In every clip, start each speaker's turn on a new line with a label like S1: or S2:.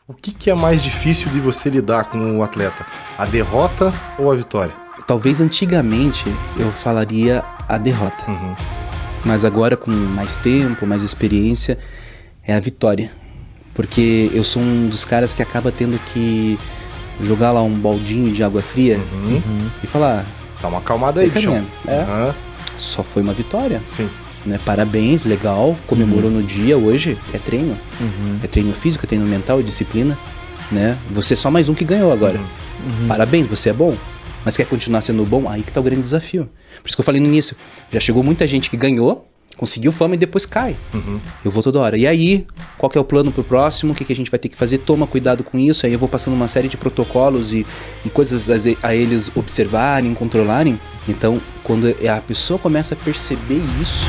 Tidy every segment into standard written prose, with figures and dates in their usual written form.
S1: O que é mais difícil de você lidar com o atleta? A derrota ou a vitória?
S2: Talvez antigamente eu falaria a derrota. Mas agora, com mais tempo, mais experiência, é a vitória. Porque eu sou um dos caras que acaba tendo que jogar lá um baldinho de água fria e falar...
S1: Dá uma acalmada aí, bichão.
S2: Só foi uma vitória.
S1: Sim.
S2: Né? Parabéns, legal, comemorou no dia, hoje é treino. É treino físico, é treino mental, é disciplina. Né? Você é só mais um que ganhou agora. Parabéns, você é bom. Mas quer continuar sendo bom? Aí que tá o grande desafio. Por isso que eu falei no início, já chegou muita gente que ganhou, conseguiu fama e depois cai. Eu vou toda hora. E aí, qual que é o plano pro próximo? O que a gente vai ter que fazer? Toma cuidado com isso. Aí eu vou passando uma série de protocolos e coisas a eles observarem, controlarem. Então, quando a pessoa começa a perceber isso,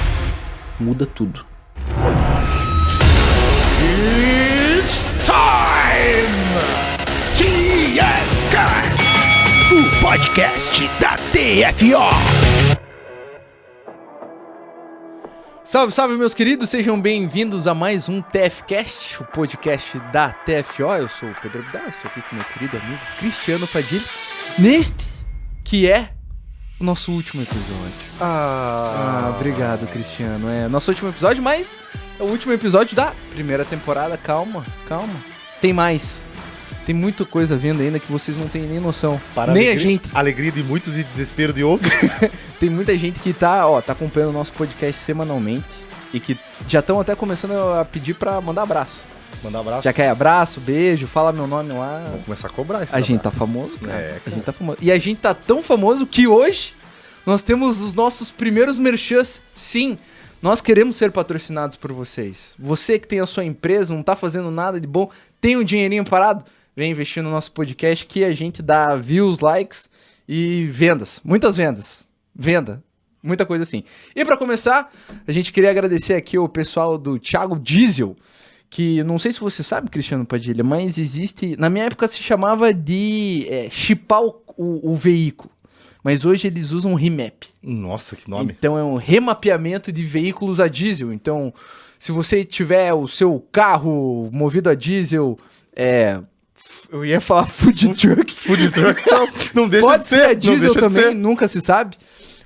S2: muda tudo.
S3: It's time! TFCast, o podcast da TFO.
S4: Salve, salve, meus queridos, sejam bem-vindos a mais um TFCast, o podcast da TFO. Eu sou o Pedro Abdal, estou aqui com meu querido amigo Cristiano Padilha, neste que é o nosso último episódio. Obrigado, Cristiano. É nosso último episódio, mas é o último episódio da primeira temporada. Calma. Tem mais. Tem muita coisa vindo ainda que vocês não têm nem noção. Nem a gente.
S1: Alegria de muitos e desespero de outros.
S4: Tem muita gente que tá acompanhando o nosso podcast semanalmente e que já estão até começando a pedir pra mandar abraço.
S1: Mandar abraço.
S4: Já quer abraço, beijo, fala meu nome lá.
S1: Vamos começar a cobrar esse
S4: A gente tá famoso, cara. A gente tá famoso. E a gente tá tão famoso que hoje nós temos os nossos primeiros merchans. Sim, nós queremos ser patrocinados por vocês. Você que tem a sua empresa, não tá fazendo nada de bom, tem um dinheirinho parado, vem investir no nosso podcast que a gente dá views, likes e vendas. Muitas vendas. Venda. Muita coisa assim. E pra começar, a gente queria agradecer aqui o pessoal do Thiago Diesel, que não sei se você sabe, Cristiano Padilha, mas existe... Na minha época se chamava de chipar o veículo, mas hoje eles usam remap.
S1: Nossa, que nome.
S4: Então é um remapeamento de veículos a diesel. Então, se você tiver o seu carro movido a diesel, eu ia falar food truck.
S1: Food truck não deixa
S4: Pode
S1: de
S4: ser a diesel
S1: de
S4: também,
S1: ser.
S4: nunca se sabe.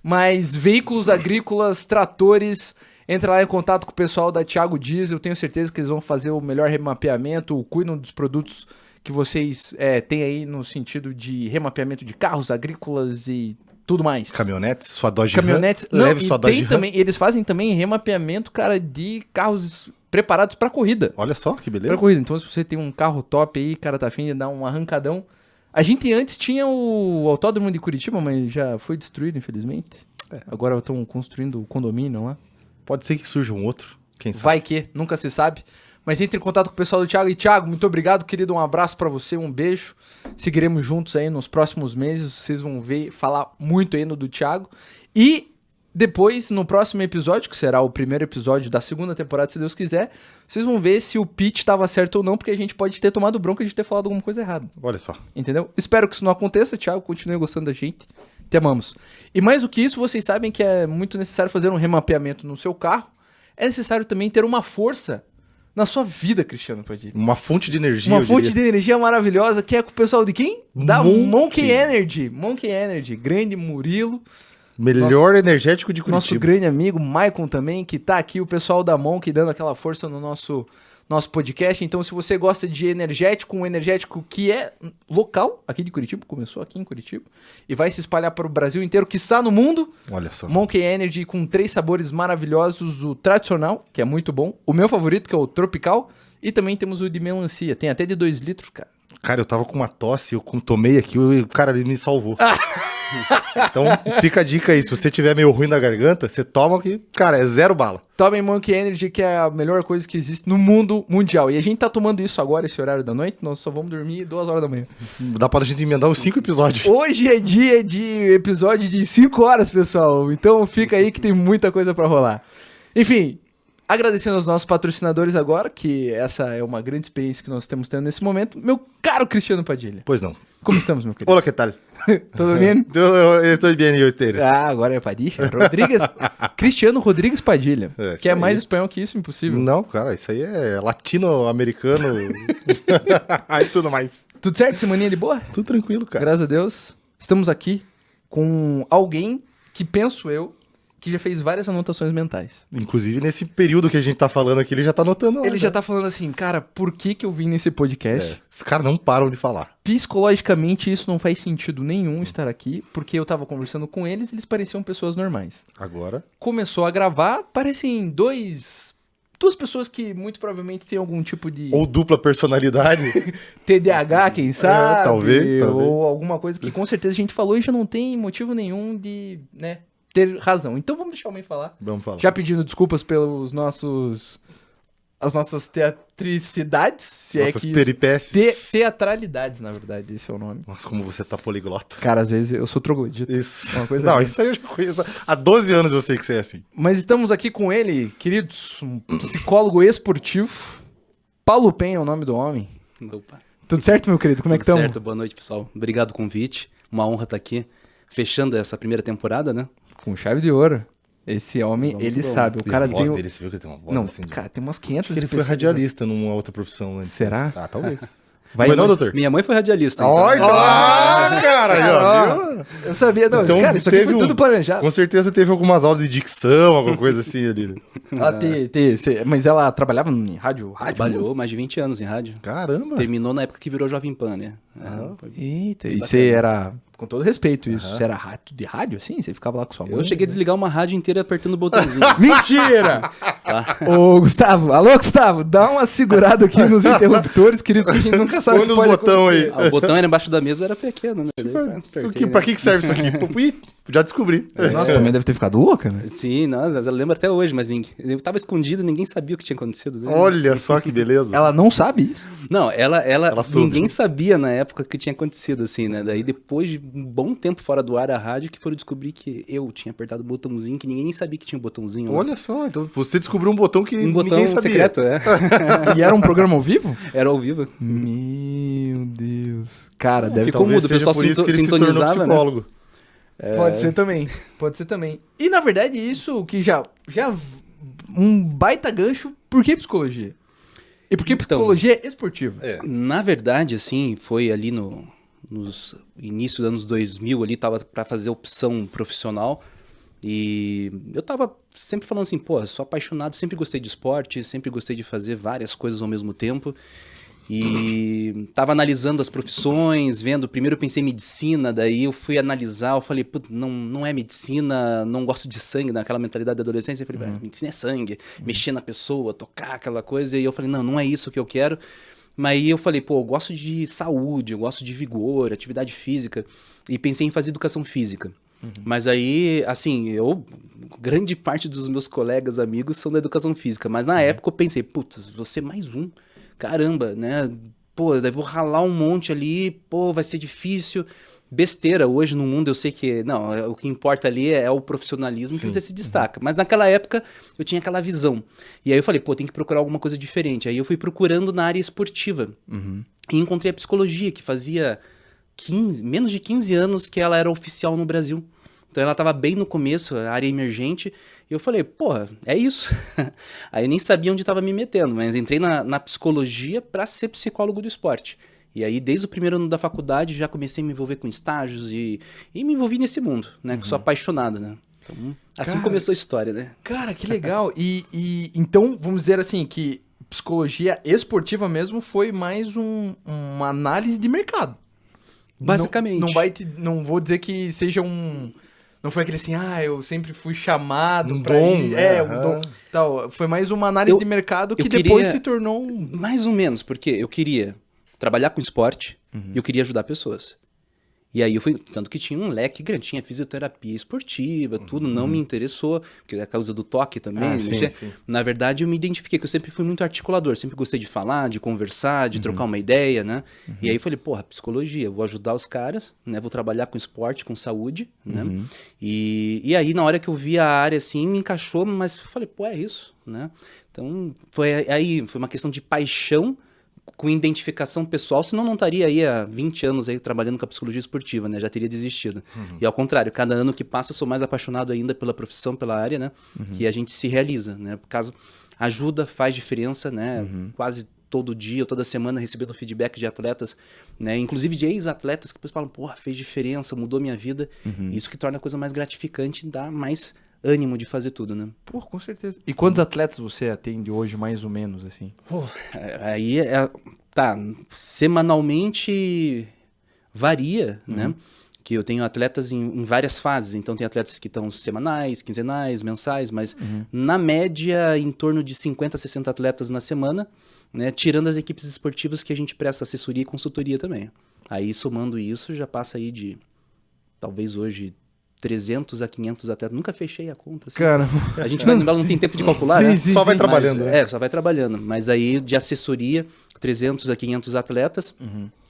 S4: Mas veículos agrícolas, tratores... Entra lá em contato com o pessoal da Thiago Diesel, tenho certeza que eles vão fazer o melhor remapeamento, cuidam dos produtos que vocês têm aí no sentido de remapeamento de carros agrícolas e tudo mais.
S1: Caminhonetes, sua Dodge
S4: Caminhonetes,
S1: Ram, leve sua Dodge Ram.
S4: Também, eles fazem também remapeamento, cara, de carros preparados para corrida.
S1: Olha só, que beleza.
S4: Pra corrida, então se você tem um carro top aí, cara, tá afim de dar um arrancadão. A gente antes tinha o Autódromo de Curitiba, mas já foi destruído, infelizmente. Agora estão construindo o condomínio lá.
S1: Pode ser que surja um outro, quem sabe.
S4: Vai que, nunca se sabe. Mas entre em contato com o pessoal do Thiago. E Thiago, muito obrigado, querido. Um abraço pra você, um beijo. Seguiremos juntos aí nos próximos meses. Vocês vão ver, falar muito aí no do Thiago. E depois, no próximo episódio, que será o primeiro episódio da segunda temporada, se Deus quiser, vocês vão ver se o pitch tava certo ou não, porque a gente pode ter tomado bronca de ter falado alguma coisa errada.
S1: Olha só.
S4: Entendeu? Espero que isso não aconteça, Thiago. Continue gostando da gente. Te amamos. E mais do que isso, vocês sabem que é muito necessário fazer um remapeamento no seu carro. É necessário também ter uma força na sua vida, Cristiano Padilha.
S1: Uma fonte de energia,
S4: Uma fonte de energia maravilhosa, que é com o pessoal de quem? Da Monkey Energy. Monkey Energy. Grande Murilo.
S1: Melhor energético de Curitiba.
S4: Nosso grande amigo, Maicon também, que tá aqui, o pessoal da Monkey dando aquela força no nosso podcast. Então, se você gosta de energético, um energético que é local, aqui de Curitiba, começou aqui em Curitiba, e vai se espalhar para o Brasil inteiro, quiçá no mundo.
S1: Olha só.
S4: Monkey Energy com 3 sabores maravilhosos, o tradicional, que é muito bom, o meu favorito, que é o tropical, e também temos o de melancia, tem até de 2 litros, cara.
S1: Cara, eu tava com uma tosse, eu tomei aqui, o cara ele me salvou. Então, fica a dica aí, se você tiver meio ruim na garganta, você toma que, cara, é 0 bala.
S4: Tomem Monkey Energy, que é a melhor coisa que existe no mundo mundial. E a gente tá tomando isso agora, esse horário da noite, nós só vamos dormir 2 horas da manhã.
S1: Dá pra gente emendar uns 5 episódios.
S4: Hoje é dia de episódio de 5 horas, pessoal. Então fica aí que tem muita coisa pra rolar. Enfim, agradecendo aos nossos patrocinadores agora, que essa é uma grande experiência que nós estamos tendo nesse momento. Meu caro Cristiano Padilha.
S1: Pois não.
S4: Como estamos, meu querido?
S1: Olá, que tal?
S4: Tudo bem?
S1: Eu estou bem, e ustedes?
S4: Ah, agora é Padilha. Cristiano Rodrigues Padilha.
S1: É,
S4: Que é
S1: isso
S4: mais
S1: aí.
S4: espanhol que isso, impossível.
S1: Não, cara, isso aí é latino-americano. Aí tudo mais.
S4: Tudo certo? Semaninha de boa?
S1: Tudo tranquilo, cara.
S4: Graças a Deus. Estamos aqui com alguém que, penso eu, que já fez várias anotações mentais.
S1: Inclusive, nesse período que a gente tá falando aqui, ele já tá anotando lá.
S4: Ele já tá falando assim, cara, por que eu vim nesse podcast?
S1: É, os caras não param de falar.
S4: Psicologicamente, isso não faz sentido nenhum estar aqui, porque eu tava conversando com eles pareciam pessoas normais.
S1: Agora,
S4: Começou a gravar, parecem duas pessoas que muito provavelmente têm algum tipo de
S1: ou dupla personalidade.
S4: TDAH, quem sabe?
S1: talvez.
S4: Ou alguma coisa que com certeza a gente falou e já não tem motivo nenhum de, né, ter razão. Então vamos deixar o homem falar.
S1: Vamos falar.
S4: Já pedindo desculpas pelos as nossas teatricidades, se
S1: Nossas
S4: é que isso...
S1: peripécias.
S4: Teatralidades, na verdade, esse é o nome.
S1: Nossa, como você tá poliglota.
S4: Cara, às vezes eu sou troglodita.
S1: Isso.
S4: Uma coisa
S1: não,
S4: assim.
S1: isso aí eu já conheço. Há 12 anos eu sei que você é assim.
S4: Mas estamos aqui com ele, queridos, um psicólogo esportivo. Paulo Pen é o nome do homem.
S2: Opa.
S4: Tudo certo, meu querido? Como é que
S2: Tudo
S4: estamos?
S2: certo, boa noite, pessoal. Obrigado pelo convite. Uma honra estar aqui, fechando essa primeira temporada, né?
S4: Com chave de ouro. Esse homem,
S2: Muito
S4: ele
S2: bom.
S4: sabe. O cara
S1: a voz
S4: tem...
S1: dele, você viu que ele tem uma voz
S4: Não,
S1: assim?
S4: cara, tem umas 500
S1: Acho que ele foi
S4: especializações.
S1: radialista numa outra profissão. Né?
S4: Será?
S1: Ah, talvez.
S4: Vai
S1: Foi não,
S4: muito-
S1: doutor?
S2: Minha mãe foi radialista.
S1: Ó,
S2: então.
S1: então, cara, já viu?
S4: Eu sabia, não.
S1: Então,
S4: cara, isso aqui foi
S1: teve
S4: tudo planejado.
S1: Com certeza teve algumas aulas de dicção, alguma coisa assim ali.
S4: Ela mas ela trabalhava em rádio?
S2: Trabalhou mais de 20 anos em rádio.
S1: Caramba.
S2: Terminou na época que virou Jovem Pan, né?
S4: Eita, e você era, com todo respeito, isso, você era rato de rádio, assim? Você ficava lá com sua mãe?
S2: Eu cheguei a desligar uma rádio inteira apertando o botãozinho.
S4: Mentira!
S2: Tá?
S4: Ô, Gustavo, alô, Gustavo, dá uma segurada aqui nos interruptores, querido, que a gente nunca sabe o
S1: Põe
S4: que
S1: nos
S4: pode
S1: botão
S4: acontecer.
S2: Ah, o botão era embaixo da mesa, era pequeno, né? Daí, apertei,
S1: Pra
S2: né?
S1: que serve isso aqui? Ih, já descobri.
S4: Nossa, também deve ter ficado louca, né?
S2: Sim, não, eu lembro até hoje, mas eu tava escondido, ninguém sabia o que tinha acontecido. Né?
S1: Olha só que beleza.
S4: Ela não sabe isso.
S2: Não, ela
S1: soube.
S2: ninguém sabia na época o que tinha acontecido, assim, né? Daí depois de um bom tempo fora do ar a rádio, que foram descobrir que eu tinha apertado o botãozinho, que ninguém nem sabia que tinha um botãozinho lá.
S1: Olha só, então você descobriu um botão que
S2: Um botão
S1: ninguém sabia.
S2: secreto, é.
S4: E era um programa ao vivo?
S2: Era ao vivo.
S4: Meu Deus. Cara, deve
S2: ficou
S1: Talvez
S2: mudo, o
S1: seja
S2: pessoal
S1: por isso que ele se
S2: sintonizava,
S1: tornou
S2: né?
S1: psicólogo.
S4: Pode ser também, pode ser também. E na verdade isso que já um baita gancho, por que psicologia? E por que
S2: Então,
S4: psicologia esportiva?
S2: Na verdade, assim, foi ali nos início dos anos 2000, ali tava para fazer opção profissional e eu tava sempre falando assim, pô, sou apaixonado, sempre gostei de esporte, sempre gostei de fazer várias coisas ao mesmo tempo e tava analisando as profissões, vendo, primeiro eu pensei em medicina, daí eu fui analisar, eu falei, putz, não é medicina, não gosto de sangue, naquela mentalidade da adolescência, eu falei, medicina é sangue, mexer na pessoa, tocar aquela coisa, e eu falei, não é isso que eu quero. Mas aí eu falei, pô, eu gosto de saúde, eu gosto de vigor, atividade física, e pensei em fazer educação física. Mas aí, assim, grande parte dos meus colegas, amigos, são da educação física, mas na época eu pensei, putz, vou ser mais um, caramba, né? Pô, eu vou ralar um monte ali, pô, vai ser difícil. Besteira, hoje no mundo eu sei que, não, o que importa ali é o profissionalismo que você se destaca. Mas naquela época eu tinha aquela visão. E aí eu falei, pô, tem que procurar alguma coisa diferente. Aí eu fui procurando na área esportiva. E encontrei a psicologia, que fazia menos de 15 anos que ela era oficial no Brasil. Então ela estava bem no começo, a área emergente. E eu falei, porra, é isso. Aí eu nem sabia onde estava me metendo, mas entrei na psicologia para ser psicólogo do esporte. E aí, desde o primeiro ano da faculdade, já comecei a me envolver com estágios e me envolvi nesse mundo, né? Que sou apaixonado, né? Então, assim
S4: Cara,
S2: começou a história, né?
S4: Cara, que legal. E então, vamos dizer assim, que psicologia esportiva mesmo foi mais uma análise de mercado.
S2: Basicamente.
S4: Não vou dizer que seja um... Não foi aquele assim, eu sempre fui chamado
S1: Um
S4: pra
S1: dom,
S4: ir.
S1: né?
S4: Um dom. Tal. Foi mais uma análise de mercado que
S2: eu
S4: depois
S2: queria-
S4: se tornou
S2: Mais ou menos, porque eu queria trabalhar com esporte e eu queria ajudar pessoas. E aí eu fui, tanto que tinha um leque grande, tinha fisioterapia esportiva, tudo, não me interessou, porque é a causa do toque também.
S1: sim,
S2: mexer.
S1: sim.
S2: Na verdade, eu me identifiquei, que eu sempre fui muito articulador, sempre gostei de falar, de conversar, de trocar uma ideia, né? E aí eu falei, porra, psicologia, eu vou ajudar os caras, né? Vou trabalhar com esporte, com saúde, né? E aí, na hora que eu vi a área, assim, me encaixou, mas eu falei, pô, é isso, né? Então, foi uma questão de paixão com identificação pessoal, senão não estaria aí há 20 anos aí trabalhando com a psicologia esportiva, né? Já teria desistido. E ao contrário, cada ano que passa eu sou mais apaixonado ainda pela profissão, pela área, né? Que a gente se realiza, né? Por caso, ajuda, faz diferença, né? Quase todo dia, toda semana recebendo feedback de atletas, né? Inclusive de ex-atletas que depois falam, porra, fez diferença, mudou minha vida. Isso que torna a coisa mais gratificante e dá mais ânimo de fazer tudo, né?
S4: Pô, com certeza. E quantos atletas você atende hoje, mais ou menos, assim?
S2: Pô, aí tá, semanalmente varia, né? Que eu tenho atletas em várias fases, então tem atletas que estão semanais, quinzenais, mensais, mas na média em torno de 50 a 60 atletas na semana, né? Tirando as equipes esportivas que a gente presta assessoria e consultoria também. Aí somando isso já passa aí de, talvez hoje, 300 a 500 atletas. Nunca fechei a conta. Assim.
S4: Cara,
S2: A gente vai embala, não tem tempo de calcular, né?
S1: Só vai trabalhando,
S2: Mas,
S1: né?
S2: só vai trabalhando. Mas aí de assessoria, 300 a 500 atletas.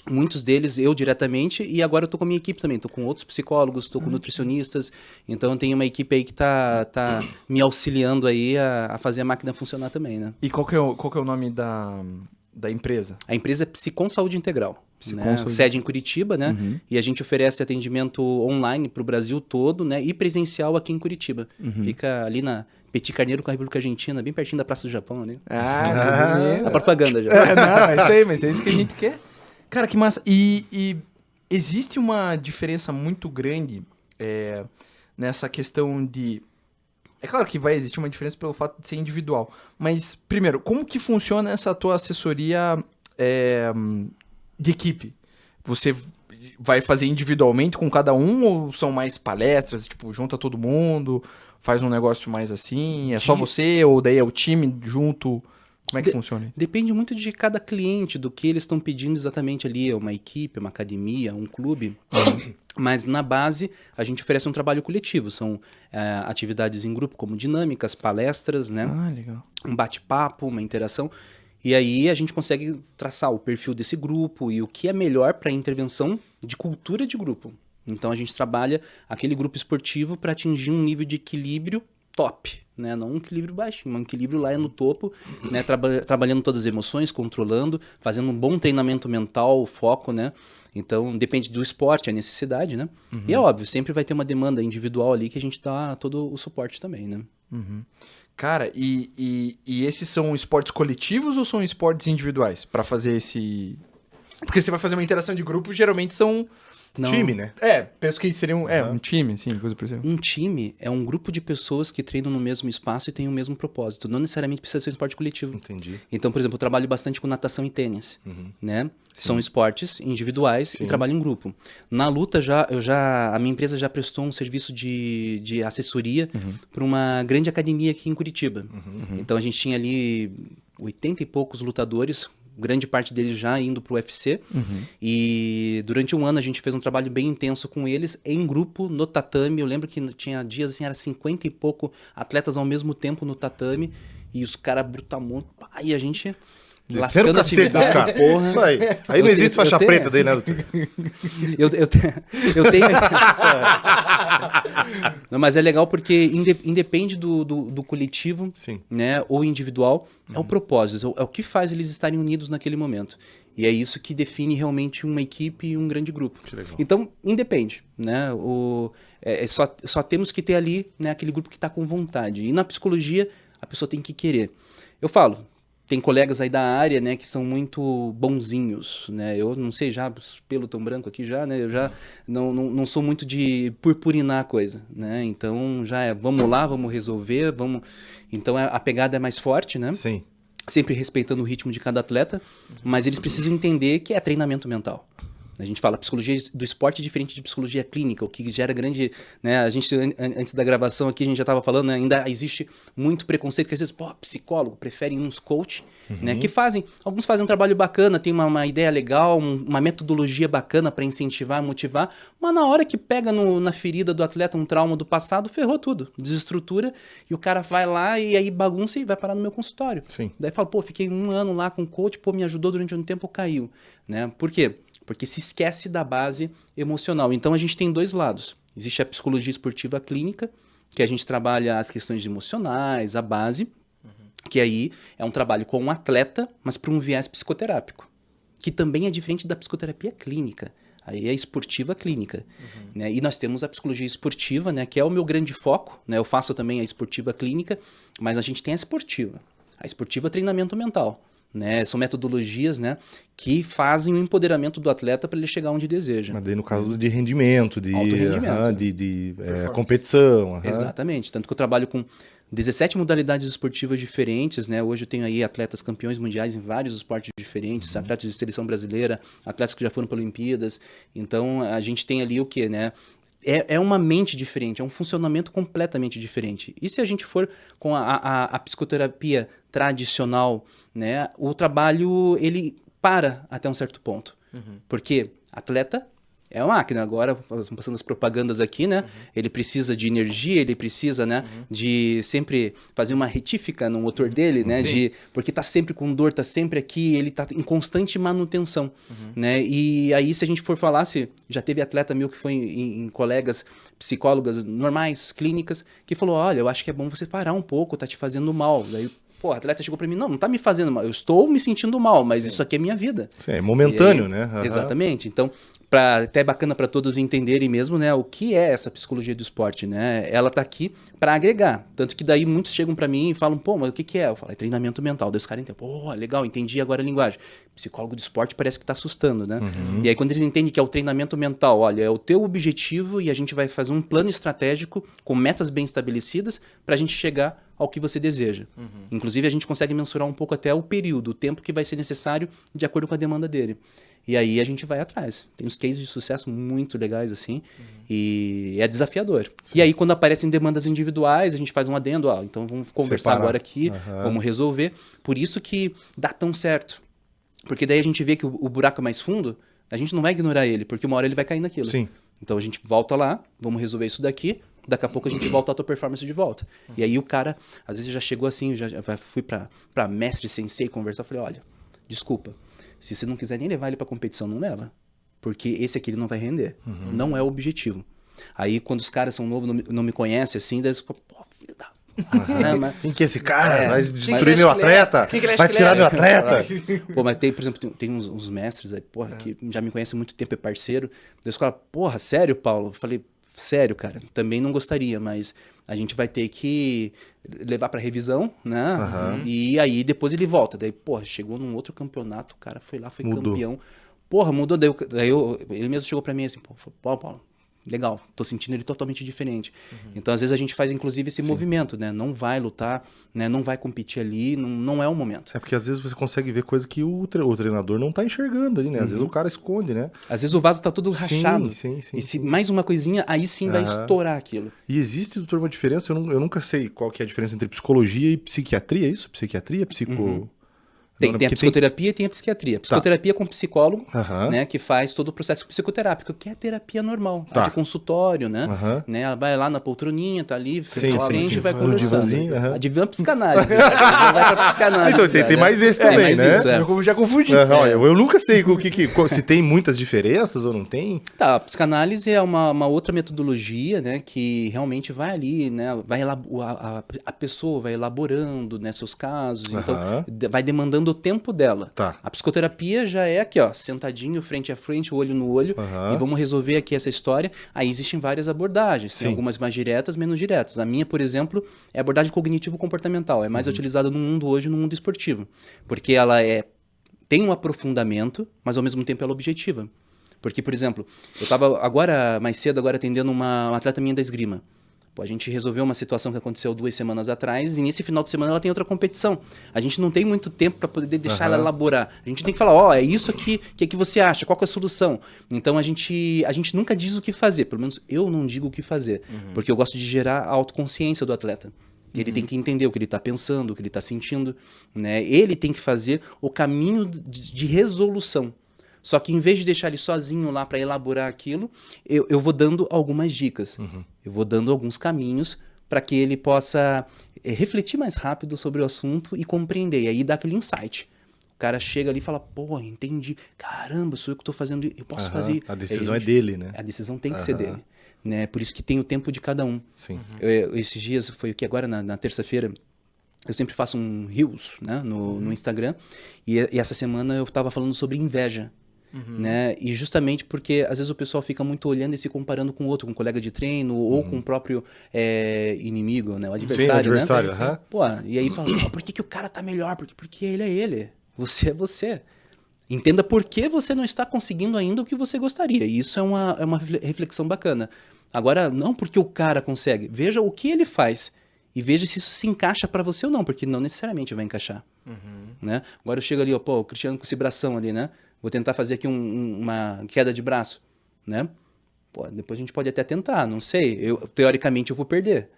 S2: Muitos deles eu diretamente. E agora eu tô com a minha equipe também. Tô com outros psicólogos, tô com nutricionistas. Então tem uma equipe aí que tá me auxiliando aí a fazer a máquina funcionar também, né?
S4: e qual que é o nome da empresa?
S2: A empresa é Psicon Saúde Integral.
S4: Psicon
S2: Né?
S4: Saúde.
S2: Sede em Curitiba, né? E a gente oferece atendimento online para o Brasil todo, né? E presencial aqui em Curitiba. Fica ali na Petit Carneiro com a República Argentina, bem pertinho da Praça do Japão ali.
S4: Ah,
S2: A propaganda já.
S4: não, é isso aí, mas é isso que a gente quer. Cara, que massa. E existe uma diferença muito grande nessa questão de... É claro que vai existir uma diferença pelo fato de ser individual. Mas, primeiro, como que funciona essa tua assessoria de equipe? Você vai fazer individualmente com cada um ou são mais palestras, tipo, junta todo mundo, faz um negócio mais assim, é só você ou daí é o time junto? Como é que funciona?
S2: Depende muito de cada cliente, do que eles estão pedindo exatamente ali. É uma equipe, uma academia, um clube. Mas na base, a gente oferece um trabalho coletivo. São atividades em grupo, como dinâmicas, palestras, né?
S4: Ah, legal.
S2: Um bate-papo, uma interação. E aí a gente consegue traçar o perfil desse grupo e o que é melhor para a intervenção de cultura de grupo. Então a gente trabalha aquele grupo esportivo para atingir um nível de equilíbrio top, né? Não um equilíbrio baixinho, um equilíbrio lá no topo, né? Trabalhando todas as emoções, controlando, fazendo um bom treinamento mental, foco, né? Então depende do esporte, a necessidade, né? E é óbvio, sempre vai ter uma demanda individual ali que a gente dá todo o suporte também, né?
S4: Cara, e esses são esportes coletivos ou são esportes individuais? Pra fazer esse... Porque você vai fazer uma interação de grupo, geralmente são...
S1: Time, né?
S4: Penso que seria um time, sim, coisa por exemplo.
S2: Um time é um grupo de pessoas que treinam no mesmo espaço e têm o mesmo propósito. Não necessariamente precisa ser um esporte coletivo.
S1: Entendi.
S2: Então, por exemplo, eu trabalho bastante com natação e tênis, né? São esportes individuais e trabalho em grupo. Na luta, a minha empresa já prestou um serviço de assessoria para uma grande academia aqui em Curitiba. Então, a gente tinha ali 80 e poucos lutadores, grande parte deles já indo pro UFC. E durante um ano a gente fez um trabalho bem intenso com eles, em grupo, no tatame. Eu lembro que tinha dias assim, era 50 e pouco atletas ao mesmo tempo no tatame. E os caras brutamontes. E a gente...
S1: Desceram o cacete dos caras.
S2: Porra.
S1: Isso aí. Aí não existe faixa preta daí, né, doutor?
S2: Eu tenho... Não, mas é legal porque independe do coletivo,
S1: Sim.
S2: né, ou individual, é o propósito, é o que faz eles estarem unidos naquele momento. E é isso que define realmente uma equipe e um grande grupo.
S1: Que legal.
S2: Então, independe, né? Só temos que ter ali, né, aquele grupo que está com vontade. E na psicologia, a pessoa tem que querer. Eu falo, tem colegas aí da área, né, que são muito bonzinhos, né? Eu não sei, já pelo tão branco aqui já, né? Eu já não sou muito de purpurinar a coisa, né? Então já vamos lá, vamos resolver, vamos... Então a pegada é mais forte, né?
S1: Sim.
S2: Sempre respeitando o ritmo de cada atleta, mas eles precisam entender que é treinamento mental. A gente fala, psicologia do esporte é diferente de psicologia clínica, o que gera grande... Né, a gente, antes da gravação aqui, a gente já estava falando, né, ainda existe muito preconceito, que às vezes, psicólogo, preferem uns coach, né, que alguns fazem um trabalho bacana, tem uma ideia legal, uma metodologia bacana para incentivar, motivar, mas na hora que pega na ferida do atleta um trauma do passado, ferrou tudo, desestrutura, e o cara vai lá e aí bagunça e vai parar no meu consultório.
S1: Sim.
S2: Daí fala, fiquei 1 ano lá com o coach, me ajudou durante um tempo, caiu. Né? Por quê? Porque se esquece da base emocional. Então, a gente tem 2 lados. Existe a psicologia esportiva clínica, que a gente trabalha as questões emocionais, a base. Que aí é um trabalho com um atleta, mas para um viés psicoterápico, que também é diferente da psicoterapia clínica. Aí é esportiva clínica. Né? E nós temos a psicologia esportiva, né? Que é o meu grande foco. Né? Eu faço também a esportiva clínica, mas a gente tem a esportiva. A esportiva é treinamento mental. Né? São metodologias, né, que fazem o empoderamento do atleta para ele chegar onde deseja.
S1: Mas daí no caso de rendimento, de,
S2: Alto rendimento.
S1: de competição.
S2: Exatamente. Tanto que eu trabalho com 17 modalidades esportivas diferentes, né? Hoje eu tenho aí atletas campeões mundiais em vários esportes diferentes, atletas de seleção brasileira, atletas que já foram para Olimpíadas. Então, a gente tem ali o quê, né? É uma mente diferente, é um funcionamento completamente diferente. E se a gente for com a psicoterapia tradicional, né? O trabalho, ele para até um certo ponto. Porque atleta é uma máquina. Agora, estamos passando as propagandas aqui, né? Ele precisa de energia, ele precisa, né? De sempre fazer uma retífica no motor dele, né? Porque tá sempre com dor, tá sempre aqui, ele tá em constante manutenção, né? E aí, se a gente for falar, se já teve atleta meu que foi em colegas psicólogas normais, clínicas, que falou, olha, eu acho que é bom você parar um pouco, tá te fazendo mal. Daí, pô, a atleta chegou pra mim, não tá me fazendo mal, eu estou me sentindo mal, mas isso aqui é minha vida.
S1: Sim, é momentâneo,
S2: aí,
S1: né?
S2: Exatamente. Então, até é bacana para todos entenderem mesmo, né, o que é essa psicologia do esporte, né? Ela tá aqui para agregar. Tanto que daí muitos chegam para mim e falam, pô, mas o que é? Eu falo, é treinamento mental. Daí os caras entendem, pô, legal, entendi agora a linguagem. Psicólogo do esporte parece que tá assustando, né? E aí quando eles entendem que é o treinamento mental, olha, é o teu objetivo e a gente vai fazer um plano estratégico com metas bem estabelecidas para a gente chegar ao que você deseja. Inclusive a gente consegue mensurar um pouco até o período, o tempo que vai ser necessário de acordo com a demanda dele. E aí a gente vai atrás. Tem uns cases de sucesso muito legais, assim, e é desafiador. Sim. E aí, quando aparecem demandas individuais, a gente faz um adendo, ó, então vamos conversar agora aqui, vamos resolver. Por isso que dá tão certo. Porque daí a gente vê que o buraco é mais fundo, a gente não vai ignorar ele, porque uma hora ele vai cair naquilo.
S1: Sim.
S2: Então a gente volta lá, vamos resolver isso daqui, daqui a pouco a gente volta à tua performance de volta. E aí o cara, às vezes já chegou assim, já fui pra mestre, sensei conversar, falei, olha, desculpa, se você não quiser nem levar ele pra competição, não leva. Porque esse aqui ele não vai render. Não é o objetivo. Aí quando os caras são novos, não me conhecem assim, daí eles falam, pô, filho da...
S1: Quem que é esse cara? Vai destruir meu atleta? Vai tirar meu atleta?
S2: Pô, mas tem, por exemplo, tem uns mestres aí, porra, que já me conhecem há muito tempo, é parceiro. Eles falam, porra, sério, Paulo? Eu falei, sério, cara, também não gostaria, mas a gente vai ter que levar pra revisão, né? E aí depois ele volta. Daí, porra, chegou num outro campeonato, o cara foi lá, foi campeão. Porra, mudou. Daí ele mesmo chegou pra mim assim, pô, Paulo, legal, tô sentindo ele totalmente diferente. Então, às vezes, a gente faz, inclusive, esse movimento, né? Não vai lutar, né? Não vai competir ali, não é o momento.
S1: É porque, às vezes, você consegue ver coisa que o treinador não tá enxergando ali, né? Às vezes o cara esconde, né?
S2: Às vezes o vaso tá todo rachado.
S1: Sim.
S2: E se mais uma coisinha, aí sim vai estourar aquilo.
S1: E existe, doutor, uma diferença? Eu nunca sei qual que é a diferença entre psicologia e psiquiatria, é isso? Psiquiatria,
S2: Tem a psicoterapia e tem a psiquiatria. Psicoterapia com psicólogo, né, que faz todo o processo psicoterápico, que é a terapia normal, a de consultório, né? Né? Ela vai lá na poltroninha, tá ali, fica na frente e vai conversando. A divã psicanálise. Vai pra psicanálise.
S1: Então, tem mais esse também, né?
S4: Você viu como já confundi.
S1: Eu nunca sei se tem muitas diferenças ou não tem.
S2: Tá, a psicanálise é uma outra metodologia, né, que realmente vai ali, né, a pessoa vai elaborando, né, seus casos, então vai demandando o tempo dela. A psicoterapia já é aqui, ó, sentadinho, frente a frente, olho no olho, e vamos resolver aqui essa história. Aí existem várias abordagens, tem algumas mais diretas, menos diretas. A minha, por exemplo, é a abordagem cognitivo-comportamental, é mais utilizada no mundo hoje, no mundo esportivo, porque ela tem um aprofundamento, mas ao mesmo tempo ela é objetiva. Porque, por exemplo, eu estava mais cedo atendendo uma atleta minha da esgrima. Pô, a gente resolveu uma situação que aconteceu 2 semanas atrás e nesse final de semana ela tem outra competição. A gente não tem muito tempo para poder deixar ela elaborar. A gente tem que falar, é isso aqui, que você acha? Qual que é a solução? Então a gente nunca diz o que fazer, pelo menos eu não digo o que fazer, porque eu gosto de gerar a autoconsciência do atleta. Ele tem que entender o que ele está pensando, o que ele está sentindo, né? Ele tem que fazer o caminho de resolução. Só que em vez de deixar ele sozinho lá para elaborar aquilo, eu vou dando algumas dicas. Eu vou dando alguns caminhos para que ele possa refletir mais rápido sobre o assunto e compreender. E aí dá aquele insight. O cara chega ali e fala, pô, entendi. Caramba, sou eu que estou fazendo, eu posso fazer.
S1: A decisão é dele, né?
S2: A decisão tem que ser dele. Né? Por isso que tem o tempo de cada um.
S1: Sim.
S2: Esses dias, foi o que agora na terça-feira, eu sempre faço um Reels, né, no Instagram, e essa semana eu tava falando sobre inveja. Né? E justamente porque às vezes o pessoal fica muito olhando e se comparando com o outro, com um colega de treino ou com o próprio inimigo, né? O adversário,
S1: Sim, o adversário,
S2: né?
S1: aham.
S2: Pô, e aí fala, por que o cara tá melhor? Porque ele é ele. Você é você. Entenda por que você não está conseguindo ainda o que você gostaria. E isso é uma reflexão bacana. Agora, não porque o cara consegue. Veja o que ele faz. E veja se isso se encaixa pra você ou não, porque não necessariamente vai encaixar. Né? Agora eu chego ali, ó, pô, o Cristiano com esse bração ali, né? Vou tentar fazer aqui uma queda de braço, né? Pô, depois a gente pode até tentar, não sei. Teoricamente eu vou perder.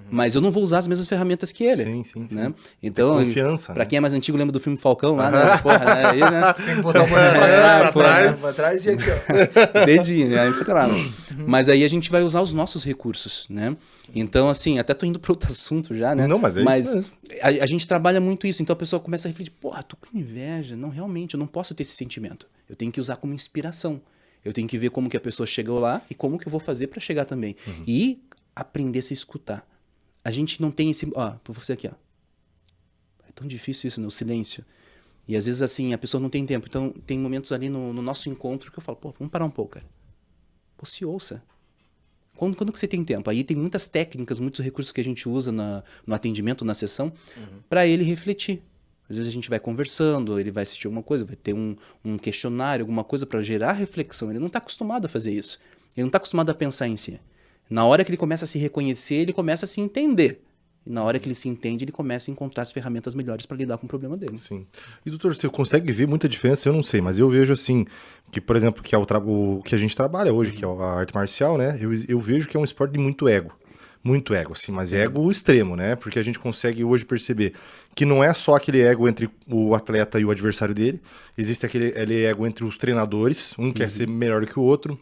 S2: Mas eu não vou usar as mesmas ferramentas que ele.
S1: Sim.
S2: Né? Então,
S1: Confiança,
S2: pra
S1: né?
S2: quem é mais antigo, lembra do filme Falcão lá, né? Porra, né? Aí, né?
S4: Tem que botar o boné pra trás,
S1: pra
S4: pra trás e aqui, ó.
S2: Dedinho, né? Aí fica lá. Mas aí a gente vai usar os nossos recursos, né? Então, assim, até tô indo para outro assunto já, né?
S1: Não, mas é isso mesmo.
S2: A gente trabalha muito isso. Então a pessoa começa a refletir, porra, tô com inveja. Não, realmente, eu não posso ter esse sentimento. Eu tenho que usar como inspiração. Eu tenho que ver como que a pessoa chegou lá e como que eu vou fazer para chegar também. E aprender a se escutar. A gente não tem esse... Ó, vou fazer aqui, ó. É tão difícil isso, né? O silêncio. E às vezes, assim, a pessoa não tem tempo. Então, tem momentos ali no nosso encontro que eu falo, pô, vamos parar um pouco, cara. Pô, se ouça. Quando que você tem tempo? Aí tem muitas técnicas, muitos recursos que a gente usa no atendimento, na sessão, para ele refletir. Às vezes a gente vai conversando, ele vai assistir alguma coisa, vai ter um questionário, alguma coisa para gerar reflexão. Ele não está acostumado a fazer isso. Ele não está acostumado a pensar em si. Na hora que ele começa a se reconhecer, ele começa a se entender. E na hora que ele se entende, ele começa a encontrar as ferramentas melhores para lidar com o problema dele.
S1: Sim. E, doutor, você consegue ver muita diferença? Eu não sei, mas eu vejo assim, que, por exemplo, que é o que a gente trabalha hoje, que é a arte marcial, né? Eu vejo que é um esporte de muito ego. Muito ego, assim, mas ego extremo, né? Porque a gente consegue hoje perceber que não é só aquele ego entre o atleta e o adversário dele, existe aquele ego entre os treinadores, um quer ser melhor que o outro,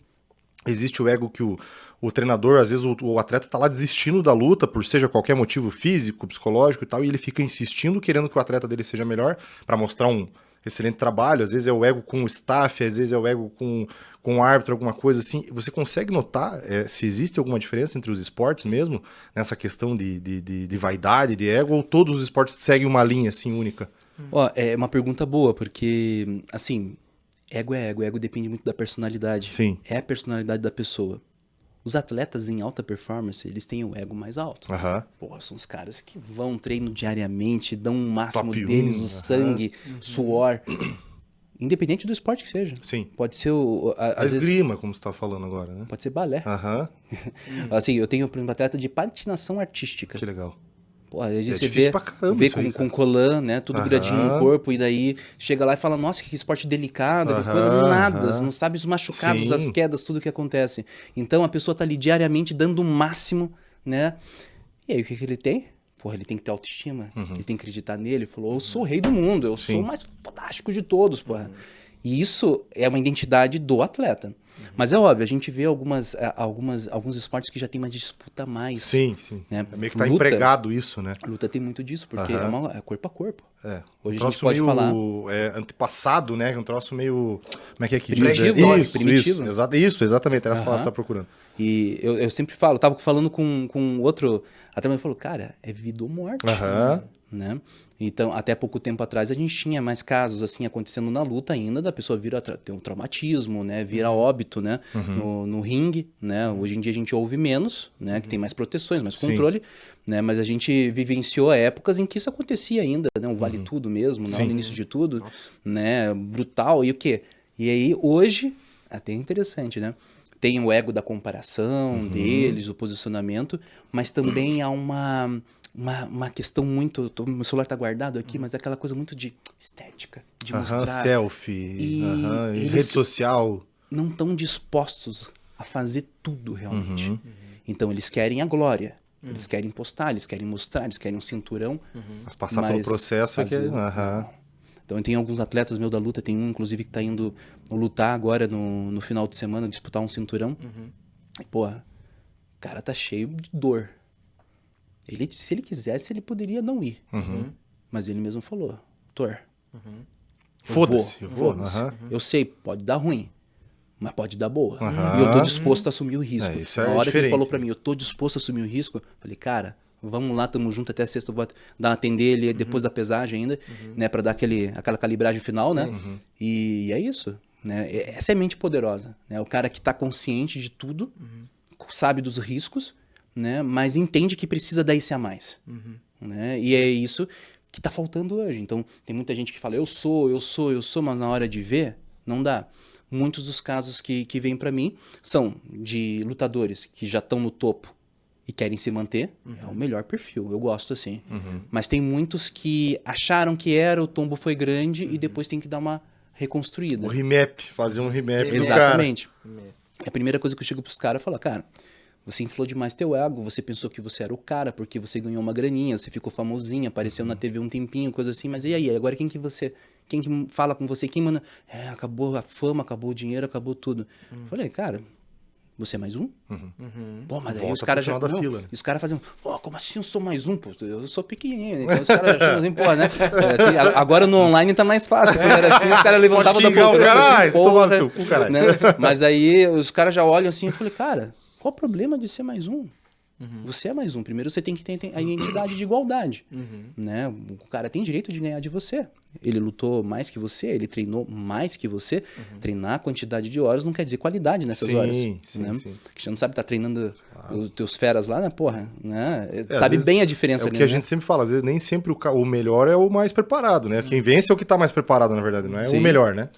S1: existe o ego que o treinador, às vezes o atleta tá lá desistindo da luta por seja qualquer motivo físico, psicológico e tal, e ele fica insistindo, querendo que o atleta dele seja melhor para mostrar um excelente trabalho. Às vezes é o ego com o staff, às vezes é o ego com o árbitro, alguma coisa assim. Você consegue notar se existe alguma diferença entre os esportes mesmo, nessa questão de vaidade, de ego, ou todos os esportes seguem uma linha assim única?
S2: Ó, é uma pergunta boa, porque, assim, ego é ego. Ego depende muito da personalidade.
S1: Sim.
S2: É a personalidade da pessoa. Os atletas em alta performance, eles têm o ego mais alto.
S1: Aham.
S2: Porra, são os caras que vão, treinam diariamente, dão o máximo
S1: Top 1,
S2: deles, o sangue, suor. Independente do esporte que seja.
S1: Sim.
S2: Pode ser,
S1: A
S2: às vezes,
S1: esgrima, como você tá falando agora, né?
S2: pode ser balé.
S1: Aham.
S2: Assim, eu tenho, por exemplo, atleta de patinação artística.
S1: Que legal.
S2: Pô, às vezes você
S1: difícil
S2: vê,
S1: pra caramba
S2: vê
S1: isso aí,
S2: com
S1: cara.
S2: colã, né? Tudo
S1: Aham.
S2: viradinho no corpo, e daí chega lá e fala, nossa, que esporte delicado, que coisa
S1: Aham,
S2: nada.
S1: aham.
S2: Você não sabe os machucados,
S1: Sim.
S2: as quedas, tudo que acontece. Então a pessoa tá ali diariamente dando o máximo, né? E aí o que ele tem? Porra, ele tem que ter autoestima, ele tem que acreditar nele. Ele falou, eu sou o rei do mundo, eu sou
S1: Sim.
S2: o mais fantástico de todos, porra. E isso é uma identidade do atleta. Mas é óbvio, a gente vê alguns esportes que já tem uma disputa a mais.
S1: Sim.
S2: Né?
S1: É meio que tá
S2: Luta-
S1: empregado isso, né?
S2: A luta tem muito disso, porque
S1: Aham.
S2: é corpo a corpo.
S1: É.
S2: Hoje
S1: um
S2: a gente
S1: troço
S2: pode
S1: meio,
S2: falar.
S1: antepassado, né? Um troço meio... Como é que
S2: Primitivo,
S1: diz?
S2: né?
S1: Isso,
S2: Primitivo.
S1: Isso, exatamente. Era essa
S2: Aham.
S1: palavra que eu tava procurando.
S2: E eu sempre falo, eu tava falando com outro, até ele falou, cara, é vida ou morte.
S1: Aham.
S2: Né? Então, até pouco tempo atrás, a gente tinha mais casos assim acontecendo na luta ainda, da pessoa vir a ter um traumatismo, né? Vir a óbito, né? No ringue, né? Hoje em dia a gente ouve menos, né? Que tem mais proteções, mais
S1: Sim.
S2: controle, né? Mas a gente vivenciou épocas em que isso acontecia ainda, né? Um vale tudo mesmo, né?
S1: Sim.
S2: No início de tudo, né? Brutal, e o quê? E aí, hoje, até interessante, né? Tem o ego da comparação deles, o posicionamento, mas também há uma questão muito... Meu celular tá guardado aqui, mas é aquela coisa muito de estética, de mostrar.
S1: Selfie,
S2: E eles-
S1: rede social.
S2: Não estão dispostos a fazer tudo realmente. Então eles querem a glória, eles querem postar, eles querem mostrar, eles querem um cinturão.
S1: Mas passar pelo
S2: mas
S1: processo é que...
S2: fazer-
S1: Aham.
S2: Então tem alguns atletas meus da luta, tem um inclusive que tá indo lutar agora no final de semana, disputar um cinturão. E, porra, o cara tá cheio de dor. Se ele quisesse, ele poderia não ir. Mas ele mesmo falou, Thor,
S1: Foda-se, eu vou.
S2: foda-se.
S1: Aham.
S2: Eu sei, pode dar ruim, mas pode dar boa.
S1: Aham.
S2: E eu tô disposto a assumir o risco.
S1: É, isso é
S2: Na hora que ele
S1: diferente.
S2: falou pra mim, eu tô disposto a assumir o risco, eu falei, cara, Vamos lá, tamo junto até sexta, eu vou atender ele depois da pesagem ainda, né? Pra dar aquela calibragem final, né? E é isso, né? Essa é a mente poderosa, né? O cara que tá consciente de tudo, sabe dos riscos, né? Mas entende que precisa dar esse a mais, né? E é isso que tá faltando hoje. Então, tem muita gente que fala, eu sou, mas na hora de ver, não dá. Muitos dos casos que vêm pra mim são de lutadores que já estão no topo e querem se manter. É o melhor perfil, eu gosto assim. Mas tem muitos que acharam que era, o tombo foi grande e depois tem que dar uma reconstruída.
S1: O remap, fazer um remap do cara.
S2: Exatamente. A primeira coisa que eu chego pros caras é falar, cara, você inflou demais teu ego, você pensou que você era o cara porque você ganhou uma graninha, você ficou famosinho, apareceu na TV um tempinho, coisa assim, mas e aí? Agora quem que fala com você? Quem manda? Acabou a fama, acabou o dinheiro, acabou tudo. Falei, cara, você é mais um? Pô, mas aí os caras já...
S1: da fila, né?
S2: Os caras faziam, pô, como assim eu sou mais um? Pô, eu sou pequenininho. Então os caras acham assim, pô, né? Assim, agora no online tá mais fácil. Quando era assim, os caras levantavam da poltrona.
S1: Caralho, toma seu cu, caralho.
S2: Né? Mas aí os caras já olham assim, eu falei, cara, qual o problema de ser mais um? Você é mais um. Primeiro você tem que ter a identidade de igualdade. Né? O cara tem direito de ganhar de você. Ele lutou mais que você, ele treinou mais que você. Treinar a quantidade de horas não quer dizer qualidade nessas horas. Sim. Porque você não sabe estar treinando os teus feras lá, né? Porra, né? Sabe bem a diferença ali,
S1: É o que a
S2: né?
S1: gente sempre fala, às vezes nem sempre o melhor é o mais preparado, né? Quem vence é o que tá mais preparado, na verdade, não é o melhor, né?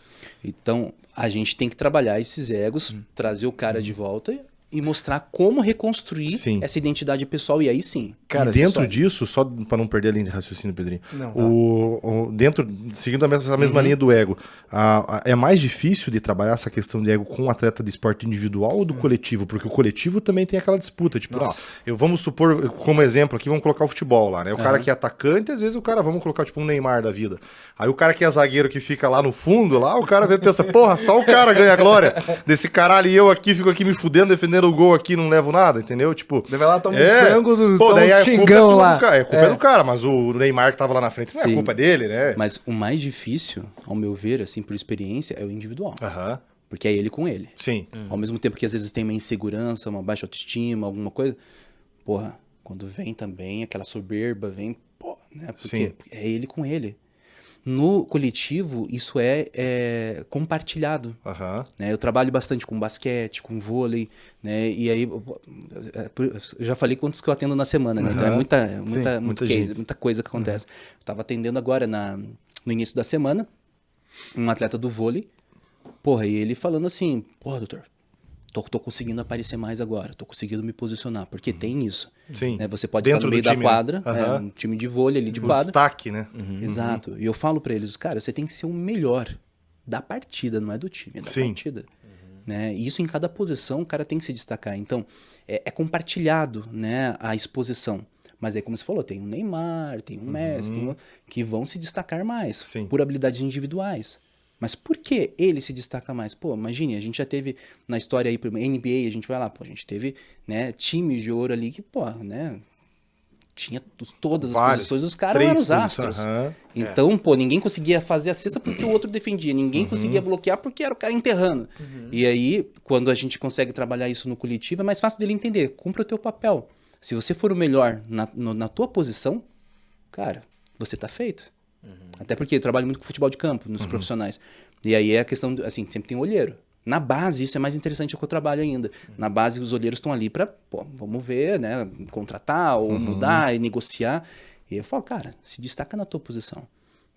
S2: Então, a gente tem que trabalhar esses egos, trazer o cara de volta e mostrar como reconstruir essa identidade pessoal. E aí sim.
S1: Cara, dentro disso, só para não perder a linha de raciocínio, Pedrinho, seguindo essa mesma linha do ego, é mais difícil de trabalhar essa questão de ego com um atleta de esporte individual ou do coletivo? Porque o coletivo também tem aquela disputa, tipo, vamos supor, como exemplo aqui, vamos colocar o futebol lá, né? O cara que é atacante, às vezes vamos colocar tipo um Neymar da vida. Aí o cara que é zagueiro que fica lá no fundo, lá, o cara pensa, porra, só o cara ganha a glória desse caralho e eu aqui fico aqui me fudendo, defendendo o gol aqui, não levo nada, entendeu? Tipo...
S4: Vai lá, toma um frango do
S1: daí a
S4: xingão
S1: culpa
S4: lá.
S1: A culpa é do cara, mas o Neymar que tava lá na frente não é a culpa dele, né?
S2: Mas o mais difícil, ao meu ver, assim, por experiência, é o individual. Porque é ele com ele.
S1: Sim.
S2: Ao mesmo tempo que às vezes tem uma insegurança, uma baixa autoestima, alguma coisa. Porra, quando vem também aquela soberba, vem, pô, né? Porque é ele com ele. No coletivo, isso é compartilhado. Né? Eu trabalho bastante com basquete, com vôlei, né? E aí, eu já falei quantos que eu atendo na semana, né? Então é muita coisa que acontece. Eu estava atendendo agora, no início da semana, um atleta do vôlei, porra, e ele falando assim, porra, doutor, tô conseguindo aparecer mais agora, tô conseguindo me posicionar, porque tem isso. Né? Você pode estar no meio da quadra, um time de vôlei ali de quadra.
S1: Destaque, né?
S2: Exato. E eu falo pra eles, cara, você tem que ser o melhor da partida, não é do time, é da partida. Né? E isso em cada posição o cara tem que se destacar. Então, é compartilhado, né, a exposição. Mas aí, como você falou, tem o Neymar, tem o Messi, que vão se destacar mais por habilidades individuais. Mas por que ele se destaca mais? Pô, imagine, a gente já teve na história aí, NBA, a gente vai lá, pô, a gente teve, né, times de ouro ali que, pô, né, tinha todas as posições dos caras, eram os astros. Então, pô, ninguém conseguia fazer a cesta porque o outro defendia, ninguém conseguia bloquear porque era o cara enterrando. E aí, quando a gente consegue trabalhar isso no coletivo, é mais fácil dele entender, cumpra o teu papel. Se você for o melhor na tua posição, cara, você tá feito. Até porque eu trabalho muito com futebol de campo, nos profissionais. E aí é a questão, assim, sempre tem olheiro. Na base, isso é mais interessante que eu trabalho ainda. Na base, os olheiros estão ali pra, pô, vamos ver, né, contratar ou mudar e negociar. E eu falo, cara, se destaca na tua posição.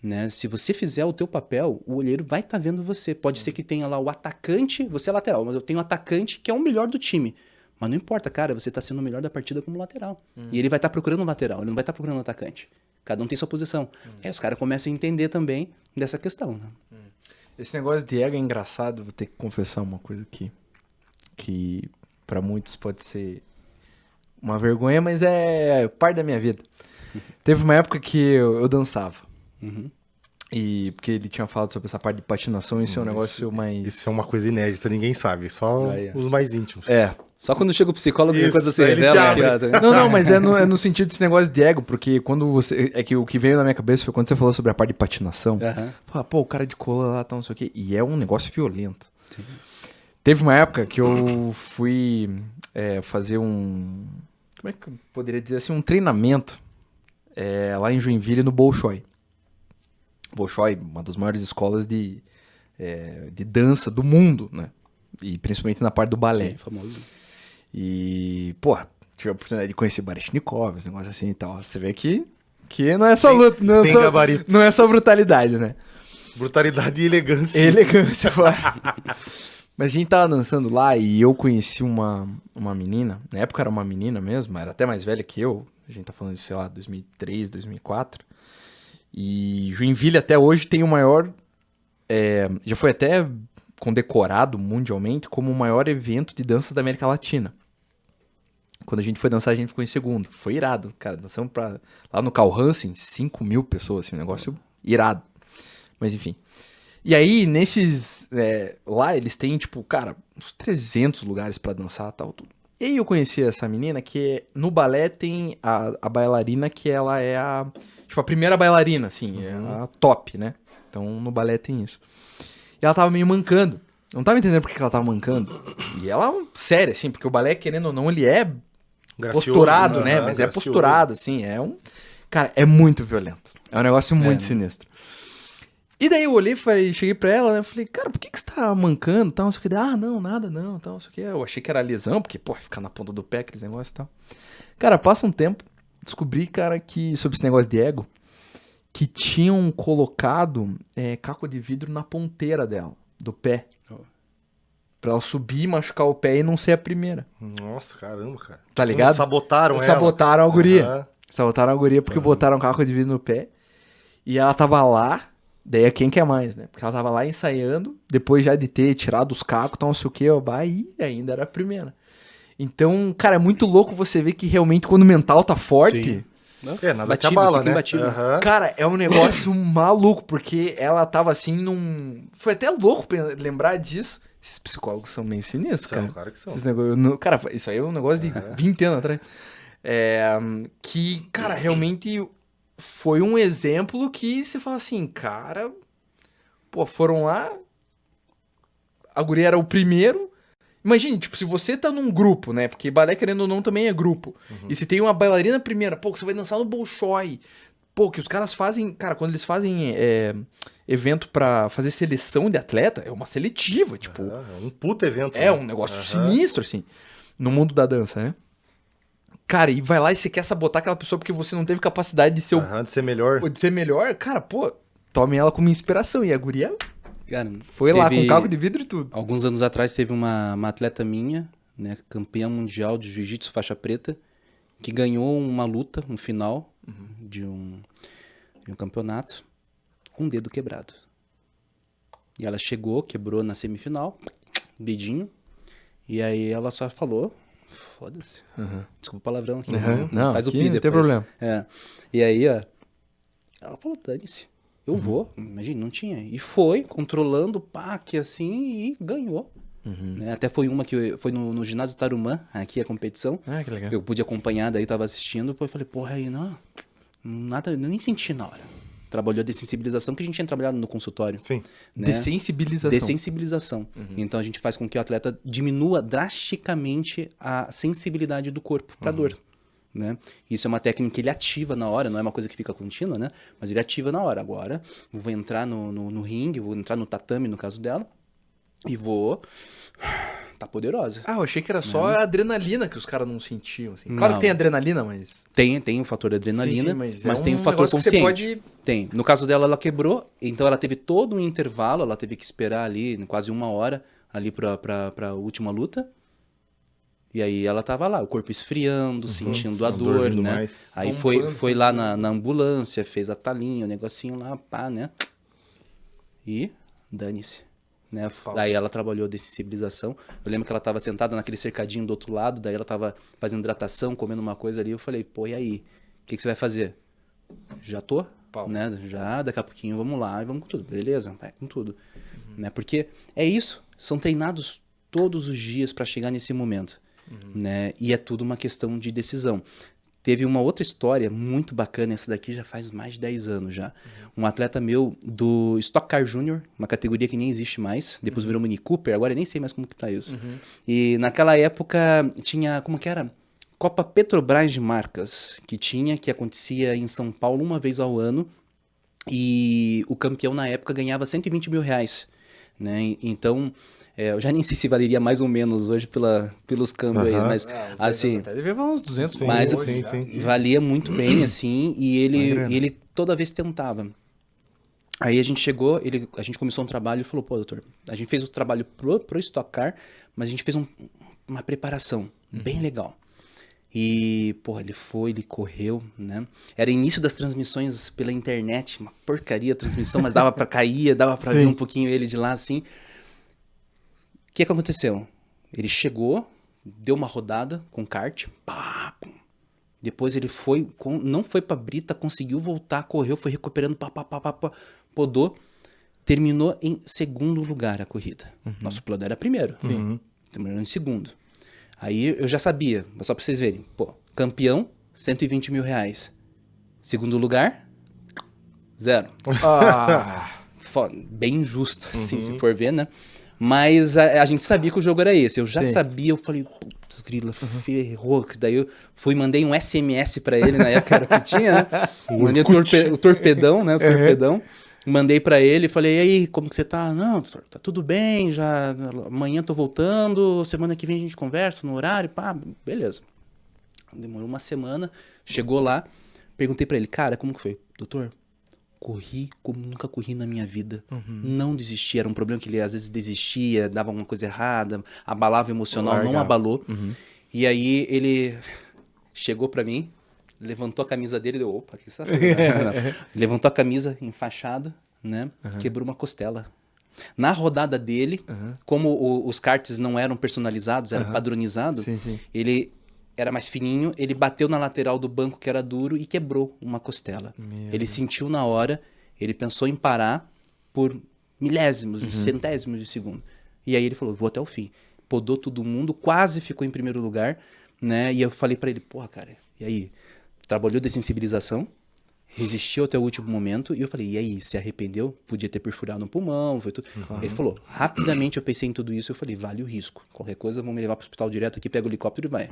S2: Né? Se você fizer o teu papel, o olheiro vai estar vendo você. Pode ser que tenha lá o atacante, você é lateral, mas eu tenho um atacante que é o melhor do time. Mas não importa, cara, você está sendo o melhor da partida como lateral. E ele vai estar procurando um lateral, ele não vai estar procurando um atacante. Cada um tem sua posição. Aí os caras começam a entender também dessa questão. Né?
S4: Esse negócio de ego é engraçado, vou ter que confessar uma coisa aqui. Que para muitos pode ser uma vergonha, mas é parte da minha vida. Teve uma época que eu dançava. E porque ele tinha falado sobre essa parte de patinação, isso é um negócio mais...
S1: Isso é uma coisa inédita, ninguém sabe, só os mais íntimos.
S2: Só quando chega o psicólogo e a coisa se
S1: ele
S2: revela.
S1: se abre.
S4: Não, mas é no sentido desse negócio de ego, porque quando você... É que o que veio na minha cabeça foi quando você falou sobre a parte de patinação. Fala, pô, o cara de cola lá, tá, não sei o quê. E é um negócio violento. Teve uma época que eu fui fazer como é que eu poderia dizer assim, um treinamento lá em Joinville, no Bolshoi. Bolshoi, uma das maiores escolas de dança do mundo, né? E principalmente na parte do balé.
S2: Sim, famoso.
S4: E, porra, tive a oportunidade de conhecer Baryshnikov, esse negócio assim e tal. Você vê que não é só luta, não é só brutalidade, né?
S1: Brutalidade e elegância.
S4: Elegância, claro. Mas a gente tava dançando lá e eu conheci uma menina, na época era uma menina mesmo, era até mais velha que eu, a gente tá falando de, sei lá, 2003, 2004, e Joinville até hoje tem o maior, já foi até condecorado mundialmente como o maior evento de danças da América Latina. Quando a gente foi dançar, a gente ficou em segundo, foi irado, cara, dançamos lá no Carl Hansen, 5.000 pessoas, assim, um negócio irado, mas enfim. E aí, lá eles têm, tipo, cara, uns 300 lugares pra dançar e tal, tudo. E aí eu conheci essa menina que no balé tem a bailarina que ela é a primeira bailarina, assim, é a top, né? Então no balé tem isso. E ela tava meio mancando. Eu não tava entendendo por que ela tava mancando. E ela, sério, assim, porque o balé, querendo ou não, ele é
S1: Gracioso,
S4: posturado, né? Mas é
S1: gracioso.
S4: posturado, assim, Cara, é muito violento. É um negócio muito sinistro. E daí eu olhei, cheguei pra ela, né? Falei, cara, por que você tá mancando e tal? Não sei o que. Ah, não, nada não, tal, não sei o que. Eu achei que era lesão, porque, pô, ficar na ponta do pé, aqueles negócios e tal. Cara, passa um tempo, descobri, cara, que sobre esse negócio de ego, que tinham colocado caco de vidro na ponteira dela, do pé. Pra ela subir, machucar o pé e não ser a primeira.
S1: Nossa, caramba, cara.
S4: Tá ligado?
S1: Sabotaram ela.
S4: Sabotaram a guria.
S1: Aham.
S4: Sabotaram a guria porque botaram caco de vidro no pé. E ela tava lá. Daí é quem quer mais, né? Porque ela tava lá ensaiando, depois já de ter tirado os cacos, tal, não sei o que, e ainda era a primeira. Então, cara, é muito louco você ver que realmente quando o mental tá forte,
S2: Sim.
S1: Nada
S2: Batido,
S1: que abala,
S2: fica
S1: né?
S2: imbatível.
S1: Aham.
S4: cara, é um negócio maluco, porque ela tava assim Foi até louco lembrar disso. Esses psicólogos são meio sinistros,
S1: São,
S4: cara.
S1: claro que são.
S4: Esses cara, isso aí é um negócio de 20 anos atrás. Que, cara, realmente foi um exemplo que você fala assim, cara, pô, foram lá, a guria era o primeiro. Imagine, tipo, se você tá num grupo, né? Porque balé, querendo ou não, também é grupo. E se tem uma bailarina primeira, pô, que você vai dançar no Bolshoi. Pô, que os caras fazem, cara, quando eles fazem evento pra fazer seleção de atleta, é uma seletiva, tipo.
S1: É um puta evento.
S4: É
S1: né?
S4: um negócio sinistro, assim, no mundo da dança, né? Cara, e vai lá e você quer sabotar aquela pessoa porque você não teve capacidade de ser,
S1: De ser melhor.
S4: de ser melhor. Cara, pô, tome ela como inspiração. E a guria
S2: Cara,
S4: foi lá
S2: teve-
S4: com caco de vidro e tudo.
S2: Alguns anos atrás teve uma atleta minha, né, campeã mundial de jiu-jitsu faixa preta, que ganhou uma luta, um final de um campeonato com o dedo quebrado. E ela chegou, quebrou na semifinal, dedinho, e aí ela só falou, foda-se, desculpa o palavrão aqui,
S4: Não,
S2: faz o
S4: aqui
S2: pi
S4: não tem
S2: depois.
S4: problema.
S2: E aí, ó, ela falou, dane-se, eu vou, imagina, não tinha. E foi, controlando o pack assim, e ganhou. Né? Até foi uma que foi no ginásio Tarumã, aqui a competição.
S4: Ah, que legal.
S2: Eu pude acompanhar, daí tava assistindo, eu falei, porra, aí nada, eu nem senti na hora. Trabalhou a dessensibilização que a gente tinha trabalhado no consultório.
S1: Sim.
S2: Né?
S4: Dessensibilização.
S2: Dessensibilização. Então a gente faz com que o atleta diminua drasticamente a sensibilidade do corpo para dor. Né? Isso é uma técnica que ele ativa na hora, não é uma coisa que fica contínua, né? Mas ele ativa na hora. Agora, vou entrar no ringue, vou entrar no tatame, no caso dela, e vou... Tá poderosa.
S4: Ah, eu achei que era só a adrenalina que os caras não sentiam. Assim. Claro
S2: Não.
S4: que tem adrenalina, mas...
S2: Tem o fator adrenalina,
S4: Sim,
S2: mas
S4: é
S2: tem
S4: um
S2: o fator
S4: negócio que você
S2: consciente.
S4: pode-
S2: Tem. No caso dela, ela quebrou, então ela teve todo um intervalo, ela teve que esperar ali quase 1 hora ali pra última luta. E aí ela tava lá, o corpo esfriando, sentindo a dor,
S1: dor vindo
S2: né?
S1: mais.
S2: Aí
S4: Bombando.
S2: foi lá na ambulância, fez a talinha, o negocinho lá, pá, né? E dane-se. Né? Aí ela trabalhou dessensibilização. Eu lembro que ela tava sentada naquele cercadinho do outro lado, daí ela tava fazendo hidratação, comendo uma coisa ali. Eu falei, pô, e aí? O que você vai fazer? Já tô,
S4: Pau.
S2: né? Já, daqui a pouquinho vamos lá e vamos com tudo. Beleza? Vai com tudo. Né? Porque é isso, são treinados todos os dias para chegar nesse momento. Né? E é tudo uma questão de decisão. Teve uma outra história muito bacana, essa daqui já faz mais de 10 anos já. Um atleta meu do Stock Car Junior, uma categoria que nem existe mais, depois virou Mini Cooper, agora eu nem sei mais como que tá isso. E naquela época tinha, como que era? Copa Petrobras de Marcas que acontecia em São Paulo uma vez ao ano, e o campeão na época ganhava 120 mil reais, né? Então, eu já nem sei se valeria mais ou menos hoje pelos câmbios aí, mas assim,
S4: Até devia valer uns 200
S2: mas
S4: hoje,
S2: valia muito bem, assim, e ele toda vez tentava. Aí a gente chegou, a gente começou um trabalho e falou, pô, doutor, a gente fez o trabalho pro Stock Car, mas a gente fez uma preparação bem legal. E, pô, ele correu, né? Era início das transmissões pela internet, uma porcaria a transmissão, mas dava pra cair, dava pra ver um pouquinho ele de lá, assim. O que aconteceu? Ele chegou, deu uma rodada com kart, pá, pum. Depois ele não foi pra brita, conseguiu voltar, correu, foi recuperando, pá, podou, terminou em segundo lugar a corrida. Nosso plano era primeiro, terminou em segundo. Aí eu já sabia, mas só pra vocês verem, pô, campeão, 120 mil reais. Segundo lugar, 0. Bem injusto, assim, se for ver, né? Mas a gente sabia que o jogo era esse. Eu já sabia, eu falei, putz, grila, ferrou. Daí eu mandei um SMS pra ele, na época era o que tinha, né? Mandei o torpedão, né? O torpedão. Mandei pra ele e falei, e aí, como que você tá? Não, tá tudo bem, já amanhã tô voltando, semana que vem a gente conversa no horário, pá, beleza. Demorou uma semana, chegou lá, perguntei pra ele, cara, como que foi? Doutor, corri como nunca corri na minha vida. Não desisti, era um problema que ele às vezes desistia, dava alguma coisa errada, abalava o emocional, não abalou. E aí ele chegou pra mim, levantou a camisa dele e deu, opa, o que você tá fazendo? Levantou a camisa, enfaixado, né? Quebrou uma costela. Na rodada dele, como os karts não eram personalizados, era padronizado, ele era mais fininho, ele bateu na lateral do banco que era duro e quebrou uma costela. Ele sentiu na hora, ele pensou em parar por milésimos, centésimos de segundo. E aí ele falou, vou até o fim. Podou todo mundo, quase ficou em primeiro lugar, né? E eu falei pra ele, porra, cara, e aí? Trabalhou de sensibilização, resistiu até o último momento, e eu falei, e aí, se arrependeu? Podia ter perfurado um pulmão, foi tudo. Ele falou, rapidamente eu pensei em tudo isso, eu falei, vale o risco. Qualquer coisa, vamos me levar pro hospital direto aqui, pega o helicóptero e vai.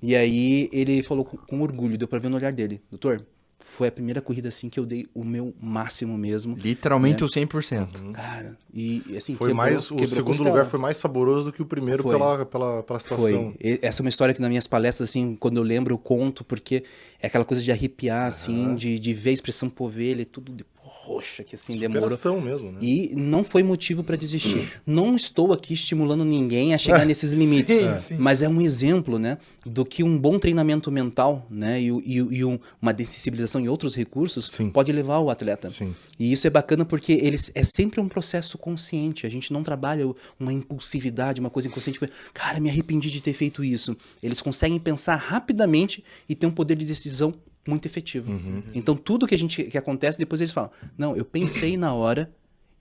S2: E aí ele falou com orgulho, deu pra ver no olhar dele, doutor, foi a primeira corrida assim que eu dei o meu máximo mesmo.
S4: Literalmente, né? O 100%.
S2: Cara, e assim,
S1: foi o segundo lugar foi mais saboroso do que o primeiro pela situação.
S2: Foi. Essa é uma história que nas minhas palestras, assim, quando eu lembro, eu conto, porque é aquela coisa de arrepiar, assim, de ver a expressão povelha e tudo de roxa, que assim,
S1: superação
S2: demorou.
S1: Mesmo, né?
S2: E não foi motivo para desistir. Não estou aqui estimulando ninguém a chegar nesses limites,
S4: sim.
S2: mas é um exemplo, né, do que um bom treinamento mental, né, e uma desensibilização em outros recursos pode levar o atleta. E isso é bacana porque é sempre um processo consciente. A gente não trabalha uma impulsividade, uma coisa inconsciente. Cara, me arrependi de ter feito isso. Eles conseguem pensar rapidamente e ter um poder de decisão muito efetivo. Então, tudo que acontece, depois eles falam, não, eu pensei na hora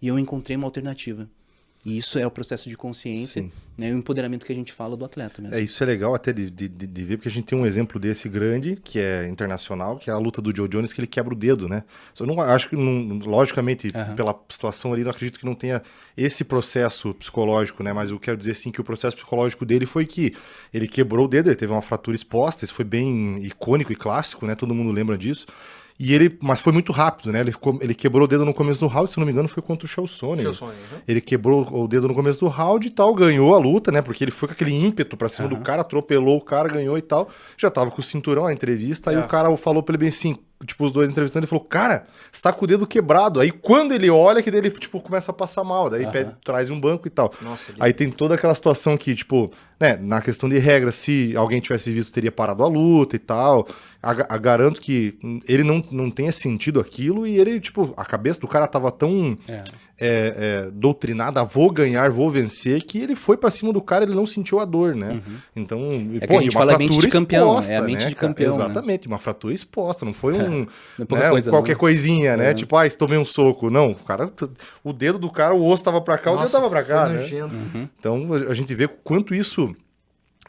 S2: e eu encontrei uma alternativa. E isso é o processo de consciência, né, o empoderamento que a gente fala do atleta mesmo.
S1: Isso é legal até de ver, porque a gente tem um exemplo desse grande, que é internacional, que é a luta do Joe Jones, que ele quebra o dedo, né? Eu não acho que, logicamente, pela situação ali, não acredito que não tenha esse processo psicológico, né? Mas eu quero dizer, sim, que o processo psicológico dele foi que ele quebrou o dedo, ele teve uma fratura exposta, isso foi bem icônico e clássico, né? Todo mundo lembra disso. Mas foi muito rápido, né? Ele quebrou o dedo no começo do round, se não me engano, foi contra o Chael Sonnen. Ele quebrou o dedo no começo do round e tal, ganhou a luta, né? Porque ele foi com aquele ímpeto pra cima do cara, atropelou o cara, ganhou e tal. Já tava com o cinturão, a entrevista, aí o cara falou pra ele bem assim, tipo, os dois entrevistando, ele falou, cara, você tá com o dedo quebrado. Aí quando ele olha, que ele, tipo, começa a passar mal, daí traz um banco e tal.
S4: Nossa,
S1: aí tem toda aquela situação que, tipo, né, na questão de regra, se alguém tivesse visto, teria parado a luta e tal. Garanto que ele não tenha sentido aquilo e ele, tipo, a cabeça do cara tava tão doutrinada, vou ganhar, vou vencer, que ele foi pra cima do cara, ele não sentiu a dor, né? Então,
S2: que a gente fala mente de campeão, exposta, a mente de campeão,
S1: exatamente, uma fratura exposta, não foi
S2: coisa,
S1: qualquer coisinha, né? Tipo, tomei um soco. Não, o dedo do cara, o osso tava pra cá, o dedo tava pra cá, né? Então, a gente vê quanto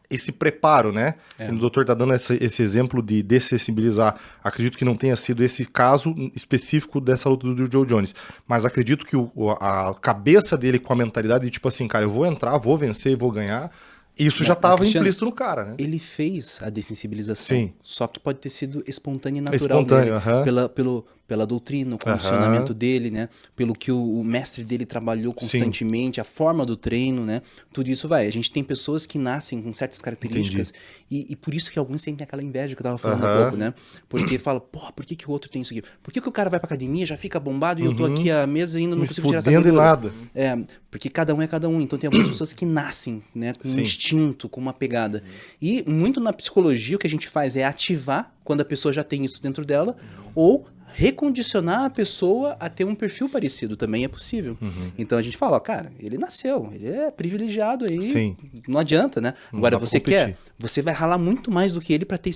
S1: esse preparo, né? O doutor tá dando esse exemplo de dessensibilizar. Acredito que não tenha sido esse caso específico dessa luta do Joe Jones. Mas acredito que a cabeça dele com a mentalidade de tipo assim, cara, eu vou entrar, vou vencer, vou ganhar. Isso já
S2: Mas,
S1: estava
S2: Cristiano,
S1: implícito no cara, né?
S2: Ele fez a dessensibilização.
S1: Sim.
S2: Só que pode ter sido espontâneo e natural
S1: Espontâneo,
S2: dele,
S1: aham.
S2: pela doutrina, o condicionamento dele, né? Pelo que o mestre dele trabalhou constantemente, a forma do treino, né? Tudo isso vai. A gente tem pessoas que nascem com certas características e por isso que alguns têm aquela inveja que eu tava falando há pouco, né? Porque fala, pô, por que o outro tem isso aqui? Por que o cara vai pra academia, já fica bombado e eu tô aqui à mesa e ainda não
S1: Me
S2: consigo tirar essa
S1: fudendo e
S2: gordura?
S1: nada.
S2: É, porque cada um é cada um. Então tem algumas pessoas que nascem, né, com um instinto, com uma pegada. E muito na psicologia o que a gente faz é ativar quando a pessoa já tem isso dentro dela, ou recondicionar a pessoa a ter um perfil parecido, também é possível. Então a gente fala, ó, cara, ele nasceu, ele é privilegiado aí,
S1: Sim.
S2: não adianta, né?
S1: Não
S2: Agora
S1: dá pra
S2: você
S1: competir.
S2: quer, você vai ralar muito mais do que ele para ter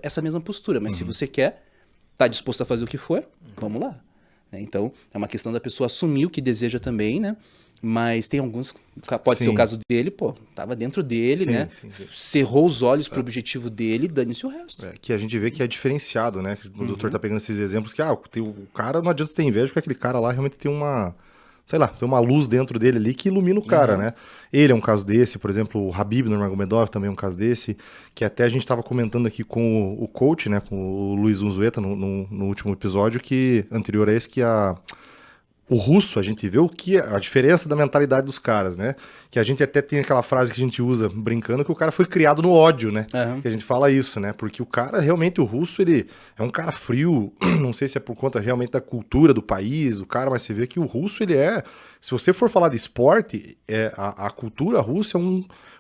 S2: essa mesma postura, mas se você quer, tá disposto a fazer o que for, vamos lá. Né? Então, é uma questão da pessoa assumir o que deseja também, né? Mas tem alguns, pode ser o
S1: Sim.
S2: caso dele, pô, tava dentro dele,
S1: Sim,
S2: né?
S1: sim.
S2: Cerrou os olhos pro objetivo dele, dane-se o resto.
S1: É, que a gente vê que é diferenciado, né? O doutor tá pegando esses exemplos que, o cara não adianta você ter inveja, porque aquele cara lá realmente tem uma, sei lá, tem uma luz dentro dele ali que ilumina o cara, né? Ele é um caso desse, por exemplo, o Khabib Nurmagomedov também é um caso desse, que até a gente tava comentando aqui com o coach, né? Com o Luiz Unzueta no último episódio, que anterior a esse, que o russo, a gente vê a diferença da mentalidade dos caras, né? Que a gente até tem aquela frase que a gente usa brincando, que o cara foi criado no ódio, né? Que a gente fala isso, né? Porque o cara, realmente, o russo, ele é um cara frio, não sei se é por conta realmente da cultura do país, do cara, mas você vê que o russo, ele é... Se você for falar de esporte, a cultura russa é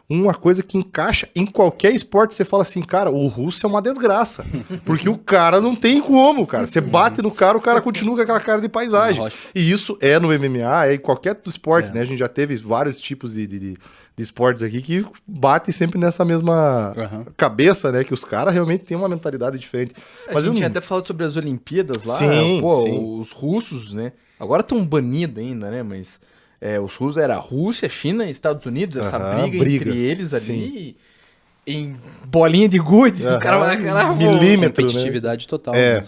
S1: uma coisa que encaixa em qualquer esporte. Você fala assim, cara, o russo é uma desgraça. Porque o cara não tem como, cara. Você bate no cara, o cara continua com aquela cara de paisagem. E isso é no MMA, é em qualquer esporte, né? A gente já teve vários tipos de esportes aqui que batem sempre nessa mesma cabeça, né? Que os caras realmente têm uma mentalidade diferente.
S4: Mas a gente até falou sobre as Olimpíadas lá.
S1: Sim,
S4: pô,
S1: sim.
S4: os russos, né? Agora estão banidos ainda, né? Mas os russos era Rússia, China e Estados Unidos, essa briga entre eles ali. Em bolinha de gude, os caras vão
S1: milímetro,
S2: competitividade total.
S1: É.
S2: Né?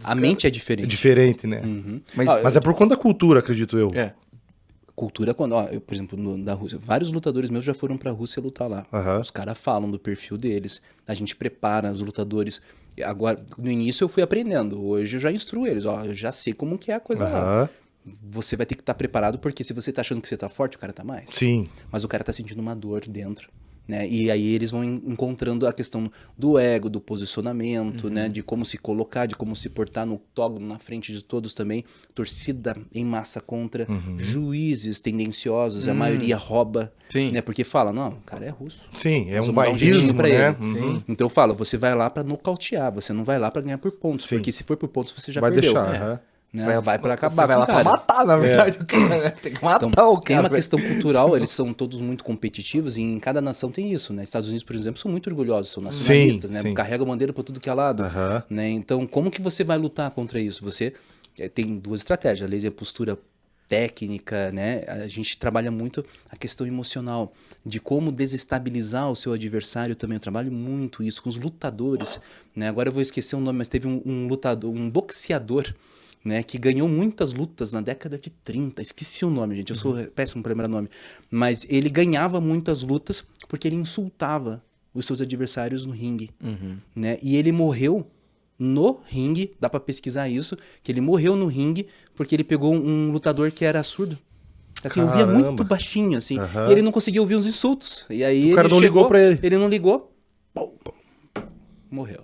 S2: A mente é diferente.
S1: É diferente, né? Mas é por conta da cultura, acredito eu.
S2: Cultura, quando, por exemplo, da Rússia, vários lutadores meus já foram pra Rússia lutar lá. Os caras falam do perfil deles, a gente prepara os lutadores. Agora, no início eu fui aprendendo, hoje eu já instruo eles, eu já sei como que é a coisa lá. Você vai ter que estar preparado, porque se você tá achando que você tá forte, o cara tá mais.
S1: Sim.
S2: Mas o cara tá sentindo uma dor dentro. Né? E aí eles vão encontrando a questão do ego, do posicionamento, né? De como se colocar, de como se portar no octógono, na frente de todos também. Torcida em massa contra, juízes tendenciosos, a maioria rouba, né? Porque fala, não, o cara é russo.
S1: Sim, é
S2: Nós
S1: um
S2: vamos dar jeitinho
S1: bairrismo,
S2: pra
S1: né?
S2: ele. Então fala, você vai lá pra nocautear, você não vai lá pra ganhar por pontos, porque se for por pontos você já
S1: vai
S2: perdeu.
S1: deixar,
S2: Né? Vai pra acabar.
S4: Você vai lá pra matar, na verdade, o cara, né? Tem que matar
S2: Então,
S4: o cara.
S2: tem uma questão cultural, eles são todos muito competitivos e em cada nação tem isso, né? Estados Unidos, por exemplo, são muito orgulhosos, são nacionalistas, né?
S1: sim.
S2: Carregam a bandeira pra tudo que é lado, né? Então, como que você vai lutar contra isso? Você tem duas estratégias, além da postura técnica, né? A gente trabalha muito a questão emocional, de como desestabilizar o seu adversário também. Eu trabalho muito isso com os lutadores, né? Agora eu vou esquecer o nome, mas teve um lutador, um boxeador, né, que ganhou muitas lutas na década de 30, esqueci o nome, gente, eu sou péssimo para lembrar o nome, mas ele ganhava muitas lutas porque ele insultava os seus adversários no ringue, né, e ele morreu no ringue, dá para pesquisar isso, que ele morreu no ringue porque ele pegou um lutador que era surdo. Assim, eu via muito baixinho, assim, e ele não conseguia ouvir os insultos, e aí
S1: o cara não ligou pra ele.
S2: Ele não ligou, morreu.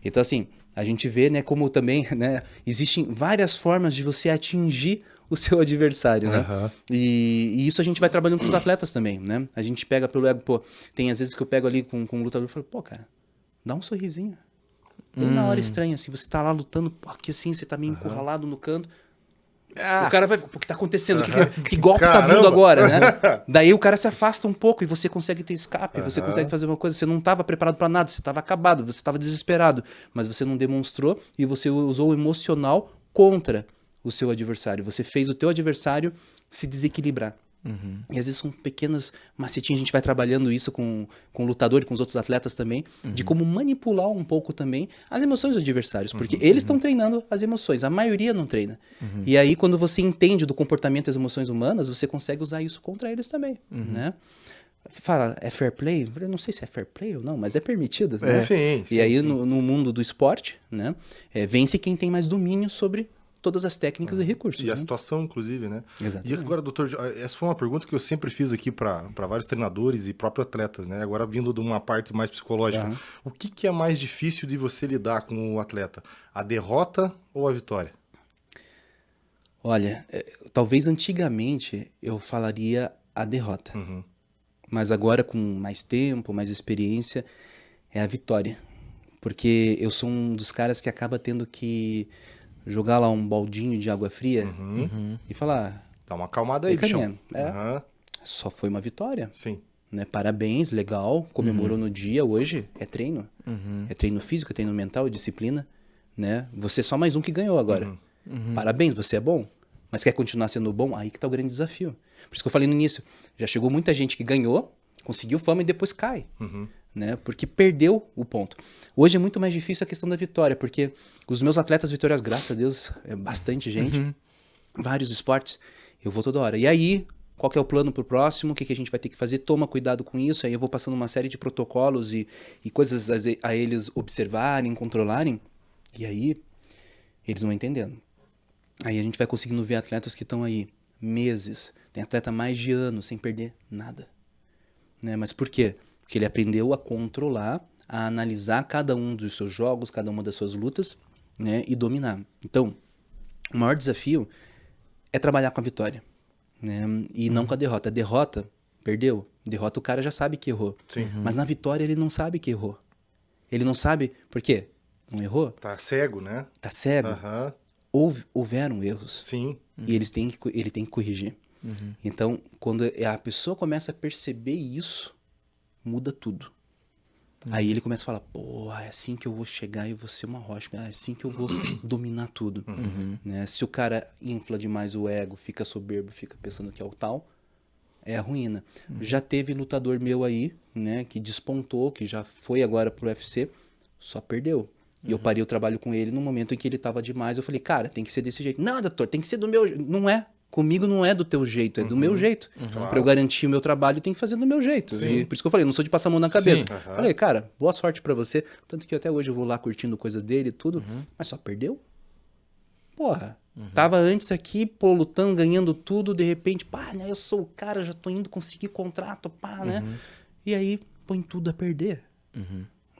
S2: Então, assim, a gente vê, né, como também, né, existem várias formas de você atingir o seu adversário, né? E isso a gente vai trabalhando com os atletas também, né? A gente pega pelo ego, pô, tem às vezes que eu pego ali com um lutador e falo, pô, cara, dá um sorrisinho. Bem na hora estranha, assim, você tá lá lutando, pô, aqui assim, você tá meio encurralado no canto. O cara vai, o que tá acontecendo? Que golpe tá vindo agora, né? Daí o cara se afasta um pouco e você consegue ter escape, você consegue fazer uma coisa. Você não estava preparado para nada, você estava acabado, você estava desesperado, mas você não demonstrou e você usou o emocional contra o seu adversário. Você fez o teu adversário se desequilibrar. E às vezes são pequenas macetinhas, a gente vai trabalhando isso com o lutador e com os outros atletas também, de como manipular um pouco também as emoções dos adversários, porque eles estão treinando as emoções, a maioria não treina. E aí quando você entende do comportamento e das emoções humanas, você consegue usar isso contra eles também, né? fala, é fair play? Eu não sei se é fair play ou não, mas é permitido, né?
S1: Sim,
S2: E aí, no mundo do esporte, né, vence quem tem mais domínio sobre todas as técnicas e recursos.
S1: E
S2: né?
S1: a situação, inclusive, né?
S2: Exatamente.
S1: E agora, doutor, essa foi uma pergunta que eu sempre fiz aqui para vários treinadores e próprios atletas, né? Agora, vindo de uma parte mais psicológica, o que é mais difícil de você lidar com o atleta? A derrota ou a vitória?
S2: Olha, talvez antigamente eu falaria a derrota. Mas agora, com mais tempo, mais experiência, é a vitória. Porque eu sou um dos caras que acaba tendo que jogar lá um baldinho de água fria e falar...
S1: Dá uma acalmada aí, bichão.
S2: Só foi uma vitória.
S1: Sim.
S2: Né? Parabéns, legal, comemorou no dia, hoje é treino. É treino físico, é treino mental, é disciplina. Né? Você é só mais um que ganhou agora. Parabéns, você é bom. Mas quer continuar sendo bom? Aí que tá o grande desafio. Por isso que eu falei no início. Já chegou muita gente que ganhou, conseguiu fama e depois cai. Né? Porque perdeu o ponto. Hoje é muito mais difícil a questão da vitória, porque os meus atletas vitoriosos, graças a Deus, é bastante gente, vários esportes, eu vou toda hora. E aí, qual que é o plano pro próximo? O que a gente vai ter que fazer? Toma cuidado com isso. Aí eu vou passando uma série de protocolos e coisas a eles observarem, controlarem. E aí, eles vão entendendo. Aí a gente vai conseguindo ver atletas que estão aí meses. Tem atleta mais de anos sem perder nada. Né? Mas por quê? Porque ele aprendeu a controlar, a analisar cada um dos seus jogos, cada uma das suas lutas, né? E dominar. Então, o maior desafio é trabalhar com a vitória. Né? E não com a derrota. A derrota, perdeu. Derrota o cara já sabe que errou.
S1: Sim.
S2: Mas na vitória ele não sabe que errou. Ele não sabe... Por quê? Não errou?
S1: Tá cego, né?
S2: Tá cego. Houveram erros.
S1: Sim.
S2: E ele tem que corrigir. Então, quando a pessoa começa a perceber isso, muda tudo. Aí ele começa a falar, pô, é assim que eu vou chegar e vou ser uma rocha, é assim que eu vou dominar tudo. Né? Se o cara infla demais o ego, fica soberbo, fica pensando que é o tal, é a ruína. Já teve lutador meu aí, né, que despontou, que já foi agora pro UFC, só perdeu. E eu parei o trabalho com ele no momento em que ele tava demais. Eu falei, cara, tem que ser desse jeito. Não, doutor, tem que ser do meu jeito. Não é. Comigo não é do teu jeito, é do meu jeito. Pra eu garantir o meu trabalho, tem que fazer do meu jeito. E por isso que eu falei, não sou de passar a mão na cabeça. Falei, cara, boa sorte pra você. Tanto que até hoje eu vou lá curtindo coisas dele e tudo. Mas só perdeu? Porra. Tava antes aqui, pô, lutando, ganhando tudo. De repente, pá, né, eu sou o cara, já tô indo conseguir contrato, pá, né? E aí, põe tudo a perder.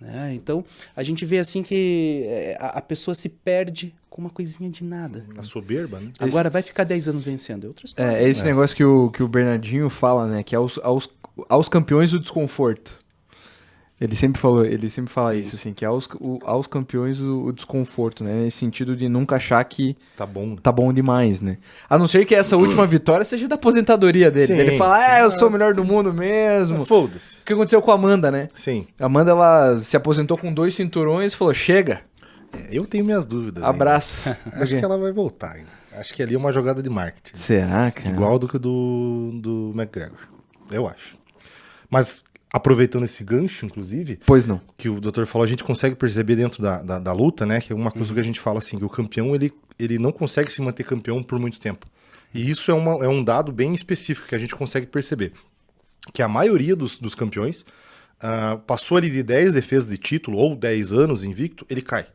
S2: Né? Então, a gente vê assim que a pessoa se perde com uma coisinha de nada.
S1: A soberba, né?
S2: Agora vai ficar 10 anos vencendo. É outra história.
S5: É esse negócio que o Bernardinho fala, né? Que é aos campeões do desconforto. Ele sempre fala isso, assim, que aos campeões o desconforto, né? Nesse sentido de nunca achar que
S1: Tá bom
S5: demais, né? A não ser que essa última vitória seja da aposentadoria dele.
S1: Sim,
S5: Ele fala, eu sou o melhor do mundo mesmo.
S1: Foda-se.
S5: O que aconteceu com a Amanda, né?
S1: Sim.
S5: A Amanda, ela se aposentou com 2 cinturões e falou, chega,
S1: Eu tenho minhas dúvidas.
S5: abraço.
S1: Ainda. Acho que ela vai voltar ainda. Acho que ali é uma jogada de marketing.
S5: Será, cara?
S1: Igual do que do McGregor. Eu acho. Mas, aproveitando esse gancho, inclusive,
S5: Pois não.
S1: que o doutor falou, a gente consegue perceber dentro da luta, né? Que é uma coisa que a gente fala assim, que o campeão, ele não consegue se manter campeão por muito tempo. E isso é um dado bem específico que a gente consegue perceber. Que a maioria dos campeões passou ali de 10 defesas de título ou 10 anos invicto, ele cai.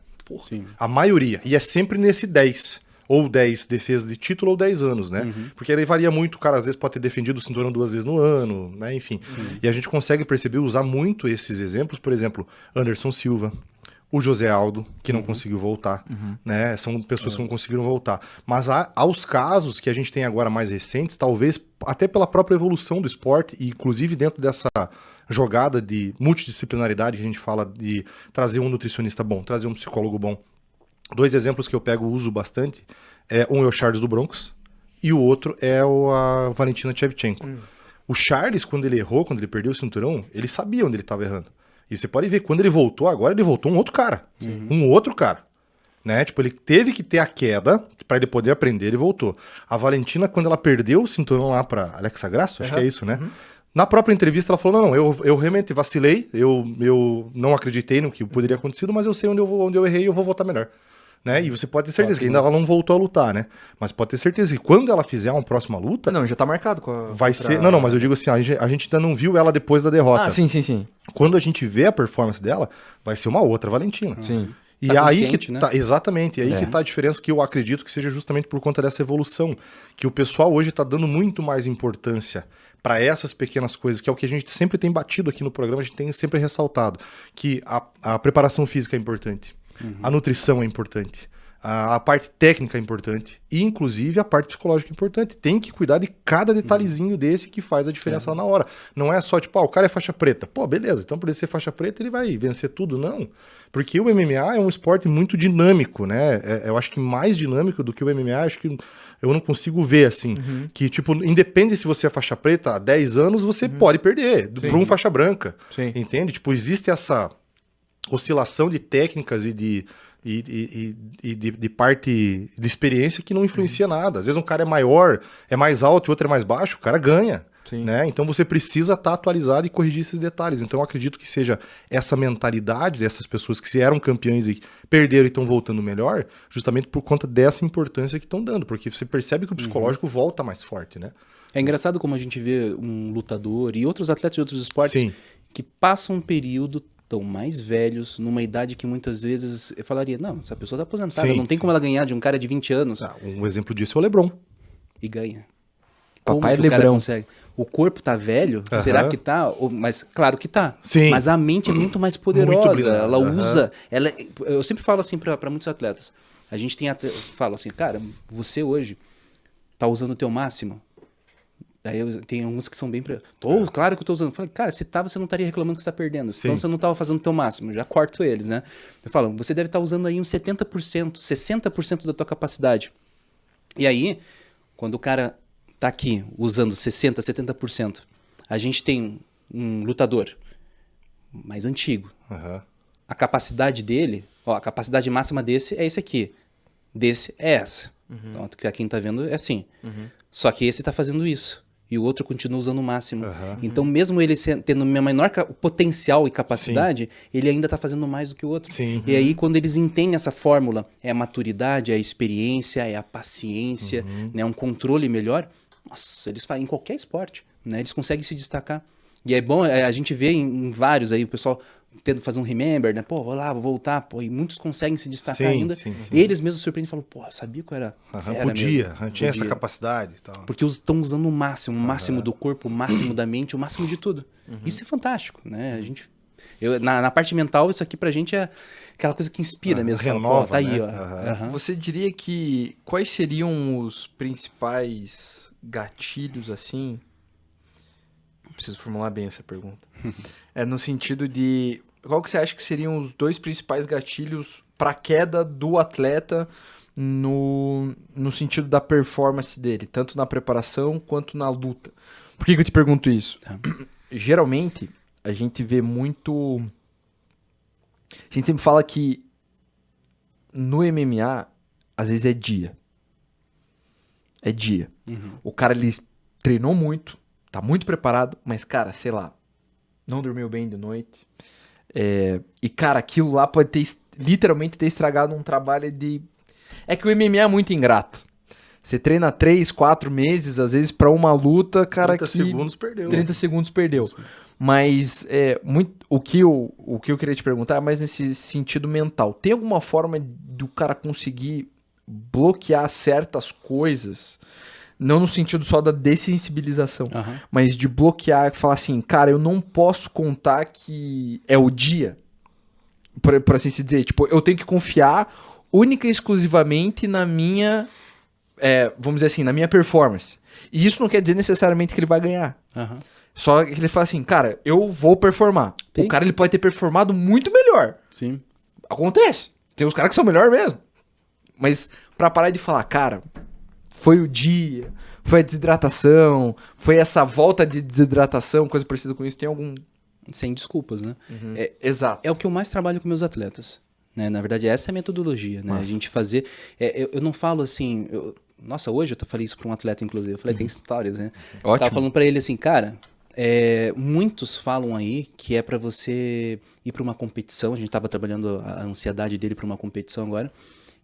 S2: Sim.
S1: A maioria. E é sempre nesse 10. Ou 10 defesas de título ou 10 anos, né? Porque aí varia muito, o cara às vezes pode ter defendido o cinturão 2 vezes no ano, né? Enfim. E a gente consegue perceber, usar muito esses exemplos, por exemplo, Anderson Silva, o José Aldo, que não conseguiu voltar, né? São pessoas que não conseguiram voltar. Mas aos casos que a gente tem agora mais recentes, talvez até pela própria evolução do esporte, e inclusive dentro dessa jogada de multidisciplinaridade que a gente fala de trazer um nutricionista bom, trazer um psicólogo bom. 2 exemplos que eu uso bastante, um é o Charles do Bronx e o outro é a Valentina Shevchenko. O Charles, quando ele errou, quando ele perdeu o cinturão, ele sabia onde ele estava errando. E você pode ver, quando ele voltou agora, ele voltou um outro cara. Um outro cara. Né? Tipo, ele teve que ter a queda para ele poder aprender, ele voltou. A Valentina, quando ela perdeu o cinturão lá para Alexa Grasso, acho que é isso, né? Na própria entrevista, ela falou, não, eu realmente vacilei, eu não acreditei no que poderia acontecer, mas eu sei onde eu errei e eu vou voltar melhor. né? E você pode ter certeza que ainda ela não voltou a lutar, né? Mas pode ter certeza que quando ela fizer uma próxima luta,
S5: Não, já tá marcado com a...
S1: vai ser... Não, mas eu digo assim, a gente ainda não viu ela depois da derrota.
S5: Ah, sim.
S1: Quando a gente vê a performance dela, vai ser uma outra Valentina.
S5: Sim.
S1: E
S2: Tá
S1: aí
S2: consciente,
S1: que
S2: né?
S1: tá, exatamente, e aí que tá a diferença que eu acredito que seja justamente por conta dessa evolução, que o pessoal hoje tá dando muito mais importância para essas pequenas coisas, que é o que a gente sempre tem batido aqui no programa, a gente tem sempre ressaltado, que a preparação física é importante, a nutrição é importante, a parte técnica é importante e, inclusive, a parte psicológica é importante. Tem que cuidar de cada detalhezinho desse que faz a diferença lá na hora. Não é só, tipo, o cara é faixa preta. Pô, beleza, então por ele ser faixa preta ele vai vencer tudo. Não. Porque o MMA é um esporte muito dinâmico, né? Eu acho que mais dinâmico do que o MMA, acho que eu não consigo ver, assim. Que, tipo, independe se você é faixa preta há 10 anos, você pode perder para um faixa branca.
S5: Sim.
S1: Entende? Tipo, existe essa oscilação de técnicas e de parte de experiência que não influencia nada. Às vezes um cara é maior, é mais alto e o outro é mais baixo, o cara ganha.
S5: Sim.
S1: Né? Então você precisa estar atualizado e corrigir esses detalhes. Então eu acredito que seja essa mentalidade dessas pessoas que se eram campeões e perderam e estão voltando melhor, justamente por conta dessa importância que estão dando, porque você percebe que o psicológico volta mais forte, né?
S2: É engraçado como a gente vê um lutador e outros atletas de outros esportes
S1: Sim.
S2: que passam um período tão mais velhos, numa idade que muitas vezes eu falaria, não, essa pessoa tá aposentada,
S1: Sim,
S2: não tem como ela ganhar de um cara de 20 anos.
S1: Um exemplo disso é o LeBron.
S2: E ganha.
S5: Papai
S2: Como que o cara
S5: Lebrão.
S2: consegue? O corpo tá velho? Será que tá? Mas claro que tá.
S1: Sim.
S2: Mas a mente é muito mais poderosa.
S1: Muito blindada,
S2: Ela usa. Eu sempre falo assim para muitos atletas. A gente fala assim, cara, você hoje tá usando o teu máximo. Aí tem alguns que são bem... Claro que eu tô usando. Eu falei, cara, se você não estaria reclamando que você tá perdendo.
S1: Sim.
S2: Então você não tava fazendo o teu máximo. Eu já corto eles, né? Eu falo, você deve estar usando aí uns 70%, 60% da tua capacidade. E aí, quando o cara tá aqui usando 60%, 70%, a gente tem um lutador mais antigo.
S1: Aham.
S2: A capacidade dele, a capacidade máxima desse é esse aqui. Desse é essa. Então, quem tá vendo é assim. Só que esse tá fazendo isso. E o outro continua usando o máximo. Então, mesmo ele tendo menor potencial e capacidade, ele ainda tá fazendo mais do que o outro.
S1: Sim.
S2: E aí, quando eles entendem essa fórmula, é a maturidade, é a experiência, é a paciência, né, um controle melhor, nossa, eles fazem em qualquer esporte, né? Eles conseguem se destacar. E é bom, a gente vê em vários aí, o pessoal tendo fazer um remember, né? Pô, vou lá, vou voltar. Pô, e muitos conseguem se destacar
S1: Sim,
S2: ainda.
S1: sim.
S2: Eles mesmos surpreendem e falam, pô, sabia que eu era fera
S1: Podia,
S2: mesmo.
S1: tinha essa
S2: Podia.
S1: capacidade e tal.
S2: Porque estão usando o máximo do corpo, o máximo da mente, o máximo de tudo. Isso é fantástico, né? A gente... na parte mental, isso aqui pra gente é aquela coisa que inspira mesmo. Fala,
S1: renova,
S2: pô, tá aí,
S1: né?
S2: ó. Aham.
S5: Você diria que quais seriam os principais gatilhos assim? Preciso formular bem essa pergunta. É no sentido de qual que você acha que seriam os dois principais gatilhos para queda do atleta no sentido da performance dele, tanto na preparação quanto na luta? Por que eu te pergunto isso?
S2: Tá.
S5: Geralmente a gente vê muito. A gente sempre fala que no MMA, às vezes é dia. É dia. O cara, ele treinou muito, tá muito preparado, mas, cara, sei lá, não dormiu bem de noite. E, cara, aquilo lá pode ter, literalmente, ter estragado um trabalho de... É que o MMA é muito ingrato. Você treina 3, 4 meses, às vezes, pra uma luta, cara,
S1: 30
S5: que...
S1: segundos perdeu.
S5: 30 segundos perdeu. Mas o que eu queria te perguntar é mais nesse sentido mental. Tem alguma forma do cara conseguir bloquear certas coisas, não no sentido só da dessensibilização, mas de bloquear, falar assim, cara, eu não posso contar que é o dia, por assim se dizer. Tipo, eu tenho que confiar única e exclusivamente na minha, vamos dizer assim, na minha performance. E isso não quer dizer necessariamente que ele vai ganhar. Só que ele fala assim, cara, eu vou performar.
S2: Sim.
S5: O cara, ele pode ter performado muito melhor.
S2: Sim.
S5: Acontece. Tem uns caras que são melhor mesmo. Mas pra parar de falar, cara, foi o dia, foi a desidratação, foi essa volta de desidratação, coisa parecida com isso, tem algum...
S2: Sem desculpas, né?
S5: Exato.
S2: É o que eu mais trabalho com meus atletas. Né? Na verdade, essa é a metodologia, né? A gente fazer... eu não falo assim... Nossa, hoje eu falei isso para um atleta, inclusive. Eu falei, tem histórias, né?
S5: Ótimo.
S2: Eu tava falando para ele assim, cara... muitos falam aí que é para você ir para uma competição. A gente tava trabalhando a ansiedade dele para uma competição agora.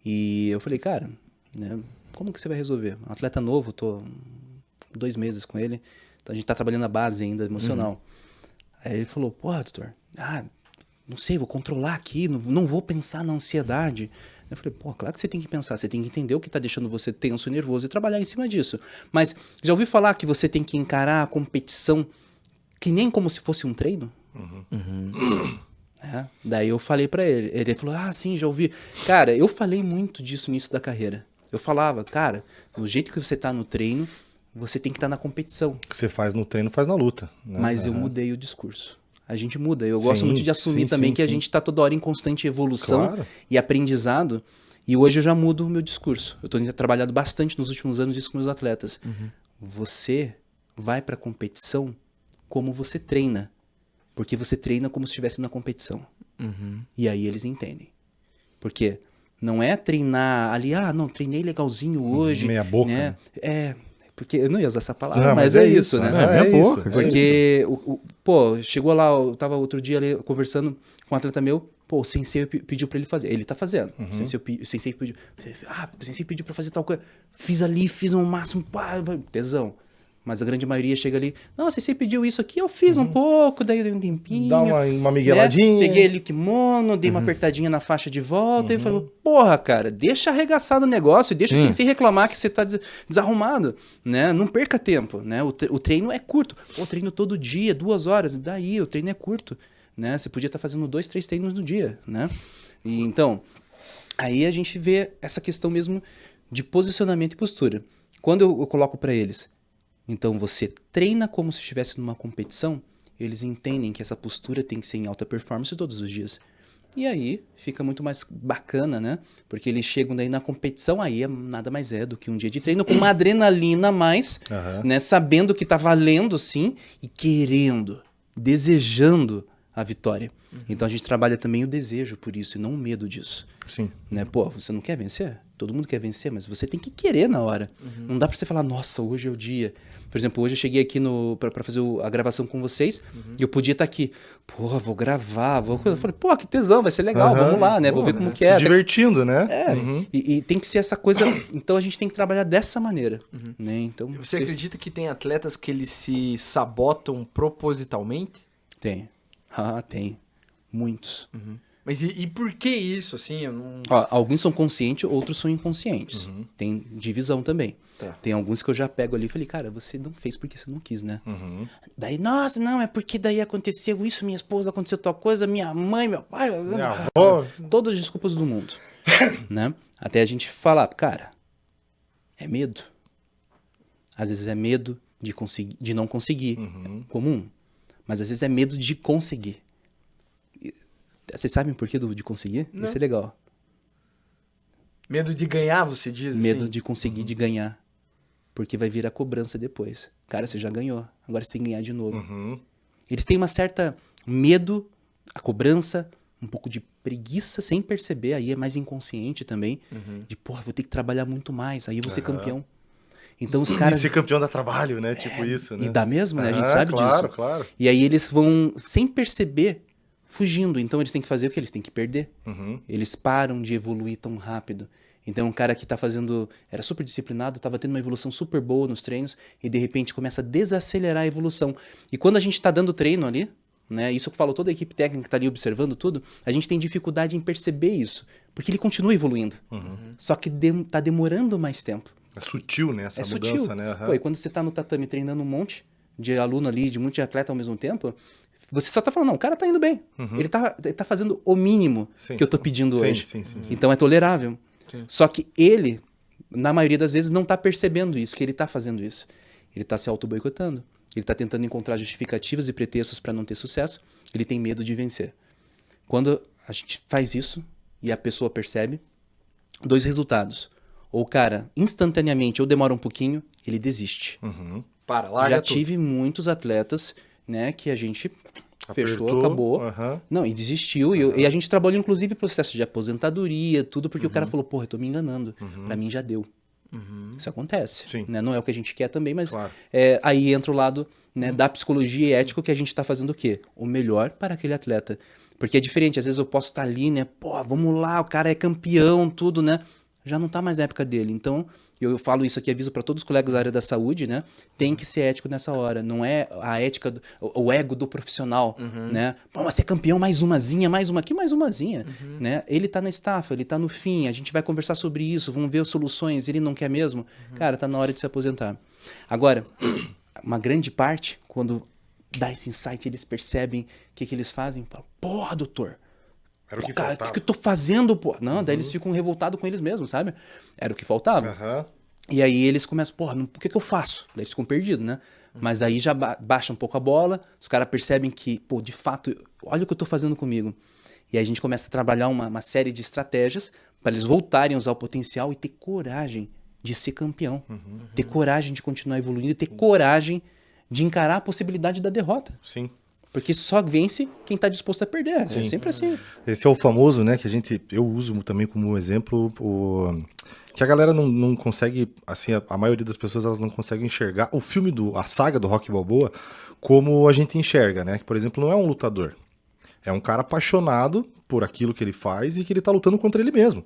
S2: E eu falei, cara, né, como que você vai resolver? Um atleta novo, tô 2 meses com ele, então a gente tá trabalhando a base ainda emocional. Aí ele falou, porra, doutor, não sei, vou controlar aqui, não vou pensar na ansiedade. Eu falei, pô, claro que você tem que pensar, você tem que entender o que tá deixando você tenso e nervoso e trabalhar em cima disso. Mas já ouviu falar que você tem que encarar a competição que nem como se fosse um treino? Daí eu falei pra ele, ele falou, sim, já ouvi. Cara, eu falei muito disso no início da carreira. Eu falava, cara, do jeito que você tá no treino, você tem que estar na competição.
S1: O que você faz no treino, faz na luta. Né?
S2: Mas eu mudei o discurso. A gente muda. Eu gosto muito de assumir também que a gente tá toda hora em constante evolução e aprendizado. E hoje eu já mudo o meu discurso. Eu tô trabalhado bastante nos últimos anos isso com meus atletas. Você vai pra competição como você treina. Porque você treina como se estivesse na competição. E aí eles entendem. Porque não é treinar ali, não, treinei legalzinho hoje.
S1: Meia boca.
S2: Né? Porque eu não ia usar essa palavra, mas é isso, né?
S1: É boca.
S2: Porque, pô, chegou lá, eu tava outro dia ali conversando com um atleta meu, pô, o sensei pediu pra ele fazer. Ele tá fazendo. O sensei pediu. O sensei pediu pra fazer tal coisa. Fiz ali, fiz o máximo, tesão. Mas a grande maioria chega ali, não, você pediu isso aqui, eu fiz um pouco, daí eu dei um tempinho.
S1: Dá uma migueladinha.
S2: Né? Peguei ele o kimono, dei uma apertadinha na faixa de volta e falou, porra, cara, deixa arregaçar no negócio, deixa o sensei reclamar que você tá desarrumado, né? Não perca tempo, né? O treino é curto. Pô, treino todo dia, 2 horas, daí o treino é curto, né? Você podia estar fazendo 2, 3 treinos no dia, né? E, então, aí a gente vê essa questão mesmo de posicionamento e postura. Quando eu coloco pra eles, então você treina como se estivesse numa competição, eles entendem que essa postura tem que ser em alta performance todos os dias. E aí fica muito mais bacana, né? Porque eles chegam daí na competição, aí nada mais é do que um dia de treino com uma adrenalina a mais, né? Sabendo que tá valendo sim e querendo, desejando a vitória. Então a gente trabalha também o desejo por isso e não o medo disso.
S1: Sim.
S2: Né? Pô, você não quer vencer? Todo mundo quer vencer, mas você tem que querer na hora. Não dá pra você falar, nossa, hoje é o dia. Por exemplo, hoje eu cheguei aqui pra fazer a gravação com vocês e eu podia estar aqui. Porra, vou gravar. Eu falei, pô, que tesão, vai ser legal, vamos lá, né? Vou ver como que é.
S1: Se divertindo, né?
S2: E tem que ser essa coisa... Então a gente tem que trabalhar dessa maneira. Né? Então,
S4: Você acredita que tem atletas que eles se sabotam propositalmente?
S2: Tem. Tem. Muitos.
S4: Mas e por que isso, assim? Eu não...
S2: Alguns são conscientes, outros são inconscientes. Tem divisão também.
S4: Tá.
S2: Tem alguns que eu já pego ali e falei, cara, você não fez porque você não quis, né? Daí, nossa, não, é porque daí aconteceu isso, minha esposa, aconteceu tal coisa, minha mãe, meu pai...
S1: Minha avó...
S2: Todas as desculpas do mundo. Né? Até a gente falar, cara, é medo. Às vezes é medo de não conseguir. Comum. Mas às vezes é medo de conseguir. Vocês sabem por que de conseguir?
S4: Não.
S2: Isso é legal.
S4: Medo de ganhar, você diz?
S2: Medo
S4: assim?
S2: de conseguir, de ganhar. Porque vai vir a cobrança depois. Cara, você já ganhou. Agora você tem que ganhar de novo. Eles têm uma certa medo, a cobrança, um pouco de preguiça sem perceber. Aí é mais inconsciente também. De, porra, vou ter que trabalhar muito mais. Aí eu vou ser campeão. Então os caras...
S1: E ser campeão dá trabalho, né? Tipo isso, né?
S2: E dá mesmo, né? A gente sabe disso.
S1: Claro.
S2: E aí eles vão, sem perceber, fugindo. Então eles têm que fazer o que? Eles têm que perder. Eles param de evoluir tão rápido. Então um cara que tá fazendo... Era super disciplinado, tava tendo uma evolução super boa nos treinos e de repente começa a desacelerar a evolução. E quando a gente tá dando treino ali, né? Isso que falou toda a equipe técnica que tá ali observando tudo, a gente tem dificuldade em perceber isso. Porque ele continua evoluindo. Só que tá demorando mais tempo.
S1: É sutil, né? Essa mudança,
S2: sutil.
S1: né?
S2: Pô, e quando você tá no tatame treinando um monte de aluno ali, de um monte de atleta ao mesmo tempo, você só tá falando, não, o cara tá indo bem. Ele tá fazendo o mínimo que eu tô pedindo hoje.
S1: Sim.
S2: Então é tolerável.
S4: Sim.
S2: Só que ele, na maioria das vezes, não tá percebendo isso, que ele tá fazendo isso. Ele tá se auto-boicotando. Ele tá tentando encontrar justificativas e pretextos para não ter sucesso. Ele tem medo de vencer. Quando a gente faz isso e a pessoa percebe, 2 resultados. Ou o cara, instantaneamente, ou demora um pouquinho, ele desiste.
S4: Larga
S2: Já
S4: tudo.
S2: tive muitos atletas, né, que a gente fechou,
S1: Apertou,
S2: acabou. Não, e desistiu. E a gente trabalhou, inclusive, processo de aposentadoria, tudo, porque o cara falou, porra, eu tô me enganando. Pra mim já deu. Isso acontece.
S1: Sim.
S2: Né? Não é o que a gente quer também, mas
S1: Claro.
S2: aí entra o lado, né, da psicologia e ética que a gente está fazendo o quê? O melhor para aquele atleta. Porque é diferente, às vezes eu posso estar ali, né? Pô, vamos lá, o cara é campeão, tudo, né? Já não tá mais na época dele. Então, eu falo isso aqui, aviso para todos os colegas da área da saúde, né? Tem que ser ético nessa hora. Não é a ética, o ego do profissional, né? Pô, mas você é campeão, mais umazinha, mais uma aqui, mais umazinha, né? Ele tá na estafa, ele tá no fim, a gente vai conversar sobre isso, vamos ver as soluções, ele não quer mesmo. Cara, tá na hora de se aposentar. Agora, uma grande parte, quando dá esse insight, eles percebem o que eles fazem, falam, porra, doutor,
S1: Era o
S2: pô,
S1: que
S2: cara, o
S1: faltava.
S2: que eu tô fazendo, pô? Não, daí eles ficam revoltados com eles mesmos, sabe? Era o que faltava.
S1: Aham.
S2: E aí eles começam, porra, o que eu faço? Daí eles ficam perdidos, né? Mas aí já baixa um pouco a bola, os caras percebem que, pô, de fato, olha o que eu tô fazendo comigo. E aí a gente começa a trabalhar uma série de estratégias para eles voltarem a usar o potencial e ter coragem de ser campeão. Ter coragem de continuar evoluindo e ter coragem de encarar a possibilidade da derrota.
S1: Sim.
S2: Porque só vence quem tá disposto a perder. É sempre assim.
S1: Esse é o famoso, né, que eu uso também como exemplo, que a galera não consegue, assim, a maioria das pessoas elas não conseguem enxergar o filme, a saga do Rocky Balboa como a gente enxerga, né, que, por exemplo, não é um lutador, é um cara apaixonado por aquilo que ele faz e que ele tá lutando contra ele mesmo.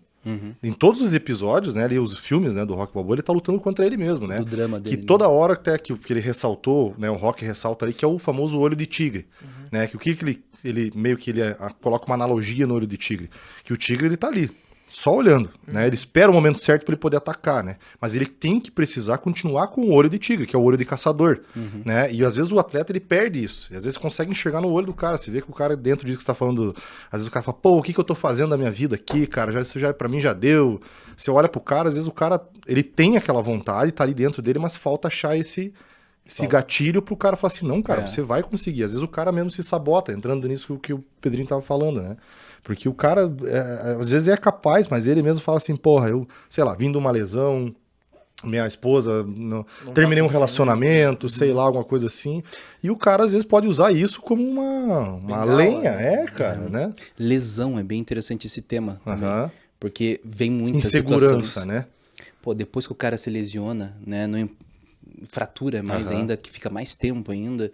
S1: Em todos os episódios, né, ali os filmes, né, do Rocky Balboa, ele tá lutando contra ele mesmo, né?
S2: O drama dele,
S1: Que
S2: né?
S1: toda hora até que ele ressaltou, né, o Rocky ressalta ali que é o famoso olho de tigre, né? Que o que ele meio que ele coloca uma analogia no olho de tigre, que o tigre ele tá ali, só olhando, né? Ele espera o momento certo para ele poder atacar, né? Mas ele tem que precisar continuar com o olho de tigre, que é o olho de caçador, né? E às vezes o atleta ele perde isso. E às vezes consegue enxergar no olho do cara. Você vê que o cara dentro disso que você tá falando, às vezes o cara fala: "Pô, o que eu tô fazendo da minha vida aqui, cara? Isso já para mim já deu". Você olha pro cara, às vezes o cara, ele tem aquela vontade, tá ali dentro dele, mas falta achar esse gatilho pro cara falar assim: "Não, cara, você vai conseguir". Às vezes o cara mesmo se sabota, entrando nisso que o Pedrinho tava falando, né? Porque o cara, às vezes é capaz, mas ele mesmo fala assim, porra, eu, sei lá, vim de uma lesão, minha esposa, terminei um relacionamento, sei lá, alguma coisa assim. E o cara, às vezes, pode usar isso como uma lenha, cara, né?
S2: Lesão, é bem interessante esse tema também.
S1: Aham.
S2: Porque vem muitas
S1: Insegurança,
S2: situações.
S1: né?
S2: Pô, depois que o cara se lesiona, né, não fratura mais ainda, que fica mais tempo ainda,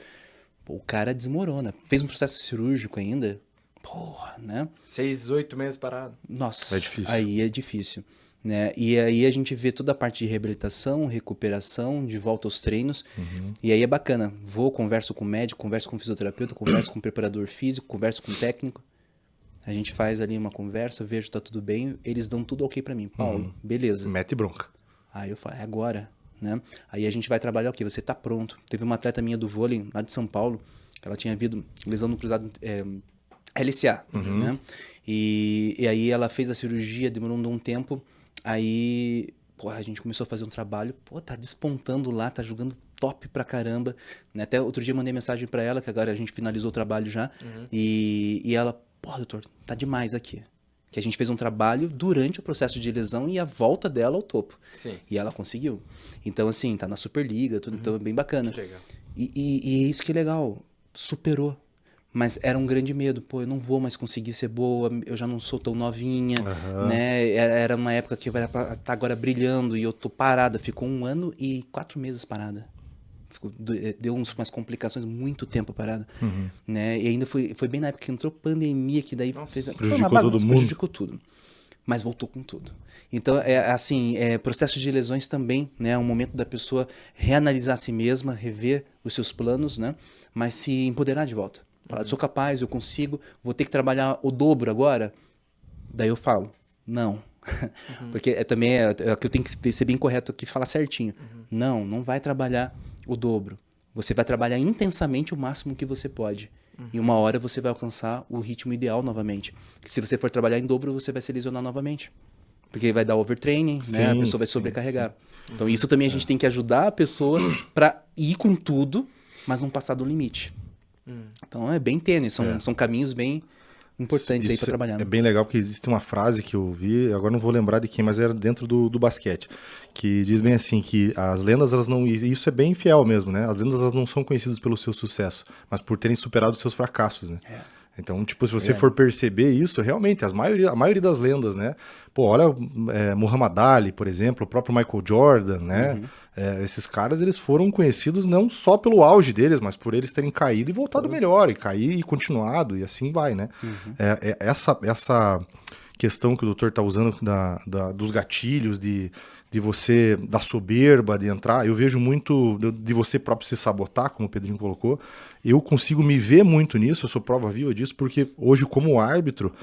S2: pô, o cara desmorona. Fez um processo cirúrgico ainda, porra, né?
S5: 6, 8 meses parado.
S2: Nossa,
S1: É difícil.
S2: aí é difícil. Né? E aí a gente vê toda a parte de reabilitação, recuperação, de volta aos treinos. E aí é bacana. Converso com o médico, converso com o fisioterapeuta, converso com o preparador físico, converso com o técnico. A gente faz ali uma conversa, vejo que tá tudo bem. Eles dão tudo ok pra mim. Paulo, beleza.
S1: Mete bronca.
S2: Aí eu falo, é agora, né? Aí a gente vai trabalhar o quê? Você tá pronto. Teve uma atleta minha do vôlei, lá de São Paulo, ela tinha havido lesão no cruzado LCA, né? E aí ela fez a cirurgia, demorou um tempo. Aí, pô, a gente começou a fazer um trabalho, pô, tá despontando lá, tá jogando top pra caramba, né? Até outro dia eu mandei mensagem pra ela, que agora a gente finalizou o trabalho já, e ela, pô, doutor, tá demais aqui. Que a gente fez um trabalho durante o processo de lesão e a volta dela ao topo.
S5: Sim.
S2: E ela conseguiu. Então, assim, tá na Superliga, tudo, então é bem bacana.
S5: Que legal.
S2: E é isso que é legal, superou. Mas era um grande medo, pô, eu não vou mais conseguir ser boa, eu já não sou tão novinha, né? Era uma época que eu era pra estar agora brilhando e eu tô parada. Ficou 1 ano e 4 meses parada. Deu umas complicações, muito tempo parada, né? E ainda foi bem na época que entrou pandemia, que daí
S1: prejudicou todo mundo.
S2: prejudicou tudo. Mas voltou com tudo. Então, processo de lesões também, né? É um momento da pessoa reanalisar a si mesma, rever os seus planos, né? Mas se empoderar de volta. Falar, sou capaz, eu consigo, vou ter que trabalhar o dobro agora? Daí eu falo, não. Porque também é que eu tenho que ser bem correto aqui e falar certinho. Não vai trabalhar o dobro. Você vai trabalhar intensamente o máximo que você pode. E uma hora você vai alcançar o ritmo ideal novamente. Que se você for trabalhar em dobro, você vai se lesionar novamente. Porque vai dar overtraining, né? A pessoa vai sobrecarregar. Então isso também a gente tem que ajudar a pessoa para ir com tudo, mas não passar do limite. Então é bem tênis, são caminhos bem importantes aí para trabalhar.
S1: É bem legal porque existe uma frase que eu ouvi, agora não vou lembrar de quem, mas era dentro do basquete, que diz bem assim, que as lendas, elas não, e isso é bem fiel mesmo, né? As lendas, elas não são conhecidas pelo seu sucesso, mas por terem superado os seus fracassos, né? Então, tipo, se você for perceber isso, realmente, a maioria das lendas, né? Pô, olha Muhammad Ali, por exemplo, o próprio Michael Jordan, né? Esses caras, eles foram conhecidos não só pelo auge deles, mas por eles terem caído e voltado melhor, e cair e continuado, e assim vai, né? Essa questão que o doutor tá usando dos gatilhos, da soberba, de entrar, eu vejo muito de você próprio se sabotar, como o Pedrinho colocou. Eu consigo me ver muito nisso, eu sou prova viva disso, porque hoje, como árbitro,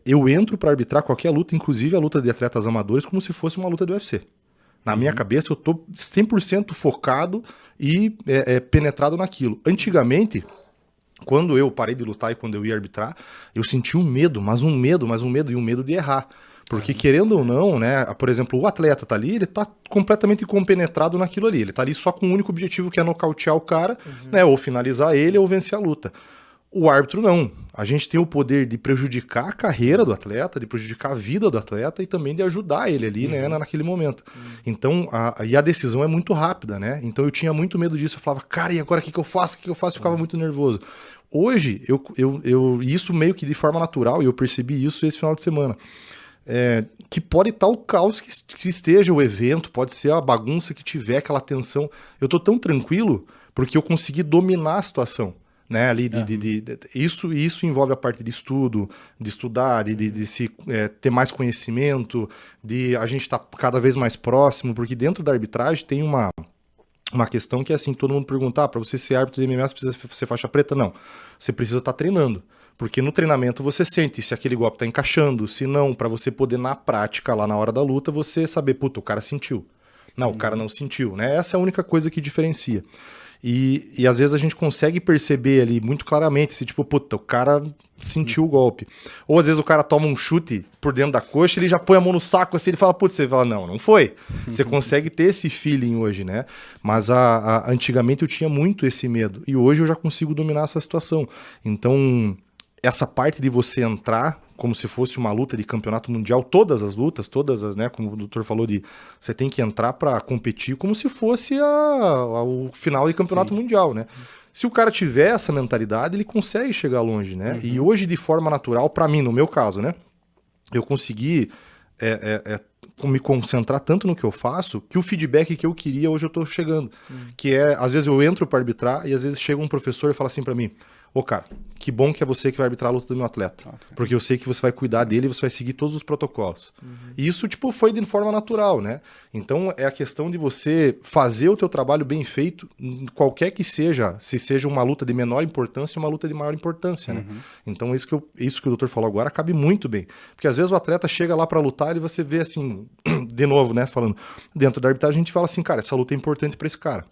S1: eu entro para arbitrar qualquer luta, inclusive a luta de atletas amadores, como se fosse uma luta do UFC. Na minha cabeça, eu tô 100% focado e penetrado naquilo. Antigamente, quando eu parei de lutar e quando eu ia arbitrar, eu senti um medo e um medo de errar. Porque, querendo ou não, né, por exemplo, o atleta tá ali, ele tá completamente compenetrado naquilo ali. Ele tá ali só com o único objetivo, que é nocautear o cara, né, ou finalizar ele ou vencer a luta. O árbitro não. A gente tem o poder de prejudicar a carreira do atleta, de prejudicar a vida do atleta e também de ajudar ele ali, né, naquele momento. Então, a decisão é muito rápida, né? Então eu tinha muito medo disso. Eu falava, cara, e agora o que eu faço? Eu ficava muito nervoso. Hoje, isso meio que de forma natural, e eu percebi isso esse final de semana. Que pode estar o caos que esteja o evento, pode ser a bagunça que tiver, aquela tensão. Eu tô tão tranquilo porque eu consegui dominar a situação, né? Ali isso envolve a parte de estudo, de estudar, de se ter mais conhecimento, de a gente estar cada vez mais próximo, porque dentro da arbitragem tem uma questão que é assim, todo mundo pergunta, para você ser árbitro de MMA, você precisa ser faixa preta? Não, você precisa estar treinando. Porque no treinamento você sente se aquele golpe tá encaixando, se não, para você poder na prática, lá na hora da luta, você saber, puta, o cara sentiu. Não, o cara não sentiu, né? Essa é a única coisa que diferencia. E às vezes a gente consegue perceber ali muito claramente se, tipo, puta, o cara sentiu o golpe. Ou às vezes o cara toma um chute por dentro da coxa, ele já põe a mão no saco assim, ele fala, putz, você fala, não foi. Você consegue ter esse feeling hoje, né? Mas antigamente eu tinha muito esse medo. E hoje eu já consigo dominar essa situação. Então, essa parte de você entrar como se fosse uma luta de campeonato mundial, todas as lutas, né, como o doutor falou, você tem que entrar para competir como se fosse o final de campeonato mundial, né? Se o cara tiver essa mentalidade, ele consegue chegar longe, né? E hoje, de forma natural, para mim, no meu caso, né, eu consegui me concentrar tanto no que eu faço, que o feedback que eu queria, hoje eu tô chegando. Que às vezes eu entro para arbitrar e às vezes chega um professor e fala assim para mim, cara, que bom que é você que vai arbitrar a luta do meu atleta. Porque eu sei que você vai cuidar dele e você vai seguir todos os protocolos. E isso, tipo, foi de forma natural, né? Então, é a questão de você fazer o teu trabalho bem feito, qualquer que seja, se seja uma luta de menor importância ou uma luta de maior importância, né? Então, isso que o doutor falou agora cabe muito bem. Porque, às vezes, o atleta chega lá pra lutar e você vê, assim, de novo, né, falando, dentro da arbitragem, a gente fala assim, cara, essa luta é importante pra esse cara.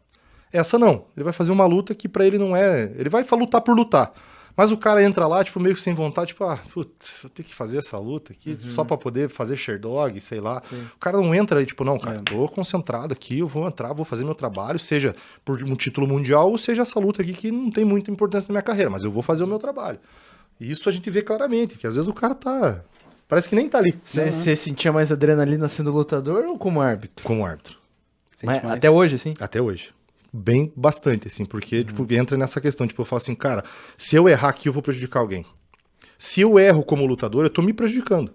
S1: Essa não. Ele vai fazer uma luta que pra ele não é... Ele vai lutar por lutar. Mas o cara entra lá, tipo, meio que sem vontade, tipo, putz, eu tenho que fazer essa luta aqui só pra poder fazer Sherdog, sei lá. Sim. O cara não entra aí, tipo, não, cara, tô concentrado aqui, eu vou entrar, vou fazer meu trabalho, seja por um título mundial ou seja essa luta aqui que não tem muita importância na minha carreira, mas eu vou fazer o meu trabalho. E isso a gente vê claramente, que às vezes o cara tá... Parece que nem tá ali.
S5: Você sentia mais adrenalina sendo lutador ou como árbitro?
S1: Como árbitro.
S5: Mas, até hoje, assim?
S1: Até hoje. Bem bastante, assim, porque tipo, entra nessa questão, tipo, eu falo assim, cara, se eu errar aqui, eu vou prejudicar alguém. Se eu erro como lutador, eu tô me prejudicando,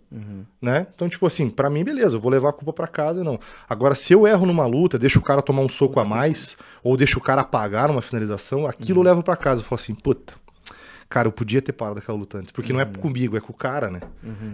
S1: né? Então, tipo assim, pra mim, beleza, eu vou levar a culpa pra casa, não. Agora, se eu erro numa luta, deixo o cara tomar um soco a mais, ou deixo o cara apagar numa finalização, aquilo eu levo pra casa. Eu falo assim, puta, cara, eu podia ter parado aquela luta antes, porque não é comigo, é com o cara, né?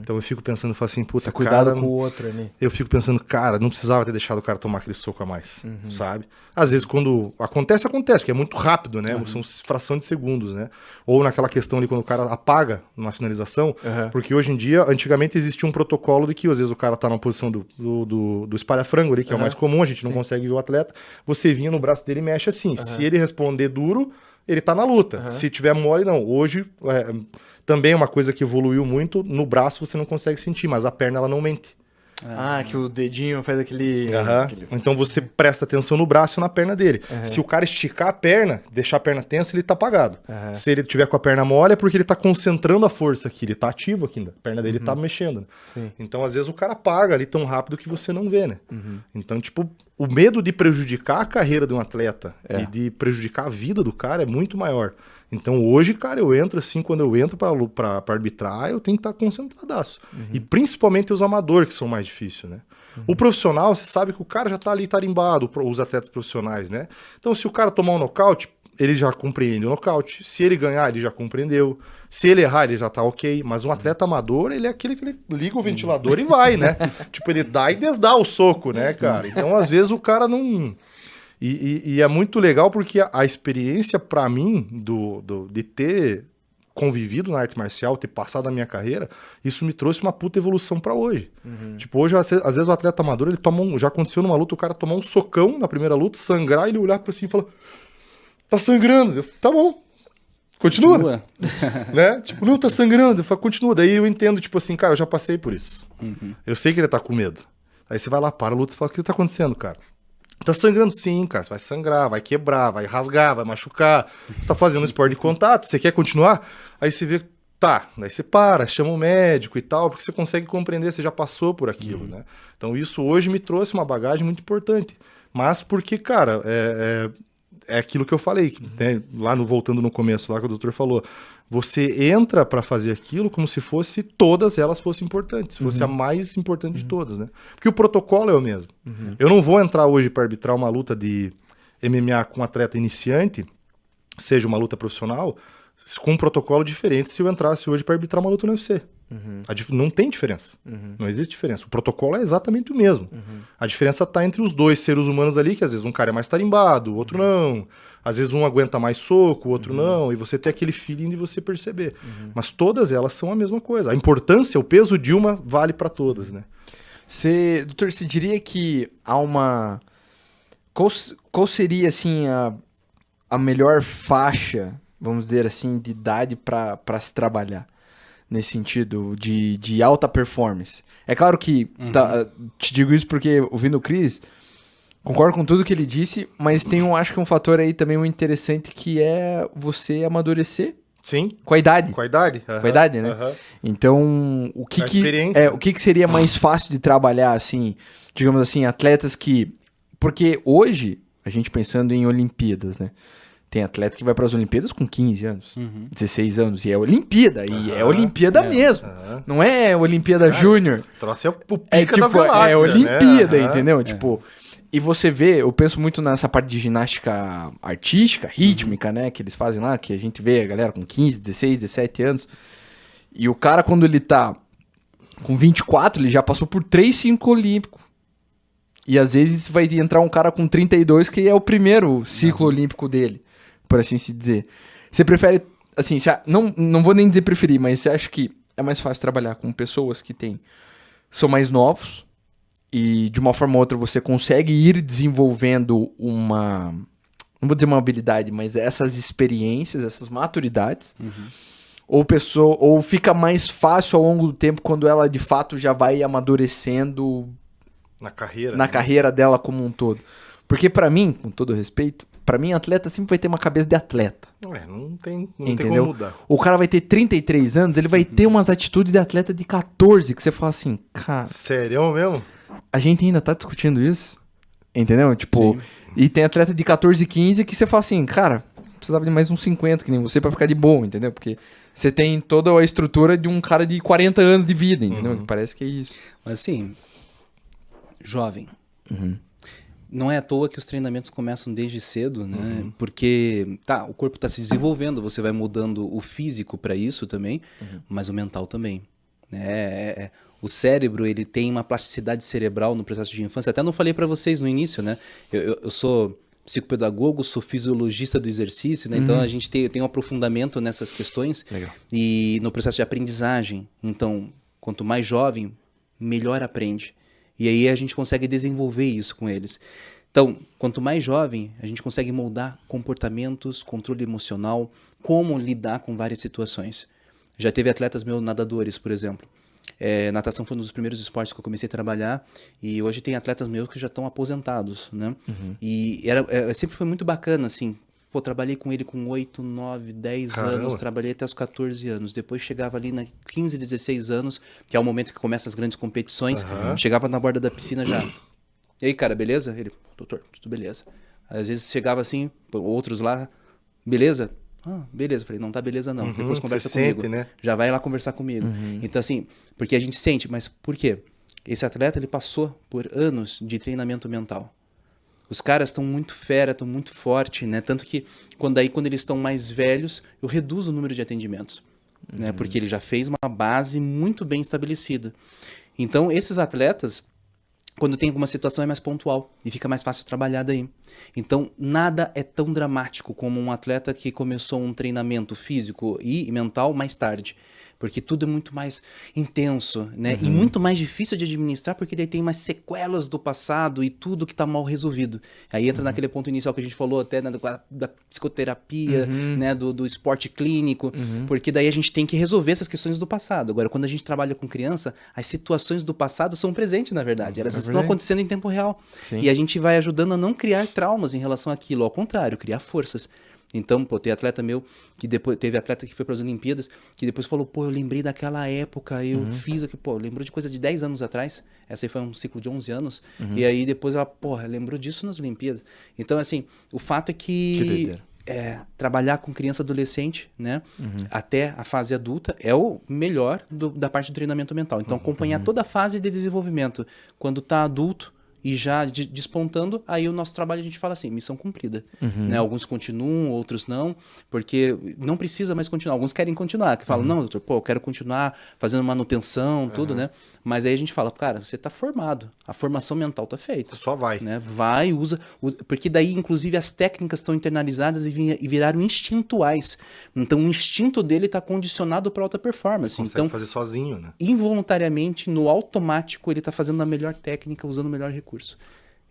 S1: Então eu fico pensando, falo assim, puta,
S5: cuidado com o outro ali.
S1: Eu fico pensando, cara, não precisava ter deixado o cara tomar aquele soco a mais, sabe? Às vezes quando acontece, porque é muito rápido, né? São fração de segundos, né? Ou naquela questão ali, quando o cara apaga numa finalização, porque hoje em dia, antigamente existia um protocolo de que às vezes o cara tá na posição do espalha-frango ali, que é o mais comum, a gente não consegue ver o atleta, você vinha no braço dele e mexe assim. Se ele responder duro, ele tá na luta. Se tiver mole, não. Hoje, também é uma coisa que evoluiu muito. No braço você não consegue sentir, mas a perna ela não mente.
S5: Que o dedinho faz aquele...
S1: Então você presta atenção no braço e na perna dele. Se o cara esticar a perna, deixar a perna tensa, ele tá apagado. Se ele tiver com a perna mole, é porque ele tá concentrando a força aqui. Ele tá ativo aqui ainda. A perna dele tá mexendo. Né? Então, às vezes, o cara apaga ali tão rápido que você não vê, né? Então, tipo, o medo de prejudicar a carreira de um atleta e de prejudicar a vida do cara é muito maior. Então hoje, cara, eu entro assim, quando eu entro pra arbitrar, eu tenho que estar concentradaço. E principalmente os amadores, que são mais difíceis, né? O profissional, você sabe que o cara já tá ali tarimbado, os atletas profissionais, né? Então se o cara tomar um nocaute, ele já compreende o nocaute. Se ele ganhar, ele já compreendeu. Se ele errar, ele já tá ok. Mas um atleta amador, ele é aquele que ele liga o ventilador e vai, né? Tipo, ele dá e desdá o soco, né, cara? Então, às vezes, o cara não... E é muito legal porque a experiência, pra mim, de ter convivido na arte marcial, ter passado a minha carreira, isso me trouxe uma puta evolução pra hoje. Tipo, hoje, às vezes, o atleta amador, ele toma já aconteceu numa luta, o cara tomar um socão na primeira luta, sangrar, e ele olhar pra cima e falar, tá sangrando. Eu, tá bom. Continua. Né? Tipo, não, tá sangrando. Eu falo, continua. Daí eu entendo, tipo assim, cara, eu já passei por isso. Eu sei que ele tá com medo. Aí você vai lá, para a luta e fala, o que tá acontecendo, cara? Tá sangrando sim, cara. Você vai sangrar, vai quebrar, vai rasgar, vai machucar. Você tá fazendo esporte de contato, você quer continuar? Aí você vê, tá. Daí você para, chama um médico e tal, porque você consegue compreender, você já passou por aquilo, né? Então isso hoje me trouxe uma bagagem muito importante. Mas porque, cara, é aquilo que eu falei, né? Lá voltando no começo, lá que o doutor falou. Você entra para fazer aquilo como se fosse todas elas fossem importantes, se fosse a mais importante de todas, né? Porque o protocolo é o mesmo. Eu não vou entrar hoje para arbitrar uma luta de MMA com um atleta iniciante, seja uma luta profissional, com um protocolo diferente se eu entrasse hoje para arbitrar uma luta no UFC. Não tem diferença. Não existe diferença. O protocolo é exatamente o mesmo. A diferença está entre os dois seres humanos ali, que às vezes um cara é mais tarimbado, o outro não. Às vezes um aguenta mais soco, o outro não. E você tem aquele feeling de você perceber. Mas todas elas são a mesma coisa. A importância, o peso de uma vale para todas, né?
S5: Doutor, você diria que há uma... Qual seria, assim, a melhor faixa, vamos dizer assim, de idade para se trabalhar? Nesse sentido de alta performance. É claro que te digo isso porque, ouvindo o Cris, concordo com tudo que ele disse, mas tem acho que um fator aí também muito interessante que é você amadurecer.
S1: Sim.
S5: Com a idade.
S1: Com a idade.
S5: Com a idade, né? Então, o que seria mais fácil de trabalhar, assim, digamos assim, atletas que... Porque hoje, a gente pensando em Olimpíadas, né? Tem atleta que vai para as Olimpíadas com 15 anos, 16 anos, e é Olimpíada, e é Olimpíada mesmo. Não é Olimpíada Júnior.
S1: Troço é o pica das galáxias,
S5: é Olimpíada,
S1: né?
S5: entendeu? Tipo, e você vê, eu penso muito nessa parte de ginástica artística, rítmica, né, que eles fazem lá, que a gente vê a galera com 15, 16, 17 anos, e o cara quando ele tá com 24, ele já passou por 3 ciclos olímpicos. E às vezes vai entrar um cara com 32 que é o primeiro ciclo olímpico dele, por assim se dizer. Você prefere, assim, não vou nem dizer preferir, mas você acha que é mais fácil trabalhar com pessoas que são mais novos e de uma forma ou outra você consegue ir desenvolvendo não vou dizer uma habilidade, mas essas experiências, essas maturidades, ou fica mais fácil ao longo do tempo quando ela de fato já vai amadurecendo na carreira dela como um todo? Porque pra mim, com todo respeito, pra mim atleta sempre vai ter uma cabeça de atleta.
S1: Não tem
S5: Entendeu?
S1: como mudar.
S5: O cara vai ter 33 anos, ele vai ter umas atitudes de atleta de 14, que você fala assim, cara...
S1: Sério mesmo?
S5: A gente ainda tá discutindo isso? Entendeu? Tipo, e tem atleta de 14 e 15 que você fala assim, cara, precisava de mais uns 50 que nem você pra ficar de boa, entendeu? Porque você tem toda a estrutura de um cara de 40 anos de vida, entendeu? Parece que é isso.
S2: Mas assim, jovem. Não é à toa que os treinamentos começam desde cedo, né? Porque, o corpo está se desenvolvendo, você vai mudando o físico para isso também, mas o mental também. Né? O cérebro, ele tem uma plasticidade cerebral no processo de infância. Até não falei para vocês no início, né? Eu sou psicopedagogo, sou fisiologista do exercício, né? Então a gente tem um aprofundamento nessas questões.
S5: Legal.
S2: E no processo de aprendizagem. Então, quanto mais jovem, melhor aprende. E aí a gente consegue desenvolver isso com eles. Então, quanto mais jovem, a gente consegue moldar comportamentos, controle emocional, como lidar com várias situações. Já teve atletas meus nadadores, por exemplo. Natação foi um dos primeiros esportes que eu comecei a trabalhar e hoje tem atletas meus que já estão aposentados, né? E sempre foi muito bacana, assim. Pô, trabalhei com ele com 8, 9, 10 anos, trabalhei até os 14 anos. Depois chegava ali na 15, 16 anos, que é o momento que começam as grandes competições. Chegava na borda da piscina já. E aí, cara, beleza? Ele, doutor, tudo beleza. Às vezes chegava assim, outros lá, beleza? Beleza. Eu falei, não tá beleza não. Depois
S1: Você
S2: conversa
S1: sente,
S2: comigo.
S1: né?
S2: Já vai lá conversar comigo. Então, assim, porque a gente sente, mas por quê? Esse atleta, ele passou por anos de treinamento mental. Os caras estão muito fera, estão muito forte, né? Tanto que quando eles estão mais velhos, eu reduzo o número de atendimentos, né? Porque ele já fez uma base muito bem estabelecida. Então, esses atletas, quando tem alguma situação, é mais pontual e fica mais fácil trabalhar daí. Então, nada é tão dramático como um atleta que começou um treinamento físico e mental mais tarde. Porque tudo é muito mais intenso, né? E muito mais difícil de administrar, porque daí tem mais sequelas do passado e tudo que está mal resolvido. Aí entra naquele ponto inicial que a gente falou até, né, da psicoterapia, né, do esporte clínico, porque daí a gente tem que resolver essas questões do passado. Agora, quando a gente trabalha com criança, as situações do passado são presentes, na verdade. Elas estão acontecendo em tempo real.
S5: Sim.
S2: E a gente vai ajudando a não criar traumas em relação àquilo, ao contrário, criar forças. Então, tem atleta meu, que depois teve atleta que foi para as Olimpíadas, que depois falou, eu lembrei daquela época, eu fiz aqui, lembrou de coisa de 10 anos atrás, essa aí foi um ciclo de 11 anos, e aí depois ela, lembrou disso nas Olimpíadas. Então, assim, o fato é que trabalhar com criança e adolescente, né, até a fase adulta, é o melhor da parte do treinamento mental. Então, acompanhar toda a fase de desenvolvimento, quando tá adulto, e já despontando, aí o nosso trabalho a gente fala assim, missão cumprida. Né? Alguns continuam, outros não, porque não precisa mais continuar. Alguns querem continuar, que falam, não, doutor, eu quero continuar fazendo manutenção, tudo, né? Mas aí a gente fala, cara, você tá formado, a formação mental tá feita.
S1: Só vai.
S2: Né? Vai, usa, porque daí, inclusive, as técnicas estão internalizadas e viraram instintuais. Então, o instinto dele está condicionado para alta performance.
S1: Consegue
S2: Então,
S1: fazer sozinho, né?
S2: involuntariamente, no automático, ele está fazendo a melhor técnica, usando o melhor recurso.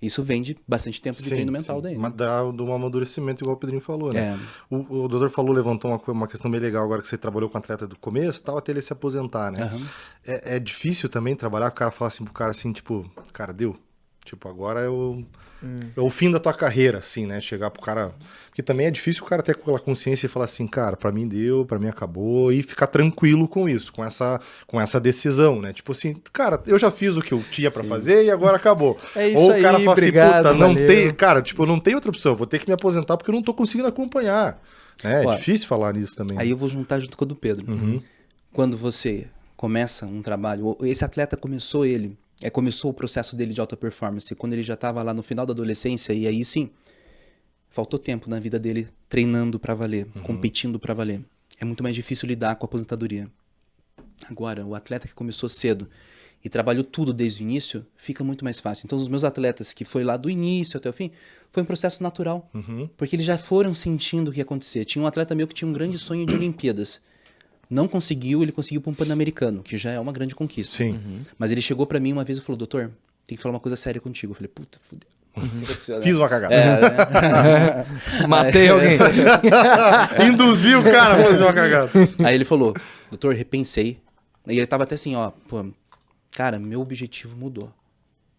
S2: Isso vem de bastante tempo de treino mental daí.
S1: Mas dá um amadurecimento, igual o Pedrinho falou, né? O doutor levantou uma questão bem legal agora que você trabalhou com atleta do começo, tal, até ele se aposentar, né? É difícil também trabalhar com o cara, falar assim pro cara assim, tipo, cara, deu. Tipo, agora é o fim da tua carreira, assim, né? Chegar pro cara... Porque também é difícil o cara ter aquela consciência e falar assim, cara, pra mim deu, pra mim acabou, e ficar tranquilo com isso, com essa decisão, né? Tipo assim, cara, eu já fiz o que eu tinha pra fazer e agora acabou.
S5: É isso.
S1: Ou o cara
S5: aí,
S1: fala
S5: obrigado,
S1: assim, puta, não
S5: valeu.
S1: tem... Cara, tipo, não tem outra opção, vou ter que me aposentar porque eu não tô conseguindo acompanhar. É
S2: Ó,
S1: difícil falar nisso também.
S2: Aí eu vou juntar junto com o do Pedro. Quando você começa um trabalho, esse atleta começou o processo dele de alta performance quando ele já estava lá no final da adolescência, e aí sim, faltou tempo na vida dele treinando pra valer, competindo pra valer. É muito mais difícil lidar com a aposentadoria. Agora, o atleta que começou cedo e trabalhou tudo desde o início, fica muito mais fácil. Então, os meus atletas que foi lá do início até o fim, foi um processo natural, porque eles já foram sentindo o que ia acontecer. Tinha um atleta meu que tinha um grande sonho de Olimpíadas. Não conseguiu, ele conseguiu para um Pan-Americano, que já é uma grande conquista.
S1: Sim.
S2: Mas ele chegou para mim uma vez e falou, doutor, tem que falar uma coisa séria contigo. Eu falei, puta, fudeu.
S1: Fiz uma cagada.
S5: Matei alguém.
S1: Induzi o cara a fazer uma cagada.
S2: Aí ele falou, doutor, repensei. E ele tava até assim, cara, meu objetivo mudou.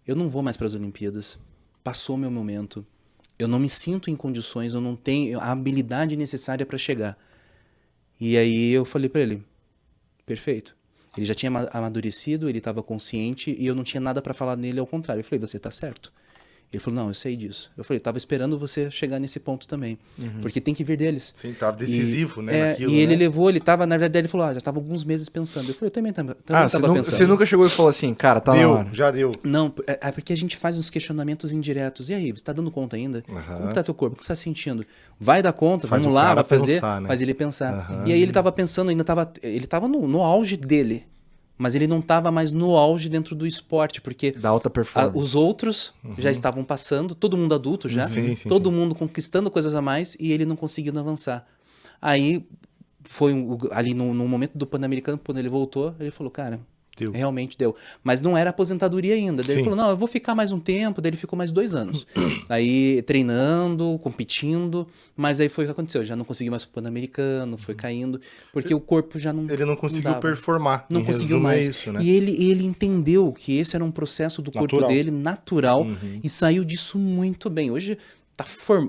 S2: Eu não vou mais para as Olimpíadas. Passou meu momento. Eu não me sinto em condições, eu não tenho a habilidade necessária para chegar. E aí eu falei para ele, perfeito. Ele já tinha amadurecido, ele estava consciente e eu não tinha nada para falar nele, ao contrário. Eu falei, você tá certo. Ele falou, não, eu sei disso. Eu falei, tava esperando você chegar nesse ponto também. Porque tem que vir deles.
S1: Sim, tava decisivo, né? Naquilo,
S2: E ele
S1: né?
S2: levou, na verdade, ele falou, já tava alguns meses pensando. Eu falei, eu também tava pensando.
S5: Você nunca chegou e falou assim, cara, tá na
S1: Deu,
S5: hora.
S1: já deu.
S2: Não, é porque a gente faz uns questionamentos indiretos. E aí, você tá dando conta ainda? Como tá teu corpo? O que você tá sentindo? Vai dar conta,
S1: Faz
S2: vamos
S1: o
S2: lá,
S1: cara
S2: vai fazer.
S1: pensar, né?
S2: Faz ele pensar. E aí ele tava pensando, ele tava no auge dele. Mas ele não estava mais no auge dentro do esporte, porque
S5: Da alta performance.
S2: os outros já estavam passando, todo mundo adulto já,
S1: Sim,
S2: todo mundo conquistando coisas a mais e ele não conseguindo avançar. Aí foi ali no momento do Pan-Americano, quando ele voltou, ele falou, cara,
S1: Deu.
S2: realmente deu. Mas não era aposentadoria ainda. Daí ele
S1: Sim.
S2: falou, não, eu vou ficar mais um tempo, daí ele ficou mais 2 anos. Aí treinando, competindo, mas aí foi o que aconteceu, já não consegui mais o Pan-Americano, foi caindo, porque o corpo já não
S1: Ele não conseguiu
S2: dava.
S1: performar.
S2: Não
S1: Em
S2: conseguiu
S1: resumo,
S2: mais.
S1: É isso, né?
S2: E ele entendeu que esse era um processo do corpo
S1: Natural.
S2: dele, natural, e saiu disso muito bem. Hoje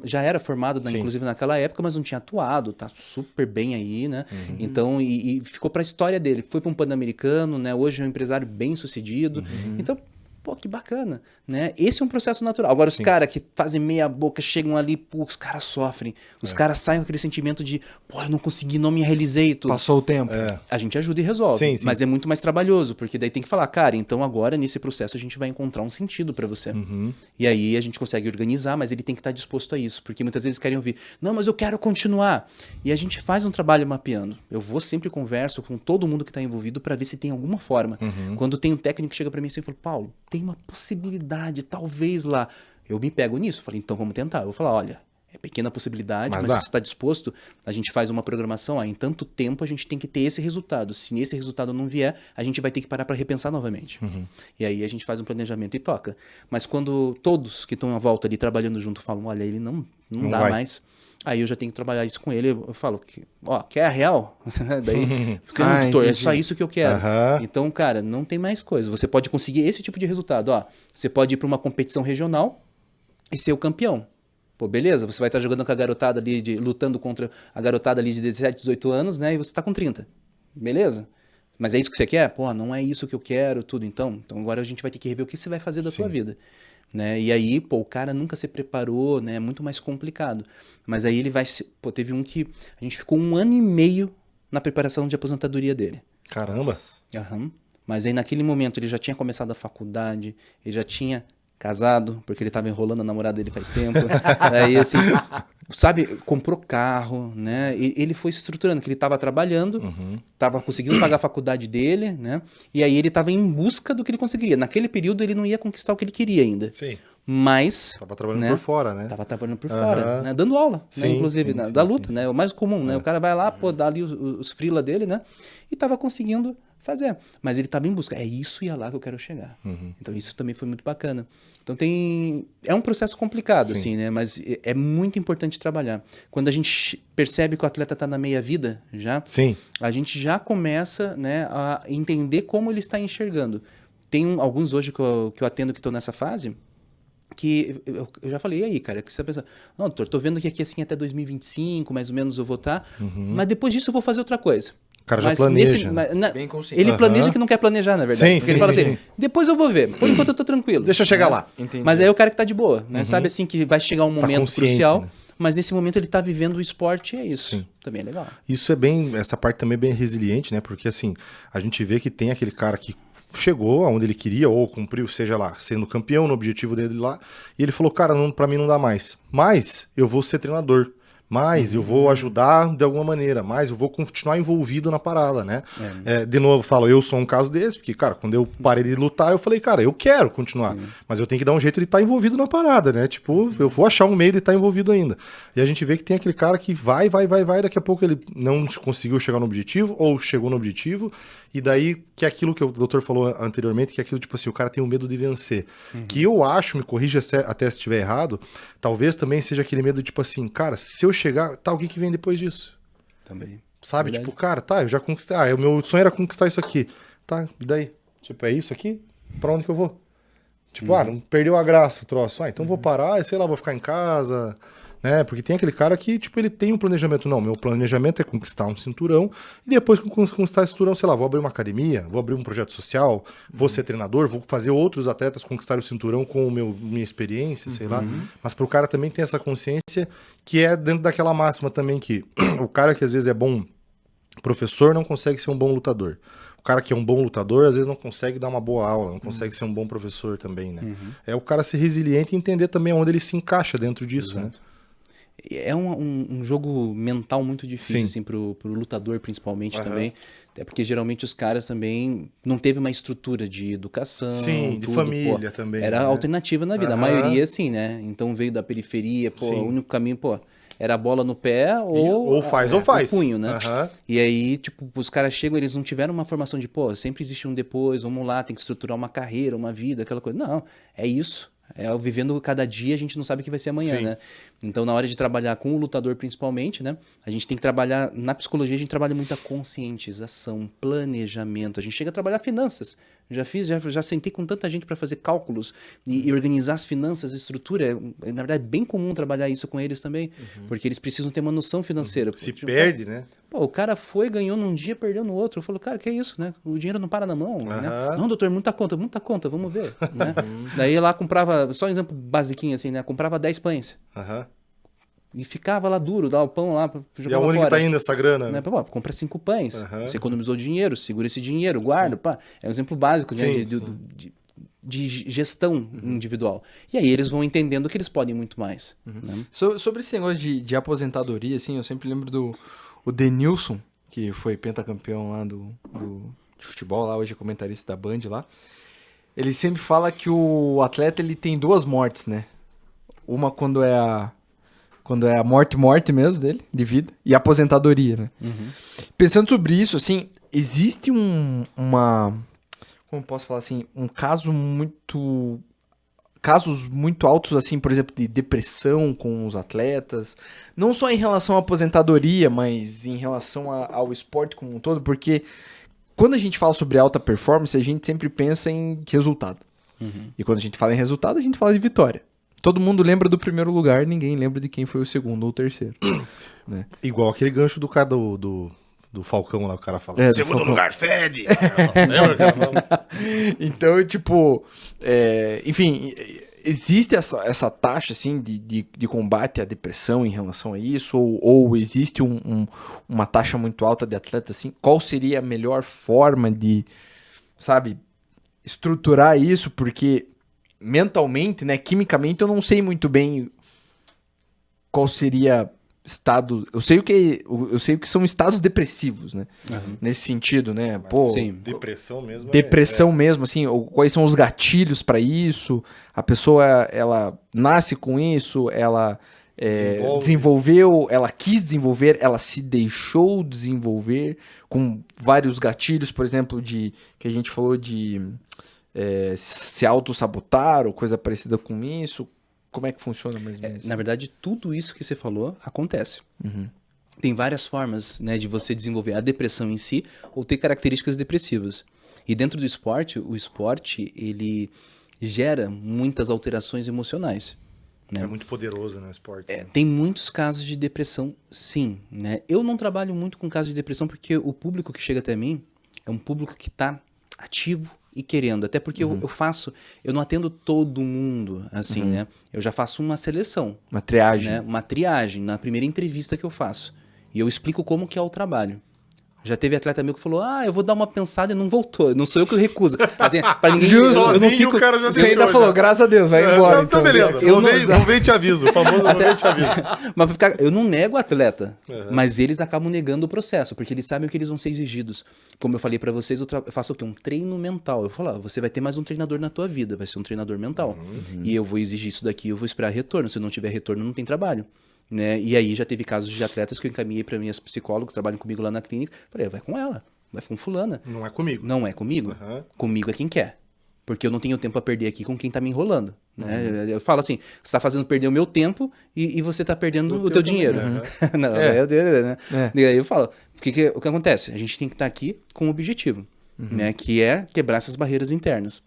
S2: já era formado,
S1: Sim.
S2: inclusive naquela época, mas não tinha atuado, tá super bem aí, né? Então, e ficou pra história dele. Foi para um Pan-Americano, né? Hoje é um empresário bem sucedido. Então, Pô, que bacana, né? Esse é um processo natural. Agora, os caras que fazem meia boca, chegam ali, pô, os caras sofrem. Os caras saem com aquele sentimento de, pô, eu não consegui, não me realizei. Tudo.
S5: Passou o tempo.
S2: A gente ajuda e resolve,
S1: Sim, sim.
S2: mas é muito mais trabalhoso, porque daí tem que falar, cara, então agora nesse processo a gente vai encontrar um sentido pra você. E aí a gente consegue organizar, mas ele tem que estar disposto a isso, porque muitas vezes querem ouvir, não, mas eu quero continuar. E a gente faz um trabalho mapeando. Eu vou sempre converso com todo mundo que está envolvido pra ver se tem alguma forma. Quando tem um técnico que chega pra mim e sempre fala, Paulo, tem uma possibilidade, talvez lá. Eu me pego nisso, falei, então vamos tentar. Eu vou falar, olha, é pequena possibilidade, mas se você está disposto, a gente faz uma programação, em tanto tempo a gente tem que ter esse resultado. Se esse resultado não vier, a gente vai ter que parar para repensar novamente. E aí a gente faz um planejamento e toca. Mas quando todos que estão à volta ali trabalhando junto falam, olha, ele não dá
S1: vai.
S2: mais, aí eu já tenho que trabalhar isso com ele. Eu falo, ó, quer a real? Daí, porque,
S5: Ah,
S2: doutor, é
S5: entendi.
S2: só isso que eu quero.
S1: Aham.
S2: Então, cara, não tem mais coisa. Você pode conseguir esse tipo de resultado. Ó, você pode ir para uma competição regional e ser o campeão. Pô, beleza, você vai estar jogando com a garotada ali, lutando contra a garotada ali de 17, 18 anos, né? E você tá com 30. Beleza? Mas é isso que você quer? Pô, não é isso que eu quero, tudo. Então agora a gente vai ter que rever o que você vai fazer da sua vida. Né? E aí, pô, o cara nunca se preparou, né? É muito mais complicado. Mas aí ele vai se... Pô, teve um que a gente ficou 1 ano e meio na preparação de aposentadoria dele.
S1: Caramba.
S2: Mas aí naquele momento ele já tinha começado a faculdade, ele já tinha casado, porque ele tava enrolando a namorada dele faz tempo. Aí, assim, sabe, comprou carro, né? E ele foi se estruturando, que ele tava trabalhando, tava conseguindo pagar a faculdade dele, né? E aí ele tava em busca do que ele conseguiria. Naquele período ele não ia conquistar o que ele queria ainda.
S1: Sim.
S2: Mas...
S1: Tava trabalhando
S2: né?
S1: por fora, né?
S2: Tava trabalhando por fora, né? Dando aula, né?
S1: Sim,
S2: Inclusive,
S1: sim,
S2: né?
S1: sim,
S2: Da
S1: sim,
S2: luta,
S1: sim.
S2: né? O mais comum, né? O cara vai lá, pô, dá ali os freela dele, né? E tava conseguindo fazer. Mas ele tava em busca. É isso e é lá que eu quero chegar. Então isso também foi muito bacana. Então é um processo complicado, assim, né? Mas é muito importante trabalhar. Quando a gente percebe que o atleta tá na meia-vida já,
S1: Sim.
S2: a gente já começa, né, a entender como ele está enxergando. Tem alguns hoje que eu atendo que estão nessa fase, que eu já falei, e aí, cara, que você pensa, não, doutor, tô vendo que aqui assim até 2025, mais ou menos eu vou estar, mas depois disso eu vou fazer outra coisa.
S1: O cara já planeja.
S5: Bem consciente.
S2: Ele planeja que não quer planejar, na verdade.
S1: Sim,
S2: Porque ele
S1: sim,
S2: fala
S1: sim,
S2: assim,
S1: sim.
S2: depois eu vou ver, por enquanto eu tô tranquilo.
S1: Deixa eu chegar lá.
S5: Entendi.
S2: Mas aí o cara que tá de boa, né? Sabe assim que vai chegar um momento
S1: consciente,
S2: crucial,
S1: né?
S2: mas nesse momento ele tá vivendo o esporte e é isso.
S1: Sim.
S2: Também é legal.
S1: Isso é bem, essa parte também é bem resiliente, né? Porque assim, a gente vê que tem aquele cara que chegou aonde ele queria ou cumpriu, seja lá, sendo campeão no objetivo dele lá, e ele falou, cara, pra mim não dá mais. Mas eu vou ser treinador. Mas eu vou ajudar de alguma maneira, mas eu vou continuar envolvido na parada, né? De novo, falo, eu sou um caso desse, porque, cara, quando eu parei de lutar, eu falei, cara, eu quero continuar, mas eu tenho que dar um jeito de estar envolvido na parada, né? Tipo, eu vou achar um meio de estar envolvido ainda. E a gente vê que tem aquele cara que vai, daqui a pouco ele não conseguiu chegar no objetivo, ou chegou no objetivo, e daí, que é aquilo que o doutor falou anteriormente, que é aquilo, tipo assim, o cara tem o medo de vencer. Que eu acho, me corrija até se estiver errado, talvez também seja aquele medo, tipo assim, cara, se eu chegar, tá, o que vem depois disso?
S2: Também.
S1: Sabe?
S2: Verdade.
S1: Tipo, cara, tá, eu já conquistei. O meu sonho era conquistar isso aqui. Tá, e daí? Tipo, é isso aqui? Pra onde que eu vou? Tipo, não perdeu a graça o troço. Então vou parar, sei lá, vou ficar em casa, né? Porque tem aquele cara que, tipo, ele tem um planejamento. Não, meu planejamento é conquistar um cinturão e depois que conquistar esse cinturão, sei lá, vou abrir uma academia, vou abrir um projeto social, vou ser treinador, vou fazer outros atletas conquistar o cinturão com minha experiência, sei lá. Mas pro cara também tem essa consciência que é dentro daquela máxima também que o cara que às vezes é bom professor não consegue ser um bom lutador. O cara que é um bom lutador, às vezes não consegue dar uma boa aula, não consegue ser um bom professor também, né? É o cara ser resiliente e entender também onde ele se encaixa dentro disso, né?
S2: É um jogo mental muito difícil,
S1: Sim.
S2: assim, pro lutador, principalmente, também. Até porque geralmente os caras também não teve uma estrutura de educação.
S1: Sim, de família também,
S2: Era
S1: né?
S2: alternativa na vida. A maioria, sim, né? Então veio da periferia,
S1: Sim.
S2: o único caminho, era a bola no pé ou
S1: ou faz.
S2: o punho, né?
S1: Aham.
S2: E aí, tipo, os caras chegam, eles não tiveram uma formação de, sempre existe um depois, vamos lá, tem que estruturar uma carreira, uma vida, aquela coisa. Não, é isso. Vivendo cada dia, a gente não sabe o que vai ser amanhã,
S1: Sim.
S2: né? Então, na hora de trabalhar com o lutador, principalmente, né? A gente tem que trabalhar, na psicologia, a gente trabalha muita conscientização, planejamento. A gente chega a trabalhar finanças. Já sentei com tanta gente para fazer cálculos e organizar as finanças, estrutura. Na verdade, é bem comum trabalhar isso com eles também, porque eles precisam ter uma noção financeira.
S1: Se
S2: Tipo,
S1: perde, né?
S2: Pô, o cara ganhou num dia, perdeu no outro. Eu falo, cara, que é isso, né? O dinheiro não para na mão, né? Não, doutor, muita conta, vamos ver, né? Daí lá comprava, só um exemplo basiquinho assim, né? Comprava 10 pães.
S1: Aham.
S2: E ficava lá duro, dá o pão lá,
S1: E
S2: jogava
S1: aonde que
S2: fora.
S1: tá indo essa grana?
S2: Né? Pô, compra 5 pães.
S1: Aham.
S2: Você economizou dinheiro, segura esse dinheiro, guarda, pá. É um exemplo básico, né?
S1: Sim,
S2: De gestão individual. E aí eles vão entendendo que eles podem muito mais. Né?
S5: Sobre esse negócio de aposentadoria, assim, eu sempre lembro do o Denilson, que foi pentacampeão lá de futebol, lá hoje é comentarista da Band lá. Ele sempre fala que o atleta ele tem 2 mortes, né? Uma quando é a morte mesmo dele, de vida, e a aposentadoria, né? Pensando sobre isso, assim, existe como posso falar assim, casos muito altos, assim, por exemplo, de depressão com os atletas, não só em relação à aposentadoria, mas em relação ao esporte como um todo, porque quando a gente fala sobre alta performance, a gente sempre pensa em resultado. E quando a gente fala em resultado, a gente fala de vitória. Todo mundo lembra do primeiro lugar, ninguém lembra de quem foi o segundo ou o terceiro. Né?
S1: Igual aquele gancho do cara do Falcão lá, o cara fala.
S5: Do
S1: Segundo
S5: Falcão.
S1: lugar, fede! Lembra, cara?
S5: Então, tipo, enfim, existe essa taxa, assim, de combate à depressão em relação a isso? Ou existe uma taxa muito alta de atletas, assim? Qual seria a melhor forma de, sabe, estruturar isso? Porque mentalmente, né, quimicamente, eu não sei muito bem qual seria estado... Eu sei o que são estados depressivos, né? Nesse sentido, né? Pô,
S2: Sim.
S1: Depressão mesmo.
S5: depressão mesmo, assim, ou quais são os gatilhos para isso? A pessoa, ela nasce com isso, ela desenvolveu, ela quis desenvolver, ela se deixou desenvolver com vários gatilhos, por exemplo, que a gente falou de se auto-sabotar ou coisa parecida com isso. Como é que funciona mais ou menos?
S2: Na verdade, tudo isso que você falou acontece. Tem várias formas, né, de você desenvolver a depressão em si ou ter características depressivas. E dentro do esporte, o esporte, ele gera muitas alterações emocionais. Né?
S1: É muito poderoso, né, o esporte.
S2: Tem muitos casos de depressão, sim. Né? Eu não trabalho muito com casos de depressão porque o público que chega até mim é um público que está ativo e querendo. Até porque eu não atendo todo mundo, assim, né? Eu já faço uma seleção.
S5: Uma triagem.
S2: Né? Uma triagem na primeira entrevista que eu faço. E eu explico como que é o trabalho. Já teve atleta meu que falou, eu vou dar uma pensada e não voltou. Não sou eu que recuso. Pra ninguém...
S5: Justo.
S2: eu não
S1: Sozinho
S2: fico...
S1: o cara já
S5: Você ainda
S1: deixou,
S5: falou,
S1: já.
S5: graças a Deus, vai embora.
S1: Não,
S5: então.
S1: tá beleza. Vou ver e te aviso. O famoso vou ver e te aviso.
S2: Mas eu não nego o atleta, mas eles acabam negando o processo, porque eles sabem que eles vão ser exigidos. Como eu falei pra vocês, eu faço o quê? Um treino mental. Eu falo, você vai ter mais um treinador na tua vida, vai ser um treinador mental. E eu vou exigir isso daqui, eu vou esperar retorno. Se não tiver retorno, não tem trabalho. Né? E aí já teve casos de atletas que eu encaminhei para minhas psicólogos que trabalham comigo lá na clínica. Falei, vai com ela, vai com fulana.
S1: Não é comigo.
S2: Não é comigo? Comigo é quem quer. Porque eu não tenho tempo a perder aqui com quem tá me enrolando. Né? Eu falo assim, você tá fazendo perder o meu tempo e você tá perdendo o teu dinheiro. Não, né? E aí eu falo, o que acontece? A gente tem que estar aqui com um objetivo, né? Que é quebrar essas barreiras internas.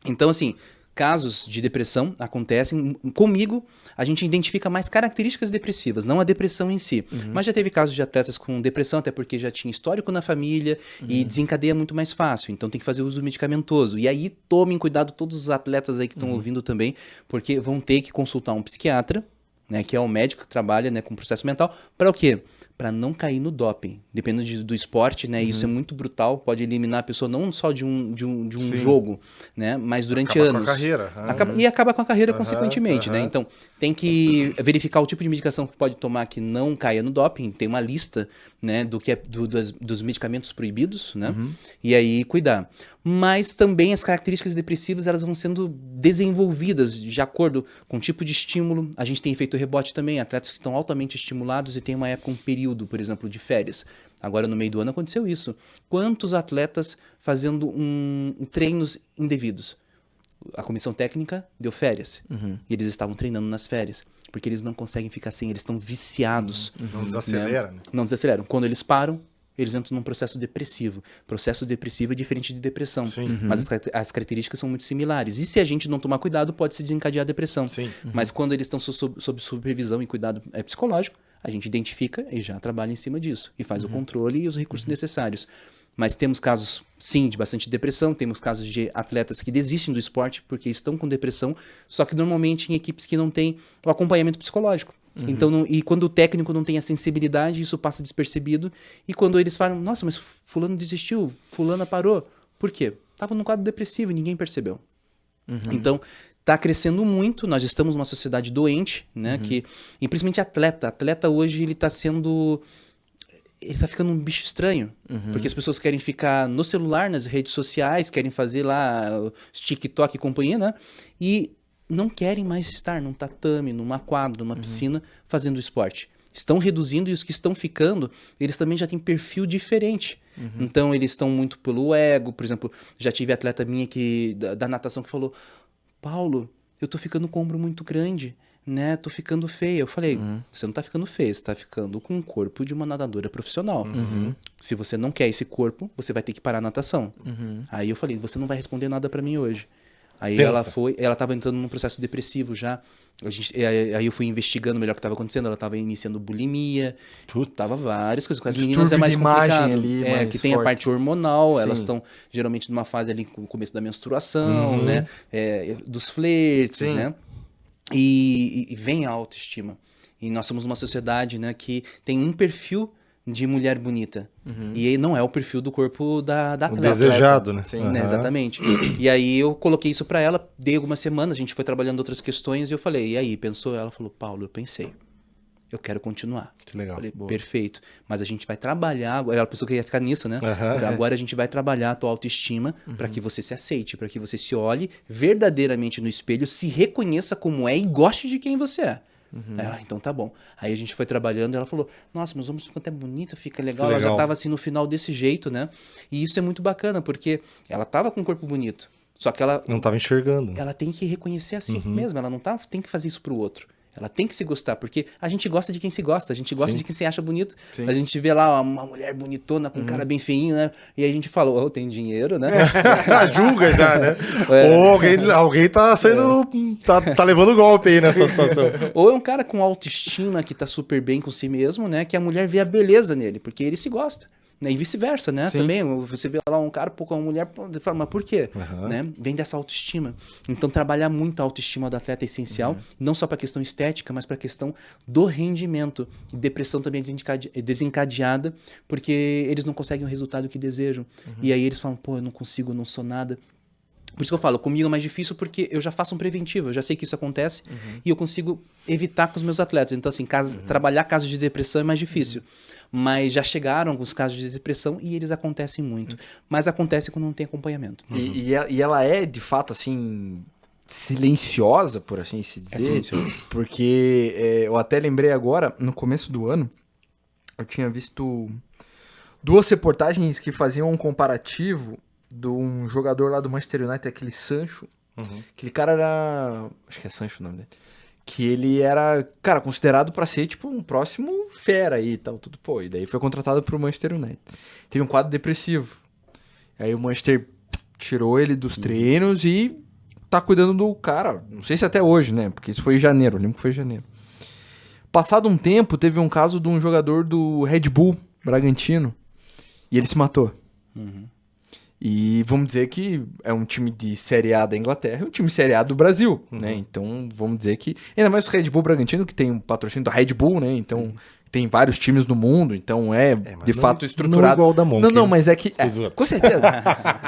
S2: Então, assim, casos de depressão acontecem comigo, a gente identifica mais características depressivas, não a depressão em si. Mas já teve casos de atletas com depressão, até porque já tinha histórico na família e desencadeia muito mais fácil. Então tem que fazer uso medicamentoso. E aí tomem cuidado todos os atletas aí que estão ouvindo também, porque vão ter que consultar um psiquiatra, né, que é o médico que trabalha, né, com processo mental, para o quê? Para não cair no doping. Dependendo do esporte, né, isso é muito brutal, pode eliminar a pessoa não só de um jogo, né, mas durante
S1: Acaba
S2: anos.
S1: com a carreira.
S2: E acaba com a carreira consequentemente, né? Então, tem que verificar o tipo de medicação que pode tomar que não caia no doping. Tem uma lista, né, dos medicamentos proibidos, né? E aí cuidar. Mas também as características depressivas, elas vão sendo desenvolvidas de acordo com o tipo de estímulo. A gente tem efeito rebote também, atletas que estão altamente estimulados e tem uma época, um período, por exemplo, de férias. Agora, no meio do ano, aconteceu isso. Quantos atletas fazendo treinos indevidos? A comissão técnica deu férias. E eles estavam treinando nas férias. porque eles não conseguem ficar sem, eles estão viciados.
S1: Não desacelera, né?
S2: Não desaceleram. Quando eles param, eles entram num processo depressivo. Processo depressivo é diferente de depressão,
S1: Sim.
S2: mas as características são muito similares. E se a gente não tomar cuidado, pode se desencadear a depressão.
S1: Sim.
S2: Mas quando eles estão sob supervisão e cuidado psicológico, a gente identifica e já trabalha em cima disso. E faz o controle e os recursos necessários. Mas temos casos, sim, de bastante depressão, temos casos de atletas que desistem do esporte porque estão com depressão, só que normalmente em equipes que não têm o acompanhamento psicológico. Então, e quando o técnico não tem a sensibilidade, isso passa despercebido. E quando eles falam, nossa, mas fulano desistiu, fulana parou. Por quê? Estava num quadro depressivo e ninguém percebeu. Então, está crescendo muito, nós estamos numa sociedade doente, né? E principalmente atleta hoje ele está sendo... Ele tá ficando um bicho estranho, porque as pessoas querem ficar no celular, nas redes sociais, querem fazer lá os TikTok e companhia, né? E não querem mais estar num tatame, numa quadra, numa piscina, fazendo esporte. Estão reduzindo e os que estão ficando, eles também já têm perfil diferente. Então, eles estão muito pelo ego. Por exemplo, já tive atleta minha da natação que falou, Paulo, eu tô ficando com o ombro muito grande, né? Tô ficando feia. Eu falei, você não tá ficando feia, você tá ficando com o corpo de uma nadadora profissional. Se você não quer esse corpo, você vai ter que parar a natação. Aí eu falei, você não vai responder nada pra mim hoje. Aí ela tava entrando num processo depressivo já. Aí eu fui investigando melhor o que estava acontecendo. Ela tava iniciando bulimia. Tava várias coisas. Com as meninas é mais complicado.
S5: Ali, mais
S2: que tem
S5: forte.
S2: a parte hormonal.
S5: Sim.
S2: Elas estão geralmente numa fase ali com o começo da menstruação, né? Dos flertes,
S5: Sim.
S2: né? E vem a autoestima. E nós somos uma sociedade, né, que tem um perfil de mulher bonita. E não é o perfil do corpo da
S1: O
S2: atleta.
S1: desejado, né?
S5: Sim.
S2: Né, exatamente. E aí eu coloquei isso pra ela, dei algumas semanas, a gente foi trabalhando outras questões e eu falei, e aí, pensou? Ela falou, Paulo, eu pensei. Eu quero continuar.
S1: Que legal.
S2: Falei, perfeito. Mas a gente vai trabalhar agora. Ela pensou que ia ficar nisso, né?
S1: Aham.
S2: Falei, agora a gente vai trabalhar a tua autoestima pra que você se aceite, pra que você se olhe verdadeiramente no espelho, se reconheça como é e goste de quem você é. Ela, então tá bom. Aí a gente foi trabalhando e ela falou, nossa, meus ombros ficam até bonitos, fica legal. Ela já tava assim no final desse jeito, né? E isso é muito bacana, porque ela tava com um corpo bonito. Só que ela
S1: Não tava enxergando.
S2: ela tem que reconhecer assim mesmo, ela não tem que fazer isso pro outro. Ela tem que se gostar, porque a gente gosta de quem se gosta, a gente gosta de quem se acha bonito.
S5: Sim.
S2: A gente vê lá uma mulher bonitona com um cara bem feinho, né? E aí a gente fala, oh, tem dinheiro, né?
S1: Julga já, né? Ou alguém tá saindo. Tá levando golpe aí nessa situação.
S2: Ou é um cara com autoestima que tá super bem com si mesmo, né? Que a mulher vê a beleza nele, porque ele se gosta. Né? E vice-versa, né?
S5: Sim.
S2: Também, você vê lá um cara com uma mulher, você fala, mas por quê? Né? Vem dessa autoestima. Então, trabalhar muito a autoestima do atleta é essencial, não só para a questão estética, mas para a questão do rendimento. E depressão também é desencadeada, porque eles não conseguem o resultado que desejam. E aí eles falam, pô, eu não consigo, eu não sou nada. Por isso que eu falo, comigo é mais difícil porque eu já faço um preventivo, eu já sei que isso acontece e eu consigo evitar com os meus atletas. Então, assim, trabalhar casos de depressão é mais difícil. Mas já chegaram alguns casos de depressão e eles acontecem muito. Mas acontece quando não tem acompanhamento.
S5: E ela é, de fato, assim, silenciosa, por assim se dizer.
S2: silenciosa.
S5: Porque eu até lembrei agora, no começo do ano, eu tinha visto 2 reportagens que faziam um comparativo de um jogador lá do Manchester United, aquele Sancho. Aquele cara era... Acho que é Sancho o nome dele. Que ele era, cara, considerado pra ser, tipo, um próximo fera aí e tal, tudo. Pô, e daí foi contratado pro Manchester United. Teve um quadro depressivo. Aí o Manchester tirou ele dos treinos e tá cuidando do cara. Não sei se até hoje, né? Porque isso foi em janeiro, eu lembro que foi em janeiro. Passado um tempo, teve um caso de um jogador do Red Bull Bragantino e ele se matou. E vamos dizer que é um time de Série A da Inglaterra e um time de Série A do Brasil, né? Então, vamos dizer que... Ainda mais o Red Bull Bragantino, que tem um patrocínio da Red Bull, né? Então, tem vários times no mundo, então de fato estruturado.
S1: Não igual da Monk,
S5: Não, mas é que... com certeza.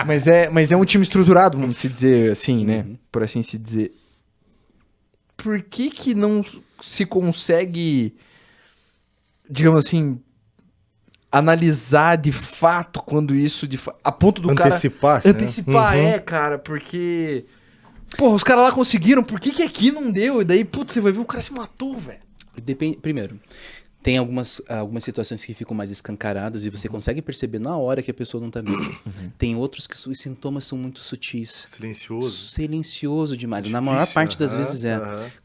S5: mas é um time estruturado, vamos se dizer assim, né? Por assim se dizer. Por que não se consegue, digamos assim... analisar de fato quando isso a ponto do
S1: Antecipar,
S5: cara antecipar, cara, porque porra, os caras lá conseguiram, por que aqui não deu? E daí, putz, você vai ver o cara se matou, velho.
S2: Depende, primeiro, Tem algumas situações que ficam mais escancaradas e você consegue perceber na hora que a pessoa não tá bem. Tem outros que os sintomas são muito sutis. Silencioso demais. Na maior parte das vezes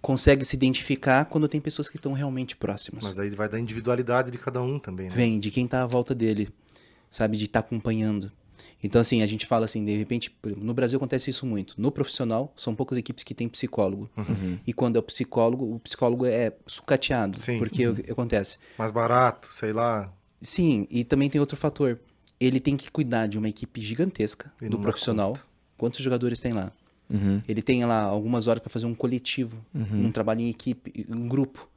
S2: consegue se identificar quando tem pessoas que estão realmente próximas.
S1: Mas aí vai da individualidade de cada um também, né?
S2: Vem de quem tá à volta dele, sabe? De estar acompanhando. Então, assim, a gente fala assim, de repente, por exemplo, no Brasil acontece isso muito. No profissional, são poucas equipes que têm psicólogo. E quando é o psicólogo é sucateado.
S1: Sim.
S2: Porque o que acontece?
S1: Mais barato, sei lá.
S2: Sim, e também tem outro fator. Ele tem que cuidar de uma equipe gigantesca
S1: E
S2: do
S1: não dá
S2: profissional.
S1: conta.
S2: Quantos jogadores tem lá? Ele tem lá algumas horas para fazer um coletivo, um trabalho em equipe, um grupo.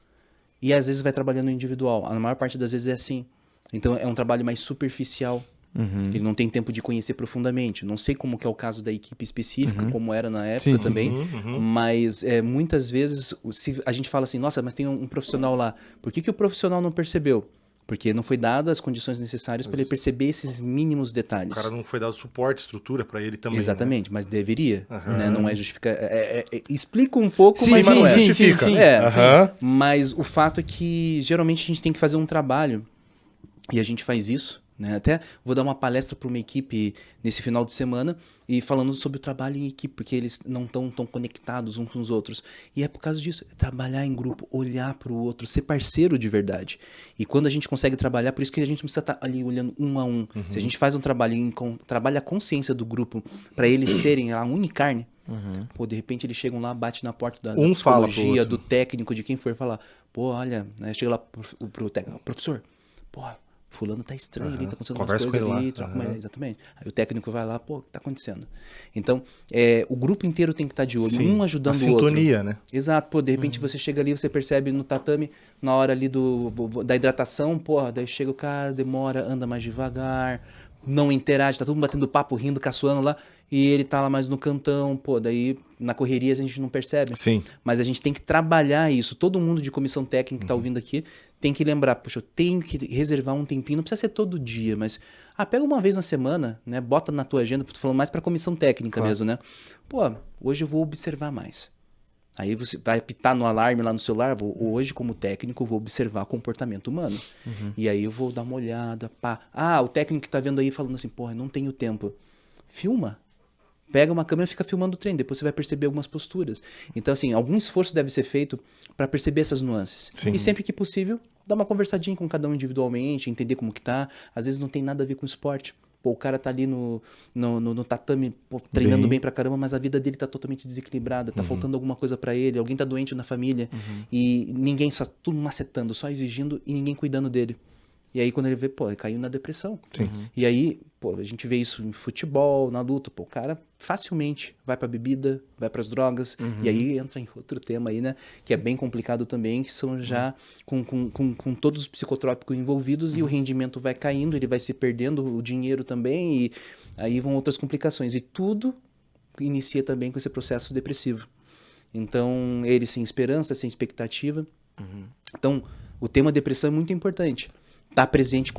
S2: E às vezes vai trabalhando individual. A maior parte das vezes é assim. Então é um trabalho mais superficial. Ele não tem tempo de conhecer profundamente. Não sei como que é o caso da equipe específica, como era na época também. Mas muitas vezes se a gente fala assim, nossa, mas tem um profissional lá. Por que o profissional não percebeu? Porque não foi dadas as condições necessárias para ele perceber esses mínimos detalhes.
S1: O cara não foi dado suporte, estrutura pra ele também.
S2: Exatamente, mas deveria. Né? Não é justificar. Explica um pouco, mas
S1: mas
S2: não
S1: não
S2: é.
S1: justifica.
S2: Mas o fato é que geralmente a gente tem que fazer um trabalho e a gente faz isso. Né? Até vou dar uma palestra para uma equipe nesse final de semana e falando sobre o trabalho em equipe, porque eles não estão tão conectados uns com os outros. E é por causa disso, trabalhar em grupo, olhar para o outro, ser parceiro de verdade. E quando a gente consegue trabalhar, por isso que a gente não precisa estar ali olhando um a um. Se a gente faz um trabalho, trabalha a consciência do grupo para eles serem a unicarne, pô, de repente eles chegam lá, bate na porta da psicologia, do técnico, de quem for, falar, pô, olha, né, chega lá pro técnico, professor, pô, fulano tá estranho ali, tá acontecendo
S1: Conversa
S2: umas coisas
S1: com ele
S2: ali,
S1: lá.
S2: troca uma ideia, exatamente. Aí o técnico vai lá, pô, o que tá acontecendo? Então, o grupo inteiro tem que estar de olho, um ajudando o outro.
S1: Sintonia, né?
S2: Exato, pô, de repente você chega ali, você percebe no tatame, na hora ali da hidratação, pô, daí chega o cara, demora, anda mais devagar, não interage, tá todo mundo batendo papo, rindo, caçoando lá, e ele tá lá mais no cantão, pô, daí na correria a gente não percebe.
S1: Sim.
S2: Mas a gente tem que trabalhar isso, todo mundo de comissão técnica que tá ouvindo aqui, tem que lembrar, poxa, eu tenho que reservar um tempinho, não precisa ser todo dia, mas pega uma vez na semana, né? Bota na tua agenda, tô falando mais pra comissão técnica mesmo, né? Pô, hoje eu vou observar mais. Aí você vai apitar no alarme lá no celular, hoje como técnico vou observar comportamento humano. E aí eu vou dar uma olhada, pá. O técnico que tá vendo aí falando assim, porra, eu não tenho tempo. Filma. Pega uma câmera e fica filmando o treino, depois você vai perceber algumas posturas. Então, assim, algum esforço deve ser feito para perceber essas nuances.
S1: Sim.
S2: E sempre que possível, dar uma conversadinha com cada um individualmente, entender como que tá. Às vezes não tem nada a ver com esporte. Pô, o cara tá ali no tatame, pô, treinando bem pra caramba, mas a vida dele tá totalmente desequilibrada, tá faltando alguma coisa pra ele, alguém tá doente na família, e ninguém, só tudo macetando, só exigindo e ninguém cuidando dele. E aí quando ele vê, pô, ele caiu na depressão. E aí, pô, a gente vê isso em futebol, na luta, pô, o cara facilmente vai pra bebida, vai pras drogas, e aí entra em outro tema aí, né, que é bem complicado também, que são já com todos os psicotrópicos envolvidos, e o rendimento vai caindo, ele vai se perdendo, o dinheiro também, e aí vão outras complicações. E tudo inicia também com esse processo depressivo. Então, ele sem esperança, sem expectativa. Então, o tema depressão é muito importante. Tá presente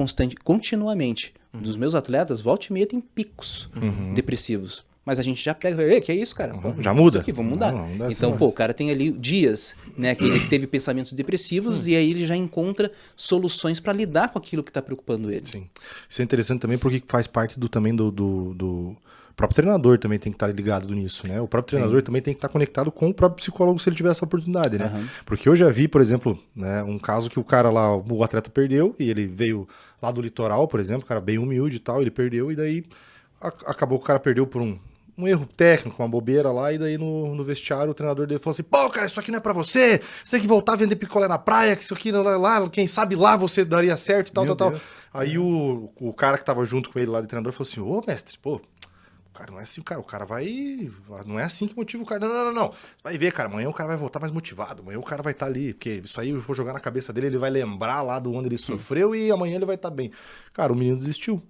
S2: continuamente. Dos meus atletas, volta e meia tem picos depressivos. Mas a gente já pega, ei, que é isso, cara? Pô,
S1: já muda.
S2: Isso aqui, vamos mudar.
S1: Não,
S2: então, pô, o cara tem ali dias, né, que ele teve pensamentos depressivos e aí ele já encontra soluções para lidar com aquilo que tá preocupando ele.
S1: Sim. Isso é interessante também porque faz parte também do próprio treinador também tem que estar ligado nisso, né? O próprio treinador também tem que estar conectado com o próprio psicólogo se ele tiver essa oportunidade, né? Porque eu já vi, por exemplo, né, um caso que o cara lá, o atleta perdeu e ele veio lá do litoral, por exemplo, o cara bem humilde e tal, ele perdeu e daí acabou que o cara perdeu por um erro técnico, uma bobeira lá, e daí no vestiário o treinador dele falou assim, pô, cara, isso aqui não é pra você tem que voltar a vender picolé na praia, que isso aqui lá, quem sabe lá você daria certo e tal. Aí o cara que tava junto com ele lá de treinador falou assim, ô mestre, pô, cara, não é assim, cara, o cara vai... Não é assim que motiva o cara. Não. Você vai ver, cara, amanhã o cara vai voltar mais motivado, amanhã o cara vai estar ali, porque isso aí eu vou jogar na cabeça dele, ele vai lembrar lá do onde ele sofreu e amanhã ele vai estar bem. Cara, o menino desistiu.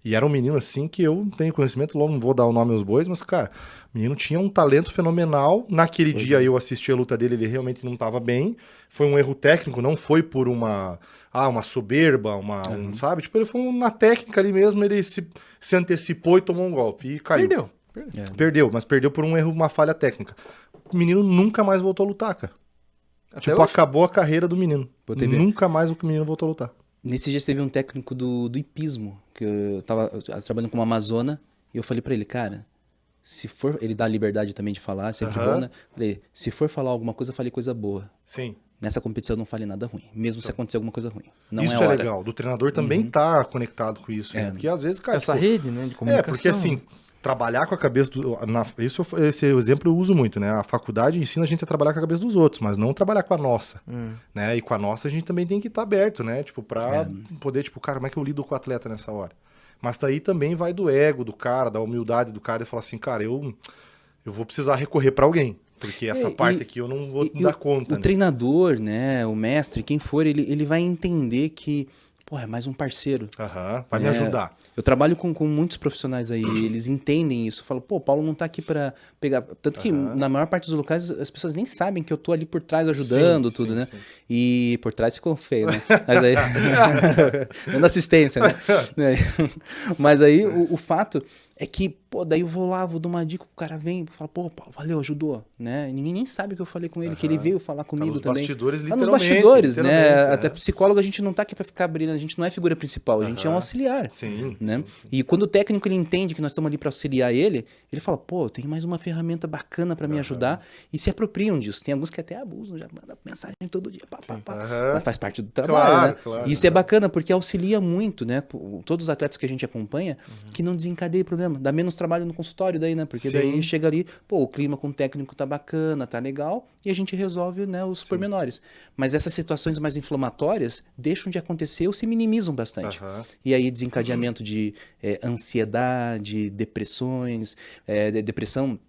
S1: E era um menino assim que eu não tenho conhecimento, logo não vou dar o nome aos bois, mas, cara, o menino tinha um talento fenomenal. Naquele dia eu assisti a luta dele, ele realmente não estava bem. Foi um erro técnico, não foi por uma soberba, sabe? Tipo, ele foi na técnica ali mesmo, ele se antecipou e tomou um golpe e caiu. Perdeu, mas perdeu por um erro, uma falha técnica. O menino nunca mais voltou a lutar, cara.
S5: Até
S1: Tipo,
S5: hoje?
S1: acabou a carreira do menino.
S2: Botei ver.
S1: Nunca mais o menino voltou a lutar.
S2: Nesses dias teve um técnico do hipismo, que eu tava trabalhando com uma amazona, e eu falei pra ele, cara, se for... Ele dá liberdade também de falar, sempre
S1: Aham.
S2: bom, né? Falei, se for falar alguma coisa, fale coisa boa.
S1: Sim.
S2: Nessa competição não fale nada ruim, mesmo se acontecer alguma coisa ruim. Não
S1: isso
S2: é
S1: é
S2: hora.
S1: legal. Do treinador também tá conectado com isso. Né?
S2: É.
S1: Porque às vezes, cara,
S5: Essa
S1: tipo,
S5: rede, né, de comunicação.
S1: porque assim, trabalhar com a cabeça do... Esse exemplo eu uso muito, né? A faculdade ensina a gente a trabalhar com a cabeça dos outros, mas não trabalhar com a nossa, né? E com a nossa a gente também tem que estar aberto, né? Tipo, pra poder, tipo, cara, como é que eu lido com o atleta nessa hora? Mas daí também vai do ego do cara, da humildade do cara e falar assim, cara, eu vou precisar recorrer pra alguém, porque essa parte aqui eu não vou dar conta,
S2: O
S1: né?
S2: treinador, né, o mestre, quem for, ele vai entender que, pô, é mais um parceiro.
S1: Aham, vai me
S2: É,
S1: ajudar.
S2: Eu trabalho com muitos profissionais aí, eles entendem isso. Falam, pô, o Paulo não tá aqui pra pegar... Tanto que na maior parte dos locais as pessoas nem sabem que eu tô ali por trás ajudando,
S1: Sim,
S2: tudo,
S1: sim,
S2: né?
S1: sim.
S2: E por trás ficou feio, né? Mas aí... dando assistência, né? Mas aí o fato é que, pô, daí eu vou lá, vou dar uma dica, o cara vem e fala, pô, Paulo, valeu, ajudou, né? Ninguém nem sabe que eu falei com ele, que ele veio falar comigo
S1: nos
S2: também.
S1: bastidores,
S2: Tá nos
S1: literalmente,
S2: bastidores, né?
S1: literalmente,
S2: Até psicólogo a gente não tá aqui pra ficar brilhando, a gente não é figura principal, a gente é um auxiliar.
S1: Sim,
S2: Né?
S1: sim.
S2: E quando o técnico ele entende que nós estamos ali para auxiliar ele, ele fala, pô, tem mais uma ferramenta bacana para me ajudar, e se apropriam disso. Tem alguns que até abusam, já mandam mensagem todo dia, pá, pá, pá.
S1: Aham.
S2: Mas faz parte do trabalho,
S1: Claro,
S2: né?
S1: claro.
S2: E isso é bacana porque auxilia muito, né? Todos os atletas que a gente acompanha, que não desencadeia problema, dá menos trabalho no consultório daí, né? Porque
S1: Sim.
S2: daí chega ali, pô, o clima com o técnico tá bacana, tá legal, e a gente resolve, né, os pormenores. Mas essas situações mais inflamatórias deixam de acontecer ou se minimizam bastante.
S1: Aham.
S2: E aí desencadeamento de ansiedade, depressões, depressão.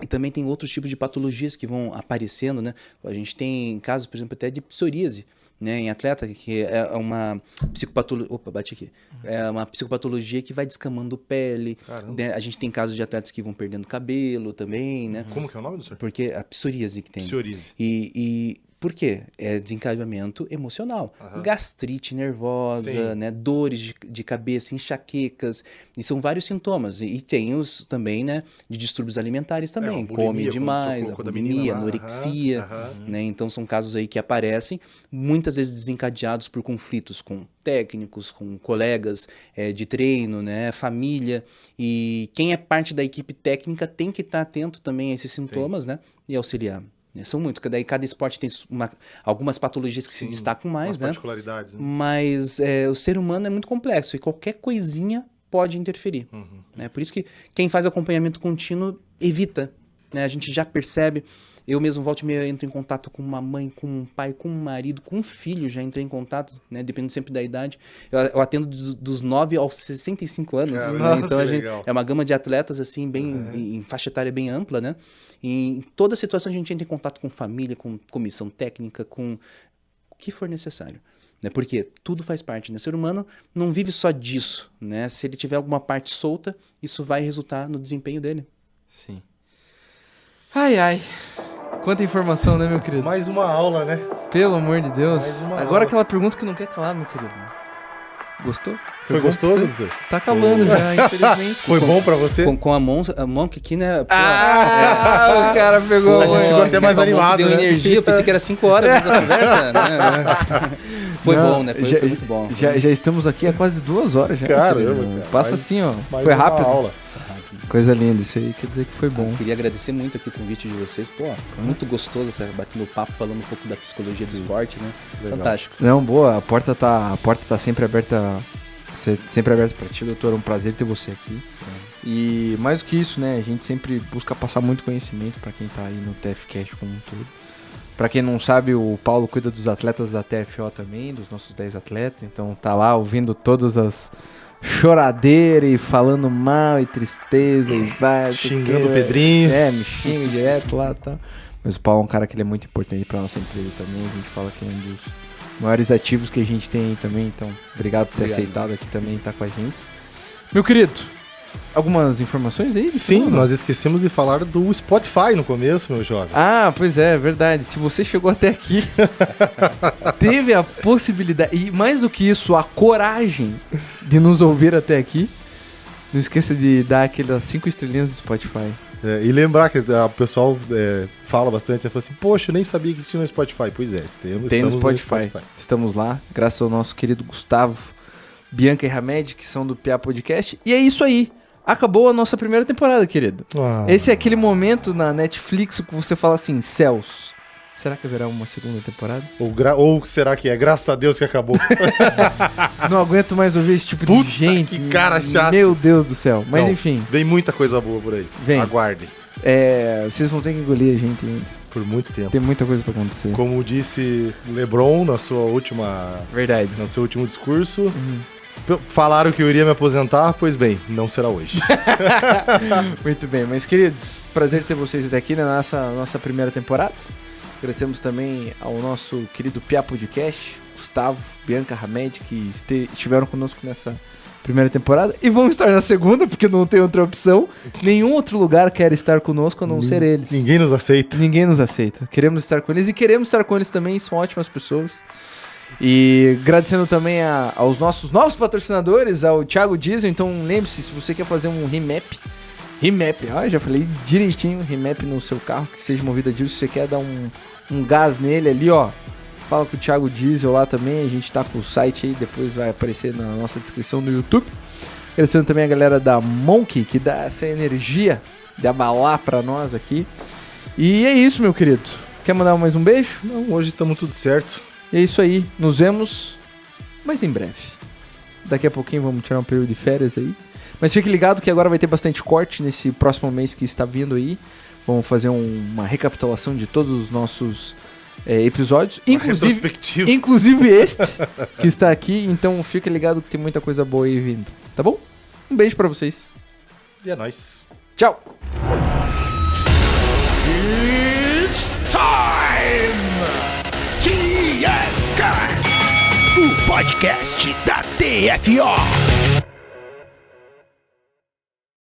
S2: E também tem outros tipos de patologias que vão aparecendo, né? A gente tem casos, por exemplo, até de psoríase, né, em atleta, que é uma psicopatologia. Opa, bati aqui. É uma psicopatologia que vai descamando pele. Né? A gente tem casos de atletas que vão perdendo cabelo também, né?
S1: Como que é o nome do senhor?
S2: Porque a psoríase que tem.
S1: Psoríase.
S2: E por quê? É desencadeamento emocional. Gastrite nervosa,
S1: Sim.
S2: né? Dores de cabeça, enxaquecas. E são vários sintomas. E tem os também, né? De distúrbios alimentares também.
S1: uma bulimia,
S2: Come
S1: como
S2: demais,
S1: tu colocou da
S2: bulimia,
S1: menina lá.
S2: anorexia. Né? Então são casos aí que aparecem, muitas vezes desencadeados por conflitos com técnicos, com colegas de treino, né? Família. E quem é parte da equipe técnica tem que estar atento também a esses sintomas, né? E auxiliar. São muito, daí cada esporte tem algumas patologias que se destacam mais,
S1: Umas
S2: né?
S1: particularidades, né?
S2: Mas o ser humano é muito complexo e qualquer coisinha pode interferir. Né? Por isso que quem faz acompanhamento contínuo evita. Né? A gente já percebe. Eu mesmo, volta e meia, entro em contato com uma mãe, com um pai, com um marido, com um filho, já entrei em contato, né? Dependendo sempre da idade. Eu atendo dos 9 aos 65 anos.
S1: Cara,
S2: Né?
S1: nossa,
S2: Então a gente,
S1: legal.
S2: é uma gama de atletas, assim, bem em faixa etária bem ampla, né? E em toda situação a gente entra em contato com família, com comissão técnica, com o que for necessário. Né? Porque tudo faz parte, né? O ser humano não vive só disso, né? Se ele tiver alguma parte solta, isso vai resultar no desempenho dele.
S5: Sim. Ai, ai. Quanta informação, né, meu querido?
S1: Mais uma aula, né?
S5: Pelo amor de Deus.
S1: Mais uma
S5: Agora
S1: aula.
S5: aquela pergunta que não quer calar, meu querido. Gostou?
S1: Foi
S5: bom
S1: gostoso,
S5: pra você?
S1: doutor?
S5: Tá acabando já, infelizmente.
S1: Foi bom pra você?
S2: Com a Monk aqui, né? Pô,
S5: O cara pegou.
S1: A gente ficou até mais
S2: com a Monk
S1: animado,
S2: deu
S1: né?
S2: energia, eu pensei que era 5 horas essa conversa, né? Foi
S5: Não,
S2: bom, né? Foi muito bom.
S5: Já estamos aqui há quase 2 horas já.
S1: Caramba,
S5: querido.
S1: cara.
S5: Passa
S1: Mais-
S5: assim, ó.
S1: Mais
S5: Foi
S1: uma
S5: rápido.
S1: aula.
S5: Coisa linda, isso aí quer dizer que foi bom.
S2: Queria agradecer muito aqui o convite de vocês. Pô, muito gostoso estar batendo papo, falando um pouco da psicologia do esporte, né?
S1: Legal.
S2: Fantástico.
S5: Não, boa, a porta tá sempre aberta. Sempre aberta pra ti, doutor. É um prazer ter você aqui. E mais do que isso, né? A gente sempre busca passar muito conhecimento pra quem tá aí no TFCast como um todo. Pra quem não sabe, o Paulo cuida dos atletas da TFO também, dos nossos 10 atletas. Então tá lá ouvindo todas as choradeiras e falando mal e tristeza e vai.
S1: Xingando o Pedrinho.
S5: Me xinga direto lá e tal. Mas o Paulo é um cara que ele é muito importante pra nossa empresa também. A gente fala que é um dos maiores ativos que a gente tem aí também. Então, obrigado por ter aceitado aqui também e estar com a gente. Meu querido, algumas informações aí?
S1: Sim, nós esquecemos de falar do Spotify no começo, meu jovem.
S5: Ah, pois é verdade. Se você chegou até aqui, teve a possibilidade, e mais do que isso, a coragem de nos ouvir até aqui, não esqueça de dar aquelas 5 estrelinhas do Spotify.
S1: E lembrar que o pessoal fala bastante, fala assim, poxa, eu nem sabia que tinha no Spotify. Pois é,
S5: Tem no
S1: estamos
S5: Spotify. Estamos lá, graças ao nosso querido Gustavo, Bianca e Hamed, que são do PA Podcast. E é isso aí. Acabou a nossa primeira temporada, querido. Esse é aquele momento na Netflix que você fala assim, céus, será que haverá uma segunda temporada?
S1: Ou será que é? Graças a Deus que acabou.
S5: Não aguento mais ouvir esse tipo
S1: Puta
S5: de gente.
S1: que cara chato.
S5: Meu Deus do céu. Mas
S1: Não,
S5: enfim,
S1: Vem muita coisa boa por aí.
S5: Vem.
S1: Aguardem.
S5: vocês vão ter que engolir a gente ainda.
S1: Por muito tempo.
S5: Tem muita coisa pra acontecer.
S1: Como disse LeBron no seu último discurso, falaram que eu iria me aposentar, pois bem, não será hoje.
S5: Muito bem, mas queridos, prazer ter vocês até aqui na nossa primeira temporada. Agradecemos também ao nosso querido PA Podcast, Gustavo, Bianca, Hamed, que estiveram conosco nessa primeira temporada e vão estar na segunda, porque não tem outra opção. Nenhum outro lugar quer estar conosco a não ser eles.
S1: Ninguém nos aceita.
S5: Ninguém nos aceita. Queremos estar com eles e queremos estar com eles também, são ótimas pessoas. E agradecendo também aos nossos novos patrocinadores, ao Thiago Diesel. Então lembre-se, se você quer fazer um remap, já falei direitinho, remap no seu carro, que seja movido a diesel, se você quer dar um gás nele ali, ó, fala com o Thiago Diesel lá também, a gente tá com o site aí, depois vai aparecer na nossa descrição no YouTube. Agradecendo também a galera da Monkey, que dá essa energia de abalar pra nós aqui. E é isso, meu querido. Quer mandar mais um beijo?
S1: Não, hoje estamos tudo certo.
S5: E é isso aí, nos vemos, mas em breve. Daqui a pouquinho vamos tirar um período de férias aí. Mas fique ligado que agora vai ter bastante corte nesse próximo mês que está vindo aí. Vamos fazer uma recapitulação de todos os nossos episódios, inclusive este que está aqui. Então fique ligado que tem muita coisa boa aí vindo, tá bom? Um beijo pra vocês.
S1: E é nóis.
S5: Tchau.
S3: It's time! TFCast, o podcast da TFO.